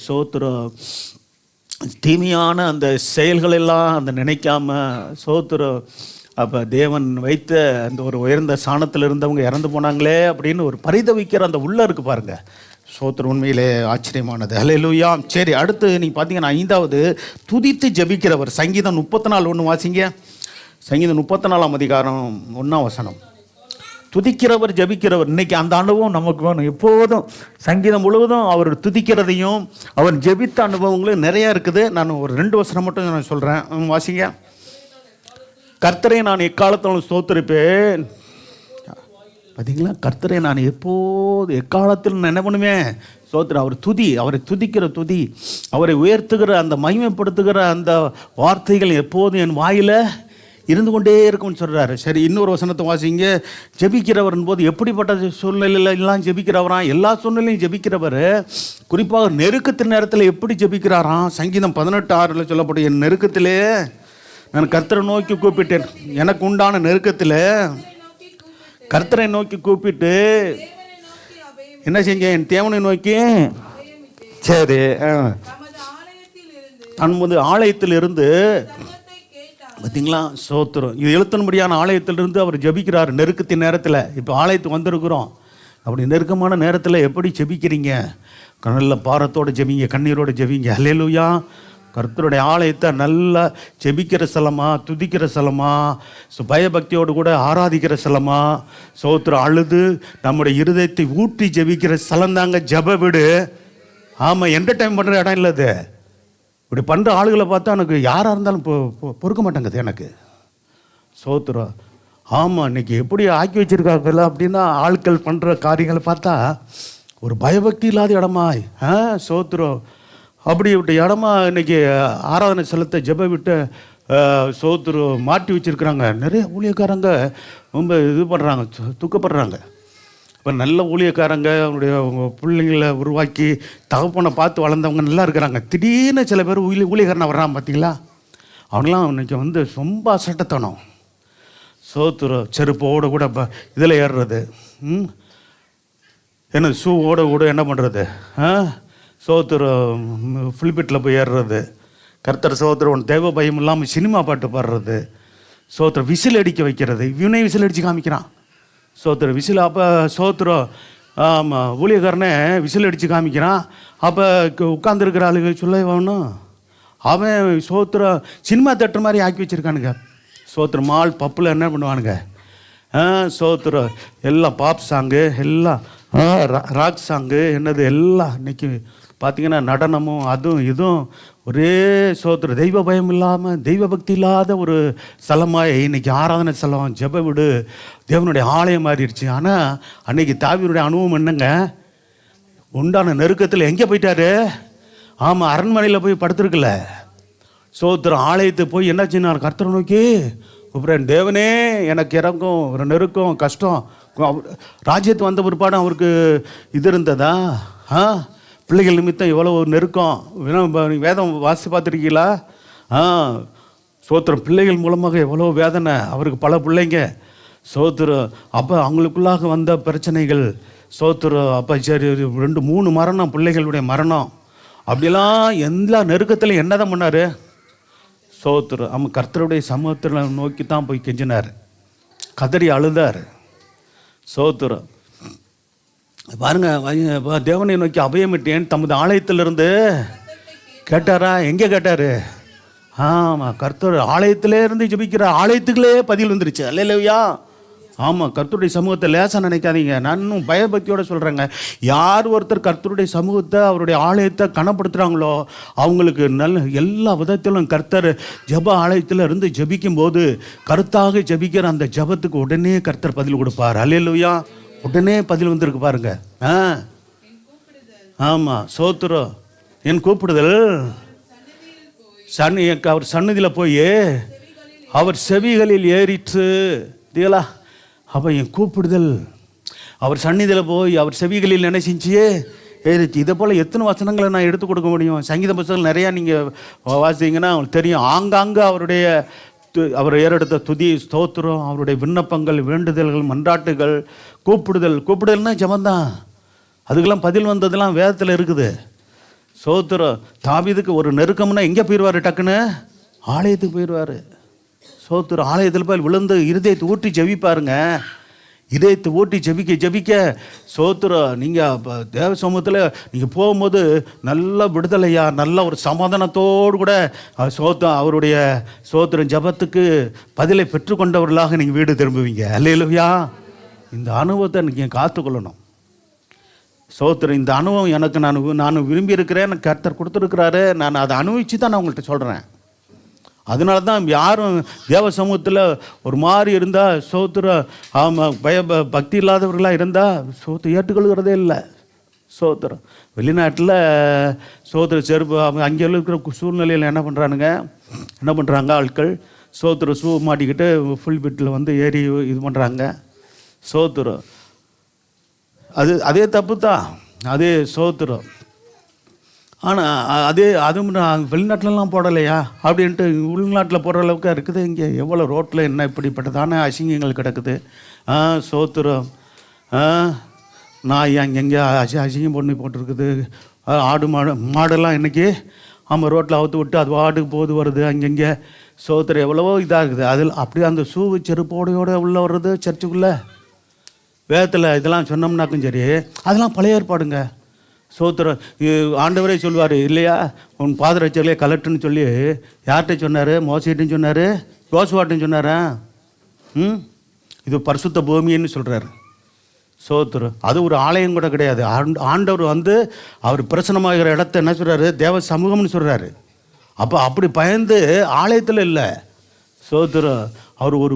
சோத்திரம் தீமையான அந்த செயல்களெல்லாம் அந்த நினைக்காம சோத்திரம். அப்போ தேவன் வைத்த அந்த ஒரு உயர்ந்த ஸ்தானத்தில் இருந்தவங்க இறந்து போனாங்களே அப்படின்னு ஒரு பரிதவிக்கிற அந்த உள்ள இருக்கு பாருங்க. சோத்திரம் உண்மையிலே ஆச்சரியமானது. அல்லேலூயா. சரி, அடுத்து நீங்கள் பார்த்தீங்கன்னா 5வது துதித்து ஜெபிக்கிறவர். சங்கீதம் 34:1 வாசிங்க. சங்கீதம் 34ஆம் அதிகாரம் 1ஆம் வசனம். துதிக்கிறவர் ஜெபிக்கிறவர். இன்னைக்கு அந்த அனுபவம் நமக்கு வேணும் எப்போதும். சங்கீதம் முழுவதும் அவர் துதிக்கிறதையும் அவர் ஜெபித்த அனுபவங்களும் நிறையா இருக்குது. நான் ஒரு 2 வசனம் மட்டும் நான் சொல்கிறேன், வாசிங்க. கர்த்தரை நான் எக்காலத்திலும் ஸ்தோத்திரிப்பேன். பார்த்தீங்களா, கர்த்தரை நான் எப்போது எக்காலத்தில் என்ன பண்ணுவேன்? ஸ்தோத்திரம். அவர் துதி, அவரை துதிக்கிற துதி, அவரை உயர்த்துகிற அந்த மகிமைப்படுத்துகிற அந்த வார்த்தைகள் எப்போதும் என் வாயில் இருந்து கொண்டே இருக்கும்னு சொல்கிறாரு. சரி, இன்னொரு வசனத்தை வாசிங்க. ஜெபிக்கிறவர் போது எப்படிப்பட்ட சூழ்நிலையில் எல்லாம் ஜெபிக்கிறவராம்? எல்லா சூழ்நிலையும் ஜெபிக்கிறவர். குறிப்பாக நெருக்கத்தின் நேரத்தில் எப்படி ஜெபிக்கிறாராம்? சங்கீதம் 18:6 சொல்லப்படும், என் நெருக்கத்திலே நான் கர்த்தரை நோக்கி கூப்பிட்டேன். எனக்கு உண்டான நெருக்கத்தில் கர்த்தரை நோக்கி கூப்பிட்டு என்ன செஞ்சேன்? என் தேவனை நோக்கி. சரி, தன்மது ஆலயத்தில் இருந்து பார்த்தீங்களா, சோத்திரம். இது எழுத்தின்படியான ஆலயத்திலிருந்து அவர் ஜெபிக்கிறார் நெருக்கத்தின் நேரத்தில். இப்போ ஆலயத்துக்கு வந்திருக்கிறோம். அப்படி நெருக்கமான நேரத்தில் எப்படி ஜெபிக்கிறீங்க? நல்ல பாரத்தோடு ஜெபிங்க, கண்ணீரோடு ஜெபிங்க. அல்லேலூயா. கர்த்தருடைய ஆலயத்தை நல்லா ஜெபிக்கிற ஸ்தலமா, துதிக்கிற ஸ்தலமா, பயபக்தியோடு கூட ஆராதிக்கிற ஸ்தலமா, சோத்திரம் அழுது நம்முடைய இருதயத்தை ஊற்றி ஜெபிக்கிற ஸ்தலம் தாங்க ஜெப வீடு. ஆமாம், என்டர்டைன் பண்ணுற இடம் இல்லை அது. இப்படி பண்ணுற ஆளுகளை பார்த்தா எனக்கு யாராக இருந்தாலும் பொறுக்க மாட்டேங்குது எனக்கு. சோத்திரம். ஆமாம், இன்னைக்கு எப்படி ஆக்கி வச்சுருக்காங்கல்ல அப்படின்னா ஆட்கள் பண்ணுற காரியங்களை பார்த்தா ஒரு பயபக்தி இல்லாத இடமா. சோத்திரம். அப்படி இப்படி இடமா இன்னைக்கு ஆராதனை ஸ்தலத்தை ஜெப விட்டு சோத்திரம் மாட்டி வச்சுருக்குறாங்க. நிறைய ஊழியக்காரங்க ரொம்ப இது பண்ணுறாங்க, துக்கப்படுறாங்க. இப்போ நல்ல ஊழியக்காரங்க அவங்களுடைய பிள்ளைங்களை உருவாக்கி தகப்பனை பார்த்து வளர்ந்தவங்க நல்லா இருக்கிறாங்க. திடீர்னு சில பேர் ஊழியக்காரனை வர்றான் பார்த்தீங்களா, அவங்களாம் இன்றைக்கி ரொம்ப அசட்டத்தனம். சோத்துரம் செருப்போடு கூட இதில் ஏறுறது, என்ன ஷூவோட கூட என்ன பண்ணுறது, சோத்துரம் ஃபிலிப்பிட்டில் போய் ஏறுறது, கர்த்தர் சோத்திரம் தேவ பயம் இல்லாமல் சினிமா பாட்டு பாடுறது, சோத்திரம் விசில் அடிக்க வைக்கிறது. இவனே விசில் அடித்து காமிக்கிறான். சோத்திரம் விசில். அப்போ சோத்திரம் ஆமாம் ஊழியக்காரனே விசில் அடித்து காமிக்கிறான். அப்போ உட்காந்துருக்கிற ஆளுங்க சொல்ல வேணும், அவன் சோத்திரம் சினிமா தேட்டர் மாதிரி ஆக்கி வச்சுருக்கானுங்க. சோத்திரம் மால் பப்பில் என்ன பண்ணுவானுங்க, சோத்திரம் எல்லாம் பாப் சாங்கு, எல்லாம் ராக் சாங்கு, என்னது எல்லாம் இன்றைக்கி பார்த்தீங்கன்னா நடனமும் அதுவும் இதுவும் ஒரே சோத்திரம். தெய்வ பயம் இல்லாமல் தெய்வ பக்தி இல்லாத ஒரு ஸ்தலமாக இன்னைக்கு ஆராதனை ஸ்தலம், ஜெப வீடு, தேவனுடைய ஆலயம் மாறிடுச்சு. ஆனால் அன்னைக்கு தாவீதுடைய அனுபவம் என்னங்க, உண்டான நெருக்கத்தில் எங்கே போயிட்டாரு? ஆமாம், அரண்மனையில் போய் படுத்துருக்குல்ல. சோத்திரம் ஆலயத்துக்கு போய் என்ன செய்யணும், கர்த்தரை நோக்கி அப்புறம் தேவனே எனக்கு இறங்கும், ஒரு நெருக்கம் கஷ்டம். ராஜ்யத்து வந்த பிற்பாடு அவருக்கு இது இருந்ததா? பிள்ளைகள் நிமித்தம் எவ்வளோ ஒரு நெருக்கம். வேதம் வாசி பார்த்துருக்கீங்களா? சோத்திரம் பிள்ளைகள் மூலமாக எவ்வளோ வேதனை, அவருக்கு பல பிள்ளைங்க. சோத்திரம் அப்போ அவங்களுக்குள்ளாக வந்த பிரச்சனைகள். சோத்திரம் அப்போ சரி 2-3 மரணம், பிள்ளைகளுடைய மரணம். அப்படிலாம் எல்லா நெருக்கத்திலையும் என்ன தான் பண்ணார்? சோத்திரம் நம்ம கர்த்தருடைய சமூகத்தில் நோக்கி தான் போய் கெஞ்சினார், கதறி அழுதார். சோத்திரம் பாருங்க, தேவனை நோக்கி அபயமிட்டேன் தமது ஆலயத்திலிருந்து கேட்டாரா? எங்கே கேட்டார்? ஆமாம், கர்த்தர் ஆலயத்திலே இருந்து ஜெபிக்கிற ஆலயத்துக்குள்ளே பதில் வந்துருச்சு. அல்லேலூயா. ஆமாம், கர்த்தருடைய சமூகத்தை லேசாக நினைக்காதீங்க. நான் இன்னும் பயபக்தியோடு சொல்கிறேங்க. யார் ஒருத்தர் கர்த்தருடைய சமூகத்தை, அவருடைய ஆலயத்தை கனப்படுத்துகிறாங்களோ அவங்களுக்கு நல்ல எல்லா விதத்திலும் கர்த்தர் ஜெப ஆலயத்தில் இருந்து ஜெபிக்கும் போது கருத்தாக ஜெபிக்கிற அந்த ஜெபத்துக்கு உடனே கர்த்தர் பதில் கொடுப்பார். அல்லேலூயா. உடனே பதில் வந்திருக்கு பாருங்க. ஆமாம், சோத்திரம். என் கூப்பிடுதல் அவர் சன்னதியில் போய் அவர் செவிகளில் ஏறிற்று. இதெல்லாம் அப்போ என் கூப்பிடுதல் அவர் சந்நிதியில் போய் அவர் செவிகளில் என்ன செஞ்சு ஏறிச்சு. இதை போல் எத்தனை வசனங்களை நான் எடுத்து கொடுக்க முடியும்? சங்கீத புத்தகங்கள் நிறையா நீங்கள் வாசித்தீங்கன்னா அவங்களுக்கு தெரியும். ஆங்காங்கே அவருடைய அவர் ஏறெடுத்த துதி, ஸ்தோத்திரம், அவருடைய விண்ணப்பங்கள், வேண்டுதல்கள், மன்றாட்டுகள், கூப்பிடுதல்னா ஜெபந்தான். அதுக்கெல்லாம் பதில் வந்ததெல்லாம் வேதத்தில் இருக்குது. ஸ்தோத்திரம். தாவீதுக்கு ஒரு நெருக்கம்னா எங்கே போயிடுவார்? டக்குன்னு ஆலயத்துக்கு போயிடுவார். ஸ்தோத்திரம். ஆலயத்தில் போய் விழுந்து இருதயத்தை ஊற்றி ஜெபிப்பாருங்க. இதயத்தை ஊட்டி ஜெபிக்க ஸ்தோத்திரம். நீங்கள் தேவ சமூகத்தில் நீங்கள் போகும்போது நல்ல விடுதலையா, நல்ல ஒரு சமாதானத்தோடு கூட அவருடைய ஸ்தோத்திரம் ஜெபத்துக்கு பதிலை பெற்றுக்கொண்டவர்களாக நீங்கள் வீடு திரும்புவீங்க. அல்லேலூயா. இந்த அனுபவத்தை நீங்கள் காத்துக்கொள்ளணும். ஸ்தோத்திரம். இந்த அனுபவம் எனக்கு நான் விரும்பி இருக்கிறேன், கர்த்தர் கொடுத்துருக்கிறாரு. நான் அதை அனுபவித்து தான் நான் உங்கள்கிட்ட சொல்கிறேன். அதனால தான் யாரும் தேவ சமூகத்தில் ஒரு மாதிரி இருந்தால் சோத்திரம், ஆமாம், பக்தி இல்லாதவர்களாக இருந்தால் சோத்திரம் ஏற்றுக்கொள்கிறதே இல்லை. சோத்திரம். வெளிநாட்டில் சோத்திரம் செருப்பு அங்கே இருக்கிற சூழ்நிலையில் என்ன பண்ணுறாங்க ஆட்கள்? சோத்திரம் ஷூ மாட்டிக்கிட்டு ஃபுல் பிட்டில் வந்து ஏறி இது பண்ணுறாங்க. சோத்திரம். அதே தப்பு தான், அதே சோத்திரம். ஆனால் அதுவும் வெளிநாட்டிலலாம் போடலையா அப்படின்ட்டு உள்நாட்டில் போடுற அளவுக்கு இருக்குது. இங்கே எவ்வளோ ரோட்டில் என்ன இப்படிப்பட்டதான அசிங்கங்கள் கிடக்குது. சோத்திரம். நாய் அங்கங்கே அசிங்கம் போட்டிருக்குது. ஆடு மாடெல்லாம் இன்றைக்கி ஆமாம் ரோட்டில் அவுத்து விட்டு அது வாட்டுக்கு போது வருது அங்கங்கே. சோத்திரம் எவ்வளவோ இதாக இருக்குது. அதில் அப்படியே அந்த ஷூவு செருப்போடையோடு உள்ளே வர்றது சர்ச்சுக்குள்ளே. வேதத்தில் இதெல்லாம் சொன்னோம்னாக்கும் சரி, அதெல்லாம் பழைய ஏற்பாடுங்க. சோத்திரம். ஆண்டவரே சொல்வார் இல்லையா, உன் பாதரட்சர்களே கலட்டுன்னு சொல்லி யார்கிட்ட சொன்னார்? மோசையிட்டும் சொன்னார், யோசுவாட்டும் சொன்னாரா? இது பரிசுத்த பூமின்னு சொல்கிறார். சோத்திரம். அது ஒரு ஆலயம் கூட கிடையாது. ஆண்டவர் வந்து அவர் பிரசனமாகிற இடத்த என்ன சொல்கிறாரு? தேவ சமூகம்னு சொல்கிறாரு. அப்போ அப்படி பயந்து ஆலயத்தில் இல்லை. சோத்திரம். அவர் ஒரு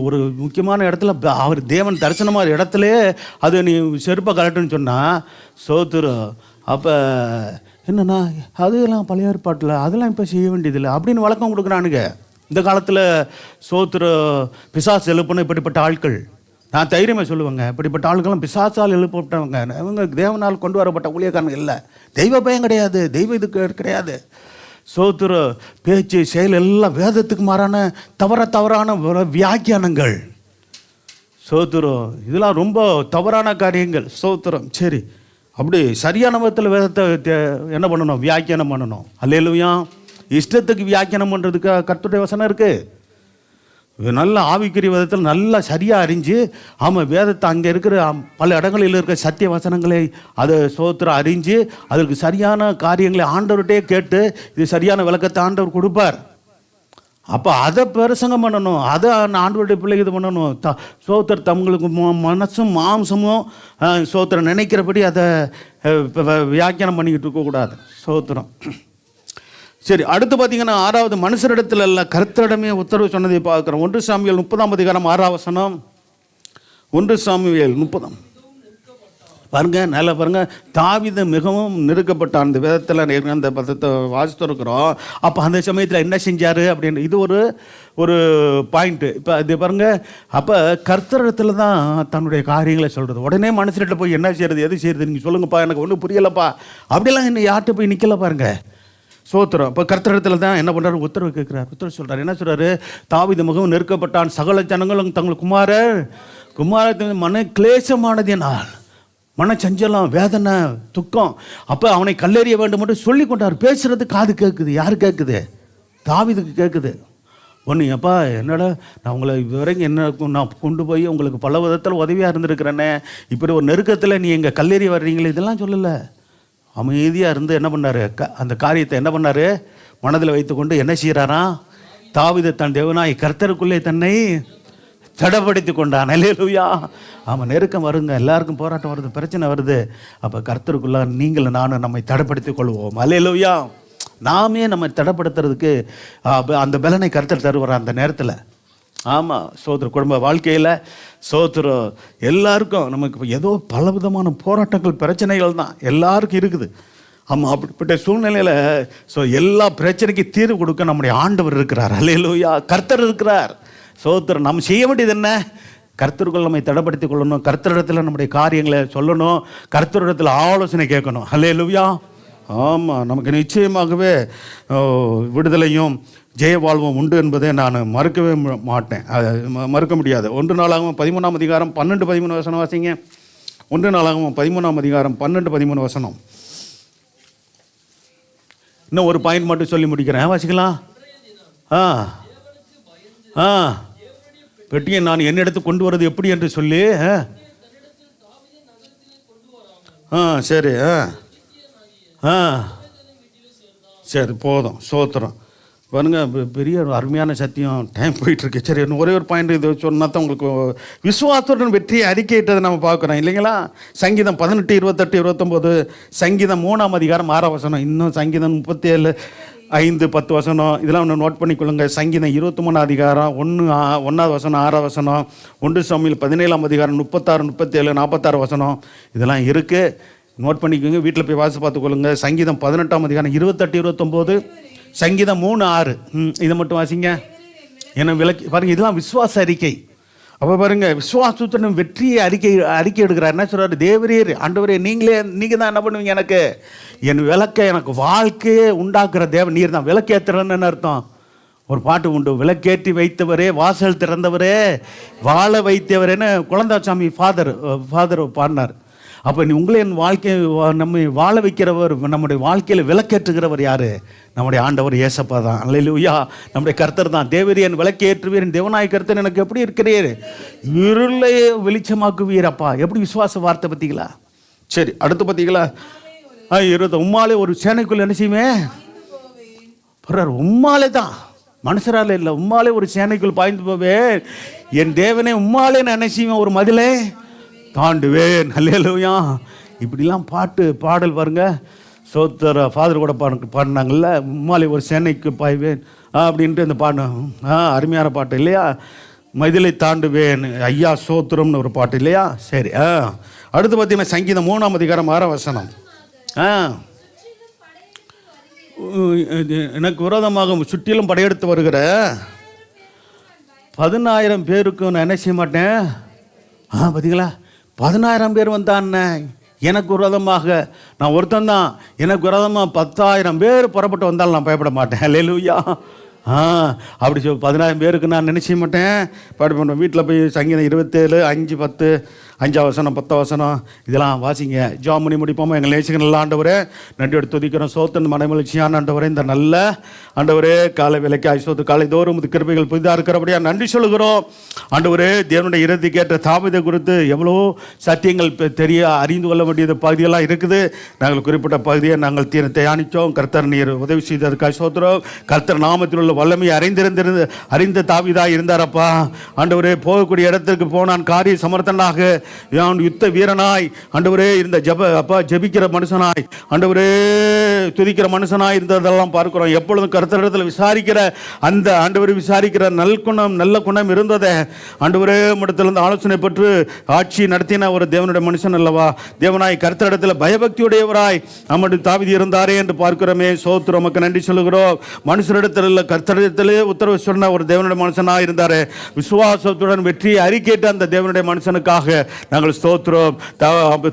ஒரு முக்கியமான இடத்துல அவர் தேவன் தரிசனமாக இடத்துலையே அது நீ செருப்பை கலட்டுன்னு சொன்னால் சோத்திரம். அப்போ என்னென்னா அதெல்லாம் பழைய ஏற்பாட்டில் அதெல்லாம் இப்போ செய்ய வேண்டியதில்லை அப்படின்னு வழக்கம் கொடுக்குறானுங்க இந்த காலத்தில். சோத்திரம். பிசாசு எழுப்புன இப்படிப்பட்ட ஆட்கள் நான் தைரியமாக சொல்லுவேங்க. இப்படிப்பட்ட ஆட்களும் பிசாசால் எழுப்பப்பட்டவங்க. இவங்க தேவனால் கொண்டு வரப்பட்ட ஊழியக்காரங்க இல்லை. தெய்வ பயம் கிடையாது, தெய்வ இது கிடையாது. சோத்திர. பேச்சு செயல் எல்லாம் வேதத்துக்கு மாறான தவறான வியாக்கியானங்கள். சோத்திரம். இதெல்லாம் ரொம்ப தவறான காரியங்கள். சோத்திரம். சரி, அப்படி சரியான விதத்தில் வேதத்தை என்ன பண்ணணும்? வியாக்கியானம் பண்ணணும். அல்லேலூயா. இஷ்டத்துக்கு வியாக்கியானம் பண்ணுறதுக்கு கர்த்தருடைய வசனம் இருக்குது. நல்ல ஆவிக்குரிய விதத்தில் நல்லா சரியாக அறிஞ்சு, ஆமாம், வேதத்தை அங்கே இருக்கிற பல இடங்களில் இருக்கிற சத்திய வசனங்களை அதை சோத்திரம் அறிஞ்சு அதற்கு சரியான காரியங்களை ஆண்டவர்கிட்டே கேட்டு இது சரியான விளக்கத்தை ஆண்டவர் கொடுப்பார். அப்போ அதை பிரசங்கம் பண்ணணும், அதை ஆண்டவருடைய பிள்ளைக்கு இது பண்ணணும். சோத்திரம் தங்களுக்கு மனசும் மாம்சமும் சோத்திரம் நினைக்கிறபடி அதை வியாக்கியானம் பண்ணிக்கிட்டு இருக்கக்கூடாது. சோத்திரம். சரி, அடுத்து பார்த்தீங்கன்னா 6வது மனுஷரிடத்தில் அல்ல கர்த்தரிடமே உத்தரவு சொன்னதை பார்க்குறோம். 1 சாமுவேல் 30ஆம் அதிகாரம் 6ஆம் வசனம். 1 சாமுவேல் 30 பாருங்க, நல்லா பாருங்க. தாவீது மிகவும் நெருக்கப்பட்டான். அந்த வேதத்தில் அந்த பதத்தை வாசித்து இருக்கிறோம். அப்போ அந்த சமயத்தில் என்ன செஞ்சார் அப்படின்னு இது ஒரு பாயிண்ட்டு. இப்போ இது பாருங்க, அப்போ கர்த்தரிடத்தில் தான் தன்னுடைய காரியங்களை சொல்கிறது. உடனே மனுஷர்கிட்ட போய் என்ன செய்யறது, எது செய்யறது, நீங்கள் சொல்லுங்கப்பா, எனக்கு ஒன்றும் புரியலப்பா அப்படிலாம் இன்னும் யார்கிட்ட போய் நிற்கல பாருங்க. சோத்திரம். இப்போ கர்த்தரிடத்தில் தான் என்ன பண்ணுறாரு, உத்தரவு கேட்குறாரு. உத்தரவு சொல்கிறார். என்ன சொல்கிறாரு, தாவீது மிகவும் நெருக்கப்பட்டான், சகல ஜனங்களும் தங்கள் குமார மன கிளேசமானதினால், மனச்சஞ்சலம், வேதனை, துக்கம். அப்போ அவனை கல்லெறிய வேண்டும் என்று சொல்லி கொண்டார். பேசுறது காது கேட்குது. யார் கேட்குது? தாவீதுக்கு கேட்குது. ஒன்று, அப்பா என்னடா நான் உங்களை இதுவரைக்கும் என்ன நான் கொண்டு போய் உங்களுக்கு பல விதத்தில் உதவியாக இருந்திருக்கிறேனே, இப்படி ஒரு நெருக்கத்தில் நீ எங்கள் கல்லெறி வர்றீங்களே, இதெல்லாம் சொல்லலை. அமைதியாக இருந்து என்ன பண்ணார், அந்த காரியத்தை என்ன பண்ணார், மனதில் வைத்துக்கொண்டு என்ன செய்கிறாராம், தாவீது தன் தேவனாய் கர்த்தருக்குள்ளே தன்னை தடப்படுத்தி கொண்டான். அல்லேலூயா. ஆமாம், நெருக்கம் வருங்க, எல்லாருக்கும் போராட்டம் வருது, பிரச்சனை வருது. அப்போ கர்த்தருக்குள்ள நீங்களும் நானும் நம்மை தடப்படுத்திக் கொள்வோம். அல்லேலூயா. நாமே நம்ம தடப்படுத்துறதுக்கு அந்த பலனை கர்த்தர் தருவார் அந்த நேரத்தில். ஆமாம், சோத்திர குடும்ப வாழ்க்கையில் சோத்திரம் எல்லாருக்கும் நமக்கு ஏதோ பலவிதமான போராட்டங்கள், பிரச்சனைகள் தான் எல்லாருக்கும் இருக்குது. ஆமாம், அப்படிப்பட்ட சூழ்நிலையில் எல்லா பிரச்சனைக்கும் தீர்வு கொடுக்க நம்முடைய ஆண்டவர் இருக்கிறார். அல்லேலூயா. கர்த்தர் இருக்கிறார். சோத்திரம். நம்ம செய்ய வேண்டியது என்ன, கர்த்தருக்குள் நம்மை தடப்படுத்திக் கொள்ளணும், கர்த்தரிடத்தில் நம்முடைய காரியங்களை சொல்லணும், கர்த்தரிடத்தில் ஆலோசனை கேட்கணும். அல்லேலூயா. ஆமாம், நமக்கு நிச்சயமாகவே விடுதலையும் ஜெய வாழ்வும் உண்டு என்பதை நான் மறுக்கவே மாட்டேன், மறுக்க முடியாது. 1 நாளாகமம் 13ஆம் அதிகாரம் 12-13 வசனம் வாசிங்க. 1 நாளாகமம் 13ஆம் அதிகாரம் 12-13 வசனம். இன்னும் ஒரு பாயிண்ட் மட்டும் சொல்லி முடிக்கிறேன், வாசிக்கலாம். பெட்டியை நான் என்னிடத்து கொண்டு வரது எப்படி என்று சொல்லி. சரி. சரி, போதும். சோத்திரம். பாருங்க, பெரிய அருமையான சத்தியம். டைம் போயிட்டுருக்கு. சரி, ஒரே ஒரு பாயிண்ட் இது சொன்னா தான் உங்களுக்கு விசுவாசத்துடன் வெற்றியை அறிக்கையிட்டதை நம்ம பார்க்குறோம் இல்லைங்களா. சங்கீதம் 18, 28, 29, சங்கீதம் 3ஆம் அதிகாரம் 6ஆம் வசனம், இன்னும் சங்கீதம் 37, 5, 10 வசனம், இதெல்லாம் ஒன்று நோட் பண்ணிக்கொள்ளுங்க. சங்கீதம் 23ஆம் அதிகாரம் 1ஆவது வசனம், 6ஆம் வசனம், 1 சாமுவேல் 17ஆம் அதிகாரம் 36, 37, 46 வசனம், இதெல்லாம் இருக்குது. நோட் பண்ணிக்கோங்க, வீட்டில் போய் வாசி பார்த்துக்கொள்ளுங்க. சங்கீதம் 18ஆம் அதிகாரம் 28, 29, சங்கீதம் 3, 6, இதை மட்டும் வாசிங்க. ஏன்னா விளக்கி பாருங்கள், இதெல்லாம் விசுவாச அறிக்கை. அப்போ பாருங்கள், விசுவாசத்துடன் வெற்றியை அறிக்கை எடுக்கிறார். என்ன சொல்கிறார், தேவரீர், ஆண்டவரே, நீங்கள் தான் என்ன பண்ணுவீங்க, எனக்கு என் விளக்கை, எனக்கு வாழ்க்கையே உண்டாக்குற தேவன் நீர் தான். விளக்கேற்றுறன்னு அர்த்தம். ஒரு பாட்டு உண்டு, விளக்கேற்றி வைத்தவரே, வாசல் திறந்தவரே, வாழ வைத்தவரேன்னு குழந்தாசாமி ஃபாதர் பாடினார். அப்போ உங்களை என் வாழ்க்கையை நம்மை வாழ வைக்கிறவர், நம்முடைய வாழ்க்கையில் விளக்கேற்றுகிறவர் யார்? நம்முடைய ஆண்டவர் இயேசப்பா தான். அல்லேலூயா. நம்முடைய கர்த்தர் தான். தேவரீர் என் விளக்கேற்றுவீர், தேவனாய் கர்த்தர் எனக்கு எப்படி இருக்கிறீர், இருளை வெளிச்சமாக்குவீர். அப்பா, எப்படி விசுவாச வார்த்தை பார்த்தீங்களா. சரி, அடுத்து பார்த்தீங்களா, உம்மாலே ஒரு சேனைக்குள்ள என்ன செய்வேன், உம்மாலே தான், மனுஷரால இல்லை, உம்மாலே ஒரு சேனைக்குள் பாய்ந்து போவேன், என் தேவனே உம்மாலே நான் என்ன செய்வேன், ஒரு மதிலே தாண்டுவேன். அல்லேலூயா. இப்படிலாம் பாடல் பாருங்க. சோத்தர ஃபாதர் கூட பாடினாங்கல்ல, உம்மாலே ஒரு சேனைக்கு பாய்வேன் அப்படின்ட்டு அந்த பாட்டு. அருமையான பாட்டு இல்லையா. மதிலை தாண்டுவேன் ஐயா சோத்திரம்னு ஒரு பாட்டு இல்லையா. சரி, அடுத்து பார்த்தீங்கன்னா சங்கீதம் 3ஆம் அதிகாரம் 6ஆம் வசனம். எனக்கு விரோதமாக சுற்றிலும் படையெடுத்து வருகிற 10,000 பேருக்கு நான் என்ன செய்ய மாட்டேன். பார்த்தீங்களா, 10,000 பேர் வந்தான் எனக்கு விரோதமாக, நான் ஒருத்தன் தான், எனக்கு விரோதமாக 10,000 பேர் புறப்பட்டு வந்தாலும் நான் பயப்பட மாட்டேன். அல்லேலூயா. அப்படி 10,000 பேருக்கு நான் நினைச்ச மாட்டேன், பாடு பண்ணுவேன். வீட்டில் போய் சங்கீதம் 27, 5, 10 5 வசனம் 10 வசனம் இதெல்லாம் வாசிங்க. ஜாம் பண்ணி முடிப்போமா? எங்கள் நேசிக்கிற நல்ல ஆண்டவரே, நன்றியோடு துதிக்கிறோம். சோத்தன் மனமகிழ்ச்சியான ஆண்டவரே, இந்த நல்ல ஆண்டவரே, காலை விலைக்கு ஐசோத்து காலை தோறும் இது கிருபைகள் புதிதாக இருக்கிறபடியா நன்றி சொல்லுகிறோம். ஆண்டவரே, தேவனுடைய இறுதி கேட்ட தாவீதை குறித்து எவ்வளோ சத்தியங்கள் தெரிய அறிந்து கொள்ள வேண்டியது பகுதியெல்லாம் இருக்குது. நாங்கள் குறிப்பிட்ட பகுதியை நாங்கள் தியானித்தோம். கர்த்தர் நீர் உதவி செய்ததற்காக ஸ்தோத்திரம். கர்த்தர் நாமத்தில் உள்ள வல்லமையை அறிந்த தாவீதா இருந்தாரப்பா. ஆண்டவரே, போகக்கூடிய இடத்திற்கு போனான் காரிய சமர்த்தனாக, யுத்த வீரனாய் ஆண்டவரே இருந்த ஜெபிக்கிற மனுஷனாய், ஆண்டவரே துதிக்கிற மனுஷனாய் இருந்ததெல்லாம் பார்க்கிறோம். எப்பொழுதும் கர்த்தரிடத்தில் விசாரிக்கிற அந்த ஆண்டவரை விசாரிக்கிற நல்ல குணம் இருந்ததே. ஆண்டவரே, இடத்திலிருந்து ஆலோசனை பெற்று ஆட்சி நடத்தின ஒரு தேவனுடைய மனுஷன் அல்லவா. தேவனாய் கர்த்தரிடத்தில் பயபக்தியுடையவராய் நம்முடைய தாவீது இருந்தாரே என்று பார்க்கிறோமே. சோத்திரம், நமக்கு நன்றி சொல்லுகிறோம். மனுஷரிடத்தில் கர்த்தரிடத்திலே உத்தரவு சொன்ன ஒரு தேவனுடைய மனுஷனாக இருந்தார். விசுவாசத்துடன் வெற்றியை அறிக்கையிட்ட அந்த தேவனுடைய மனுஷனுக்காக நாங்கள் ஸ்தோத்திரம்.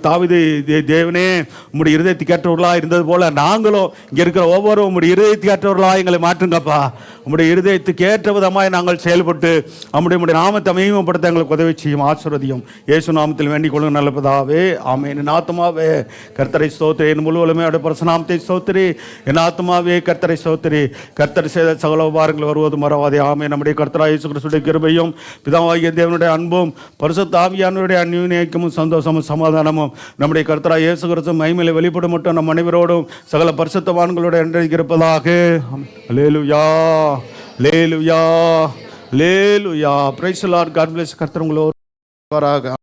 தாவீது, தேவனே உம்முடைய இருதயத்தை கேட்டவர்களாக இருந்தது போல நாங்களும் இங்கே இருக்கிற ஒவ்வொரு உம்முடைய இருதயத்தை கேட்டவர்களாக எங்களை மாற்றுங்கப்பா. உம்முடைய இருதயத்துக்கு ஏற்ற விதமாய் நாங்கள் செயல்பட்டு நம்முடைய நாமத்தை மகிமைப்படுத்த எங்களுக்கு உதவி செய்யும். ஆசீர்வதியும் இயேசு நாமத்தில் வேண்டிக் கொள்ளும் நல்ல பிதாவே, ஆமென். என் ஆத்துமாவே கர்த்தரை ஸ்தோத்திரி, என் முழு உலகமே பரிசுநாமத்தை ஸ்தோத்திரி. என் ஆத்துமாவே கர்த்தரை ஸ்தோத்திரி. கர்த்தர் செய்த சகல உபகாரங்கள் வருவது மறவாதே. ஆமென். நம்முடைய கர்த்தராகிய இயேசு கிறிஸ்துவின் கிருபையும் பிதாவாகிய தேவனுடைய அன்பும் பரிசுத்த ஆவியானவருடைய அந்யோன்யமும் சந்தோஷமும் சமாதானமும் நம்முடைய கர்த்தராகிய இயேசு கிறிஸ்து மகிமையிலே வெளிப்படும் மட்டும் நம் அனைவரோடும் சகல பரிசுத்தவான்களோடு என்றைக்கு இருப்பதாக. Hallelujah, hallelujah, hallelujah. Praise the lord. God bless. கர்த்தர் உங்களோடு